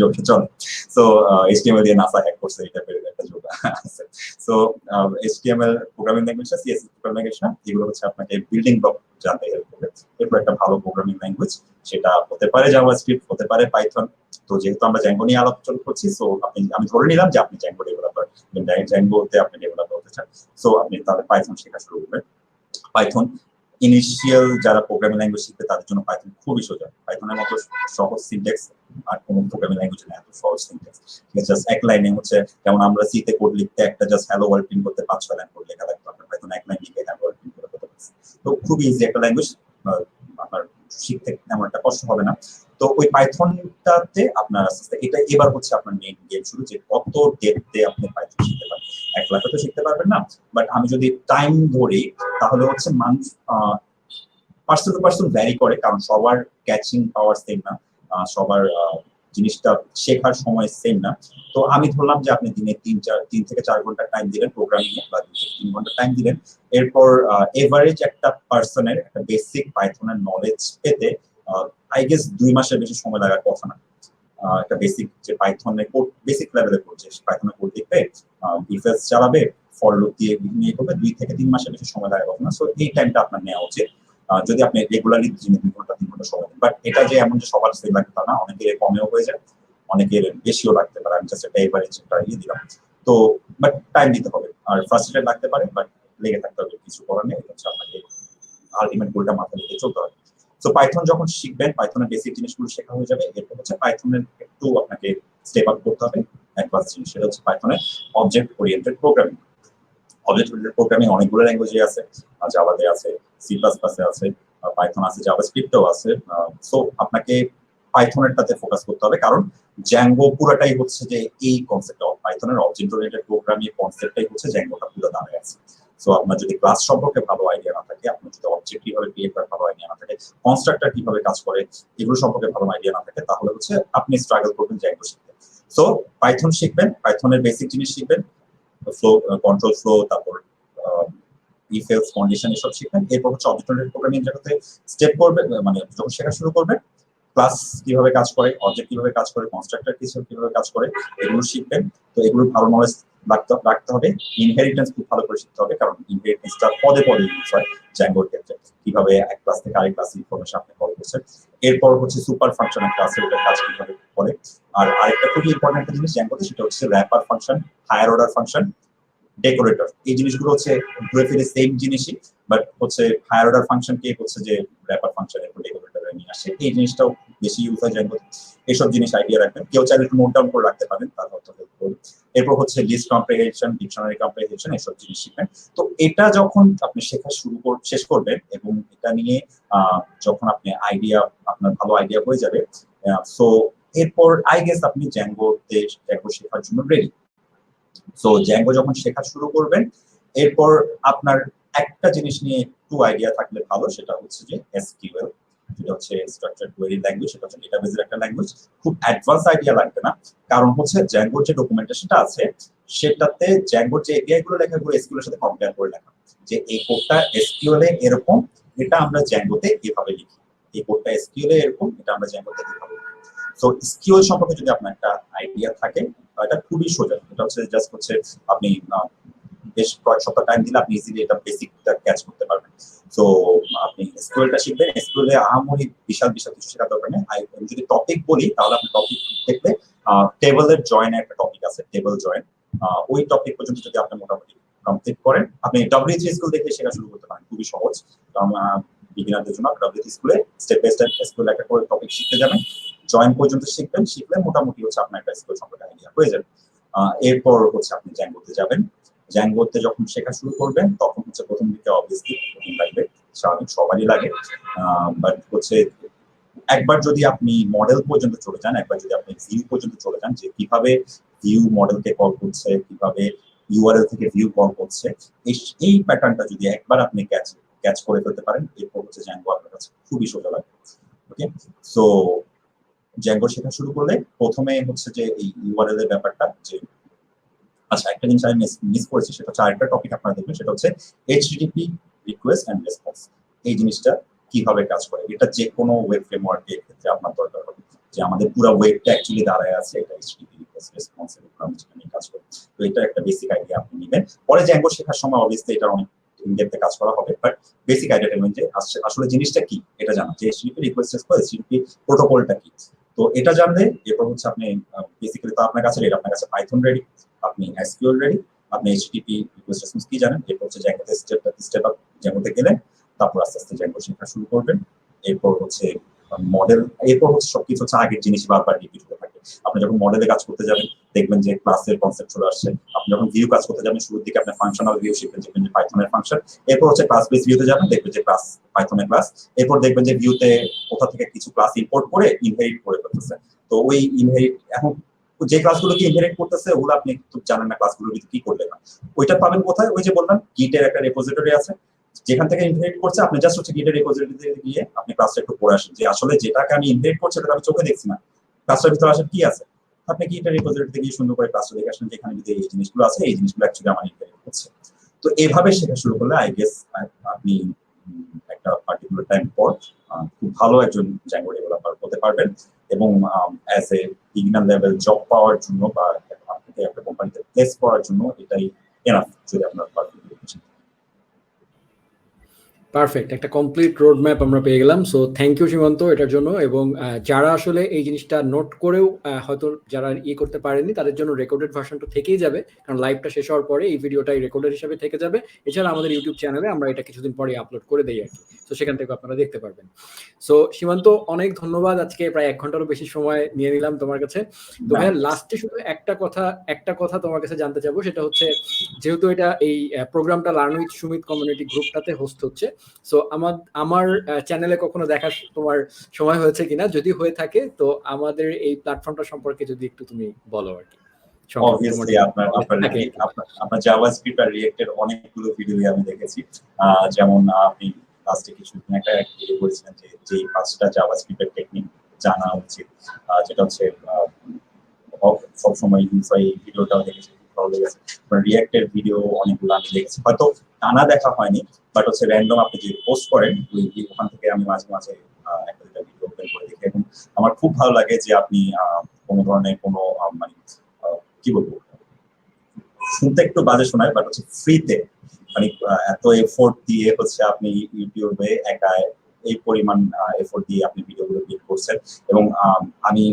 জোকে চলে। সো এইচটিএমএল দিয়ে নাসা হ্যাক করছে, এটা একটা জোক আছে। সো এইচটিএমএল প্রোগ্রামিং ল্যাঙ্গুয়েজ না, সিএসএস প্রোগ্রামিং ল্যাঙ্গুয়েজ না, এগুলো হচ্ছে আপনাকে বিল্ডিং ব্লক জানতে হেল্প করবে। এরপর একটা ভালো প্রোগ্রামিং ল্যাঙ্গুয়েজ, সেটা হতে পারে জাভাস্ক্রিপ্ট, হতে পারে পাইথন। তো যেহেতু আমরা জ্যাঙ্গো নিয়ে আলোচনা করছি, সো আমি ধরে নিলাম যে আপনি জ্যাঙ্গো ডেভেলপার, জ্যাঙ্গোতে আপনি ডেভেলপার হতে চান, সো আপনি তাহলে পাইথন শেখা শুরু করবেন। পাইথন ইনিশিয়াল যারা প্রোগ্রামিং ল্যাঙ্গুয়েজ শিখবে তাদের জন্য পাইথন খুবই সোজা। পাইথনের মতো সহজ সিনট্যাক্স আর কোন প্রোগ্রামিং ল্যাঙ্গুয়েজ না, এত সহজ সিনট্যাক্স। জাস্ট এক লাইনে হচ্ছে, যেমন আমরা সি তে কোড লিখতে একটা জাস্ট হ্যালো ওয়ার্ল্ড প্রিন্ট করতে 5-6 লাইন কোড লেখা লাগতো, আপনার পাইথন এক লাইন লিখে হ্যালো ওয়ার্ল্ড প্রিন্ট করে করতে পারছে। তো খুবই ইজি একটা ল্যাঙ্গুয়েজ, আপনার শিখতে তেমন একটা কষ্ট হবে না। তো ওই পাইথনটাতে আপনার আস্তে আস্তে এটা এবার হচ্ছে আপনার মেইন গেম শুরু, যে কত ডেপথে আপনি পাইথন শিখতে পারবেন। এক লাখে তো শিখতে পারবেন না, বাট আমি যদি টাইম ধরি তাহলে হচ্ছে মানুষ পার্সন টু পার্সন ভ্যারি করে, কারণ সবার ক্যাচিং পাওয়ার সেম না, সবার জিনিসটা শেখার সময় সেম না। তো আমি ধরলাম যে আপনি দিনে 3 থেকে 4 ঘন্টা টাইম দিলেন প্রোগ্রামিং এ, বা 2 থেকে 3 ঘন্টা টাইম দিলেন। এরপর এভারেজ একটা পার্সনের একটা বেসিক পাইথনের নলেজ পেতে আই গেস 2 মাসের বেশি সময় লাগার কথা না। একটা বেসিক যে পাইথনের কোড, বেসিক লেভেলের কোড, যে পাইথনের কোড লিখবে, ডিফেন্স চালাবে, ফর লুপ দিয়ে নিয়ে করবে, 2 থেকে 3 মাসের বেশি সময় লাগার কথা না। সো এই টাইমটা আপনার নেওয়া উচিত, যদি আপনি রেগুলারলি 2 ঘন্টা 3 ঘন্টা সময় দেন। বাট এটা যে এমন যে সবার সেম লাগবে তা না, অনেকের কমেও হয়ে যায়, অনেকের বেশিও লাগতে পারে। আমি জাস্ট একটা এভারেজ একটা দিলাম। তো বাট টাইম দিতে হবে, আর ফ্রাস্ট্রেটেড লাগতে পারে, বাট লেগে থাকতে হবে, কিছু করার নেই। হচ্ছে আপনাকে আলটিমেট গোলটা মাথায় রেখে চলতে হবে। তো পাইথন যখন শিখবেন, পাইথনের বেসিক জিনিসগুলো শেখা হয়ে যাবে। এরপর হচ্ছে পাইথনের একটু আপনাকে স্টেপ আপ করতে হবে, অ্যাডভান্স জিনিস, সেটা হচ্ছে পাইথনের object oriented programming. Object oriented programming অনেকগুলো ল্যাঙ্গুয়েজে আছে, জাভাতে আছে, সি প্লাস প্লাসে আছে, পাইথন আছে, জাভাস্ক্রিপ্টও আছে। সো আপনাকে পাইথনেরটাতে ফোকাস করতে হবে, কারণ জ্যাঙ্গো পুরাটাই হচ্ছে যে এই কনসেপ্ট অফ পাইথনের অবজেক্ট ওরিয়েন্টেড প্রোগ্রামিং কনসেপ্টটাই হচ্ছে জ্যাঙ্গোটা পুরো দাঁড়ায় আছে। সো আপনার যদি ক্লাস সম্পর্কে ভালো আইডিয়া না থাকে, আপনার যদি অবজেক্ট কিভাবে ক্রিয়েট করার ভালো আইডিয়া না থাকে, কনস্ট্রাক্টর কিভাবে কাজ করে এগুলো সম্পর্কে ভালো আইডিয়া না থাকে, তাহলে হচ্ছে আপনি স্ট্রাগল করবেন জ্যাঙ্গো শিখতে। সো পাইথন শিখবেন, পাইথনের বেসিক জিনিস শিখবেন, ফ্লো, কন্ট্রোল ফ্লো, তারপর ইফ এলস কন্ডিশন, এসব শিখবেন। এরপর হচ্ছে অবজেক্ট ওরিয়েন্টেড প্রোগ্রামিং জগতে স্টেপ করবেন, মানে যখন শেখা শুরু করবেন, ক্লাস কিভাবে কাজ করে, অবজেক্ট কিভাবে কাজ করে, কনস্ট্রাক্টর কিভাবে কাজ করে, এগুলো শিখবেন। তো এগুলো ভালো নলেজ রাখতে হবে। ইনহেরিটেন্স খুব ভালো করে শিখতে হবে, কারণ ইনহেরিটেন্সটা পদে পদে ইউজ হয় জ্যাঙ্গোর ক্ষেত্রে, কিভাবে এক ক্লাস থেকে আরেক ক্লাস ইনফরমেশন আপনি কল করছেন। এরপর হচ্ছে সুপার ফাংশন একটা আছে, ওটার কাজ কিভাবে করে। আর আরেকটা খুবই ইম্পর্টেন্ট একটা জিনিস জ্যাঙ্গোতে, সেটা হচ্ছে wrapper function, higher order function, decorator. এই জিনিসগুলো হচ্ছে ঘুরে ফিরে সেম জিনিসই, বাট হচ্ছে হায়ার অর্ডার ফাংশন কে হচ্ছে যে র্যাপার ফাংশন এর ডেকোরেটর নিয়ে আসে, এই জিনিসটাও বেশি ইউজ হয় জ্যাঙ্গোতে। এইসব জিনিস আইডিয়া রাখবেন, কেউ চাইলে একটু নোট ডাউন করে রাখতে পারেন, তার হয়তো হেল্প করবে। এরপর হচ্ছে লিস্ট কম্প্রিহেনশন, ডিকশনারি কম্প্রিহেনশন, এসব জিনিস শিখবেন। তো এটা যখন আপনি শেখা শেষ করবেন, এবং এটা নিয়ে যখন আপনি আপনার ভালো আইডিয়া হয়ে যাবে, সো এরপর আই গেস আপনি জ্যাঙ্গো শেখার জন্য রেডি। সো জ্যাঙ্গো যখন শেখা শুরু করবেন, এরপর আপনার একটা জিনিস নিয়ে একটু আইডিয়া থাকলে ভালো, সেটা হচ্ছে যে এসকিউএল। যেটা হচ্ছে স্ট্রাকচার্ড কোয়েরি ল্যাঙ্গুয়েজ, সেটা হচ্ছে ডেটাবেজের একটা ল্যাঙ্গুয়েজ। খুব অ্যাডভান্স আইডিয়া লাগবে না, কারণ হচ্ছে জ্যাঙ্গোর যে ডকুমেন্টেশনটা আছে সেটাতে জ্যাঙ্গোর যে এপিআই গুলো লেখা এগুলো এসকিউএল এর সাথে কম্পেয়ার করে লেখা, যে এই কোডটা এসকিউএল এ এরকম, এটা আমরা জ্যাঙ্গোতে এভাবে লিখি, এই কোডটা এসকিউএল এ এরকম, এটা আমরা জ্যাঙ্গোতে এভাবে লিখি। সো এসকিউএল সম্পর্কে যদি আপনার একটা আইডিয়া থাকে, এটা খুবই সোজা। এটা হচ্ছে জাস্ট হচ্ছে আপনি বেশ কয়েক সপ্তাহ টাইম দিলে আপনি ইজিলি এটা বেসিকটা ক্যাচ করতে পারবেন। সো আপনি এসকিউএলটা শিখবেন, এসকিউএল এ আহামরি বিশাল বিশাল কিছু শেখার দরকার নেই। আমি যদি টপিক বলি তাহলে আপনি টপিক দেখলে টেবলের জয়েন একটা টপিক আছে, টেবল জয়েন, ওই টপিক পর্যন্ত যদি আপনি মোটামুটি কমপ্লিট করেন, আপনি W3 স্কুল দেখে শেখা শুরু করতে পারেন, খুবই সহজ। কারণ বিগিনারদের জন্য W3 স্কুলে স্টেপ বাই স্টেপ স্কুল একটা করে টপিক শিখতে যাবেন, জয়েন পর্যন্ত শিখবেন, শিখলে মোটামুটি হচ্ছে আপনার একটা স্কুল সম্পর্কে আইডিয়া হয়ে যাবে। এরপর হচ্ছে আপনি জ্যাঙ্গোতে যাবেন, জ্যাঙ্গোতে যখন শেখা শুরু করবেন তখন হচ্ছে প্রথম দিকে অবভিয়াসলি কঠিন লাগবে, স্বাভাবিক, সবারই লাগে। বাট হচ্ছে একবার যদি আপনি মডেল পর্যন্ত চলে যান, একবার যদি আপনি ভিউ পর্যন্ত চলে যান, যে কিভাবে ভিউ মডেলকে কল করছে, কিভাবে ইউআরএল থেকে ভিউ কল করছে, এই প্যাটার্নটা যদি একবার আপনি ক্যাচ করে ফেলতে পারেন, এরপর হচ্ছে জ্যাঙ্গো আপনার কাছে খুবই সোজা লাগবে। ওকে, সো জ্যাঙ্গো শেখা শুরু করলে প্রথমে হচ্ছে যে এই ইউআরএল এর ব্যাপারটা, যে আচ্ছা একটা জিনিস আমি মিস করেছি, সেটা হচ্ছে আরেকটা টপিক আপনারা দেখবেন, সেটা হচ্ছে এইচটিটিপি রিকোয়েস্ট এন্ড রেসপন্স। এই জিনিসটা কিভাবে কাজ করে, এটা যে কোনো ওয়েব ফ্রেমওয়ার্কের ক্ষেত্রে আপনার দরকার হবে, যে আমাদের পুরো ওয়েবটা অ্যাকচুয়ালি দাঁড়ায় আছে এটা এইচটিটিপি রিকোয়েস্ট রেসপন্স এর উপর, যেটা নিয়ে কাজ করি। তো এটা একটা বেসিক আইডিয়া আপনি নেবেন। পরে জ্যাঙ্গো শেখার সময় অবভিয়াসলি এটা অনেক ইনডেপথে কাজ করা হবে, বাট বেসিক আইডিয়াটা নেবেন যে আসলে জিনিসটা কি এটা জানা, যে এইচটিটিপি রিকোয়েস্ট রেসপন্স, এইচটিটিপি প্রোটোকলটা কি। তো এটা জানলে এরপর হচ্ছে আপনি বেসিক্যালি তো আপনার কাছে রেডি, আপনার কাছে পাইথন রেডি, আপনি এসকিউএল রেডি, আপনি এইচটিটিপি রিকোয়েস্ট রেসপন্স কি জানেন, এরপর হচ্ছে জ্যাঙ্গোতে স্টেপ আপ জ্যাঙ্গোতে গেলেন, তারপর আস্তে আস্তে জ্যাঙ্গো শেখা শুরু করবেন। এরপর হচ্ছে মডেল, এরপর হচ্ছে সবকিছু হচ্ছে আগের জিনিস বারবার রিপিট হতে থাকে। আপনি যখন মডেলে কাজ করতে যাবেন দেখবেন যে ক্লাসের কনসেপ্ট চলে আসছে, আপনি যখন ভিউ কাজ করতে যাবেন শুরুর দিকে আপনি ফাংশনাল ভিউ শিখবেন, দেখবেন যে পাইথনের ফাংশন, এরপর হচ্ছে ক্লাস বেস ভিউতে যাবেন, দেখবেন যে ক্লাস পাইথনের ক্লাস, এরপর দেখবেন যে ভিউতে কোথা থেকে কিছু ক্লাস ইম্পোর্ট করে ইনহেরিট করে ফেলতেছে। তো ওই ইনহেরিট, এখন যে ক্লাসগুলোকে ইনহেরিট করতেছে ওগুলো আপনি জানেন না ক্লাসগুলোর ভিতরে কি করলে না, ওইটা পাবেন কোথায়, ওই যে বললাম গিটের একটা রেপোজিটরি আছে, যেখান থেকে ইনহেরিট করছে আপনি জাস্ট হচ্ছে গিটের রেপোজিটরিতে গিয়ে আপনি ক্লাসটা একটু পড়ে আসেন, যে আসলে যেটাকে আমি ইনহেরিট করছি সেটা আমি চোখে দেখছি না, ক্লাসটার ভিতরে আসলে কি আছে। আপনি গিটের রেপোজিটরিতে গিয়ে সুন্দর করে ক্লাসটা দেখে আসেন, যেখানে যদি এই জিনিসগুলো আছে, এই জিনিসগুলো অ্যাকচুয়ালি আমার ইনহেরিট করছে। তো এইভাবে শেখা শুরু করলে আই গেস আপনি একটা পার্টিকুলার টাইম পর খুব ভালো একজন জ্যাঙ্গো ডেভেলপার হতে পারবেন, এবং as a beginner level job পাওয়ার জন্য বা আপনাকে একটা কোম্পানিতে প্লেস করার জন্য এটাই এনাফ, যদি আপনার পারফেক্ট, একটা কমপ্লিট রোড ম্যাপ আমরা পেয়ে গেলাম। সো থ্যাংক ইউ সীমান্ত এটার জন্য। এবং যারা আসলে এই জিনিসটা নোট করেও হয়তো যারা করতে পারেনি তাদের জন্য রেকর্ডেড ভার্সনটা থেকেই যাবে, কারণ লাইভটা শেষ হওয়ার পরে এই ভিডিওটাই রেকর্ডেড হিসাবে থেকে যাবে। এছাড়া আমাদের ইউটিউব চ্যানেলে আমরা এটা কিছুদিন পরে আপলোড করে দেই আর কি, তো সেখান থেকে আপনারা দেখতে পারবেন। সো সীমান্ত অনেক ধন্যবাদ, আজকে প্রায় 1 ঘন্টারও বেশি সময় নিয়ে নিলাম তোমার কাছে। তো ভাইয়া লাস্টে শুধু একটা কথা তোমার কাছে জানতে চাবো, সেটা হচ্ছে যেহেতু এটা এই প্রোগ্রামটা লার্ন উইথ সুমিত কমিউনিটি গ্রুপটাতে হোস্ট হচ্ছে, সো আমার চ্যানেলে কখনো দেখার তোমার সময় হয়েছে কিনা, যদি হয়ে থাকে তো আমাদের এই প্ল্যাটফর্মটা সম্পর্কে যদি একটু তুমি বলো আর কি। অবভিয়াসলি আপনার জাভাস্ক্রিপ্ট আর রিঅ্যাক্টের অনেকগুলো ভিডিও আমি দেখেছি, যেমন আপনি লাস্টে কিছুদিন একটা ভিডিও করেছিলেন যে 5টা জাভাস্ক্রিপ্টের টেকনিক জানা উচিত, যেটা হচ্ছে সবসময় ইউজ হয়, এই ভিডিওটাও দেখেছি, ভালো লেগেছে। রিঅ্যাক্টের ভিডিও অনেকগুলো আমি দেখেছি, হয়তো টানা দেখা হয়নি, বাট হচ্ছে র্যান্ডম আপনি যে পোস্ট করেন ওখান থেকে আমি মাঝে মাঝে একটা দুটা ভিডিও ওপেন করে দেখি, এবং আমার খুব ভালো লাগে যে আপনি কোনো ধরনের কোনো মানে কি বলবো, শুনতে একটু বাজে শোনায়, বাট হচ্ছে ফ্রিতে, মানে এত এফোর্ট দিয়ে হচ্ছে আপনি ইউটিউবে একা এই পরিমাণ এফোর্ট দিয়ে আপনি ভিডিওগুলো বিল্ড করছেন। এবং আমি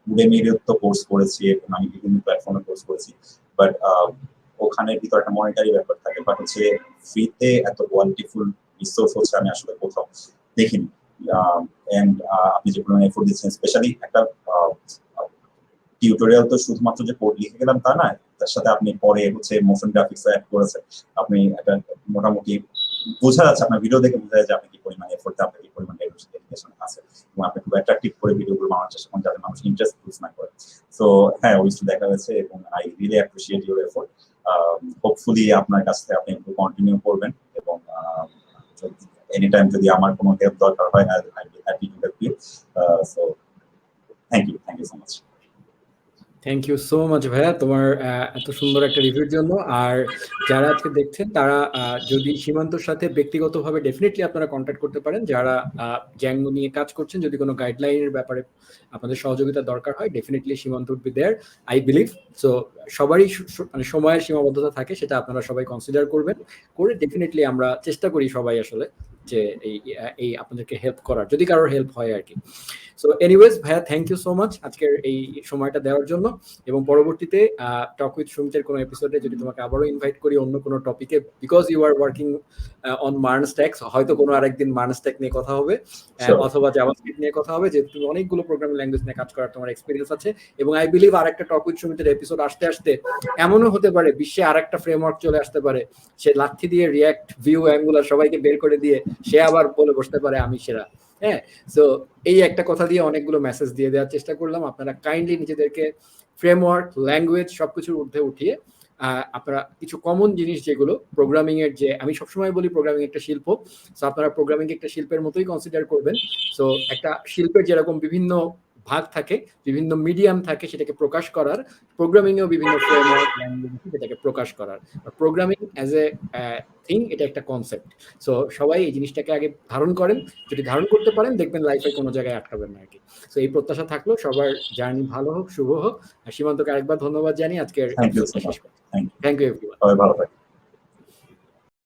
উডেমির তো কোর্স করেছি এবং আমি বিভিন্ন প্ল্যাটফর্মে কোর্স করেছি, বাট ওখানে ভিতরে একটা মনিটারি ব্যাপার থাকে, বাট হচ্ছে ফ্রিতে এত কোয়ালিটিফুল রিসোর্স হচ্ছে আমি আসলে কোথাও দেখিনি। এন্ড আপনি যে পরিমাণ এফোর্ট দিচ্ছেন, স্পেশালি একটা টিউটোরিয়াল তো শুধুমাত্র যে কোড লিখে গেলাম তা না, তার সাথে আপনি পরে হচ্ছে মোশন গ্রাফিক্স অ্যাড করেছেন, আপনি একটা মোটামুটি বোঝা যাচ্ছে, আপনার ভিডিও দেখে বোঝা যায় যে আপনি কি পরিমাণ এফোর্ট, আপনার কি পরিমাণ ডেডিকেশন আছে, এবং আপনি খুব অ্যাট্রাকটিভ করে ভিডিওগুলো বানানোর চেষ্টা করেন যাতে মানুষ ইন্টারেস্ট লুজ না করে। সো হ্যাঁ, অবশ্যই দেখা গেছে, এবং I really appreciate your effort. Hopefully আপনার কাছ থেকে আপনি একটু কন্টিনিউ করবেন, এবং এনি টাইম যদি আমার কোনো হেল্প দরকার হয়, I happy to help you. So thank you so much. Thank you so much ভাইয়া তোমার এত সুন্দর একটা রিভিউর জন্য। আর যারা আজকে দেখছেন তারা যদি সীমান্তর সাথে ব্যক্তিগতভাবে ডেফিনেটলি আপনারা কন্ট্যাক্ট করতে পারেন, যারা জ্যাঙ্গো নিয়ে কাজ করছেন। যদি কোনো গাইডলাইনের ব্যাপারে আপনাদের সহযোগিতা দরকার হয়, definitely Simanta would be there, I believe. So সবারই মানে সময়ের সীমাবদ্ধতা থাকে, সেটা আপনারা সবাই কনসিডার করবেন, করে ডেফিনেটলি আমরা চেষ্টা করি সবাই আসলে যে এই আপনাদেরকে হেল্প করার, যদি কারোর হেল্প হয় আর কি। সো এনিওয়েজ ভাইয়া, থ্যাংক ইউ সো মাচ আজকের এই সময়টা দেওয়ার জন্য। এবং পরবর্তীতে টক উইথ সুমিতের কোনো এপিসোডে যদি তোমাকে আবারও ইনভাইট করি অন্য কোনো টপিকে, because you are working on MERN stack, হয়তো কোনো আরেকদিন মার্নস্ট্যাক নিয়ে কথা হবে, অথবা জাভাস্ক্রিপ্ট নিয়ে কথা হবে, যে তুমি অনেকগুলো প্রোগ্রামিং ল্যাঙ্গুয়েজ নিয়ে কাজ করার তোমার এক্সপিরিয়েন্স আছে। এবং আই বিলিভ আরেকটা টক উইথ সুমিতের এপিসোড আসতে আসতে এমনও হতে পারে বিশ্বে আরেকটা ফ্রেমওয়ার্ক চলে আসতে পারে, সে লাথি দিয়ে রিয়াক্ট, ভিউ, অ্যাঙ্গুলার সবাইকে বের করে দিয়ে সে আবার বলে বসতে পারে আমি সেরা। হ্যাঁ, সো এই একটা কথা দিয়ে অনেকগুলো মেসেজ দিয়ে দেওয়ার চেষ্টা করলাম। আপনারা কাইন্ডলি নিজেদেরকে ফ্রেমওয়ার্ক, ল্যাঙ্গুয়েজ সবকিছুর ঊর্ধ্বে উঠিয়ে আপনারা কিছু কমন জিনিস, যেগুলো প্রোগ্রামিং এর, যে আমি সবসময় বলি প্রোগ্রামিং একটা শিল্প, সো আপনারা প্রোগ্রামিং একটা শিল্পের মতোই কনসিডার করবেন। সো একটা শিল্পের যেরকম বিভিন্ন ভাগ থাকে, বিভিন্ন মিডিয়াম থাকে সেটাকে প্রকাশ করার, প্রোগ্রামিং এও বিভিন্ন ফ্রেমওয়ার্ক, ল্যাঙ্গুয়েজ সেটাকে প্রকাশ করার। প্রোগ্রামিং অ্যাজ এ থিং, এটা একটা কনসেপ্ট। সো সবাই এই জিনিসটাকে আগে ধারণ করেন, যদি ধারণ করতে পারেন দেখবেন লাইফে কোনো জায়গায় আটকাবেন না আর কি। সো এই প্রত্যাশা থাকলো, সবার জার্নি ভালো হোক, শুভ হোক। আর সীমান্তকে আরেকবার ধন্যবাদ জানি আজকের থ্যাংক ইউ সো এপিসোডটা মাচ। শেষ করতে। Thank you everyone. সবাই ভালো থাকবেন।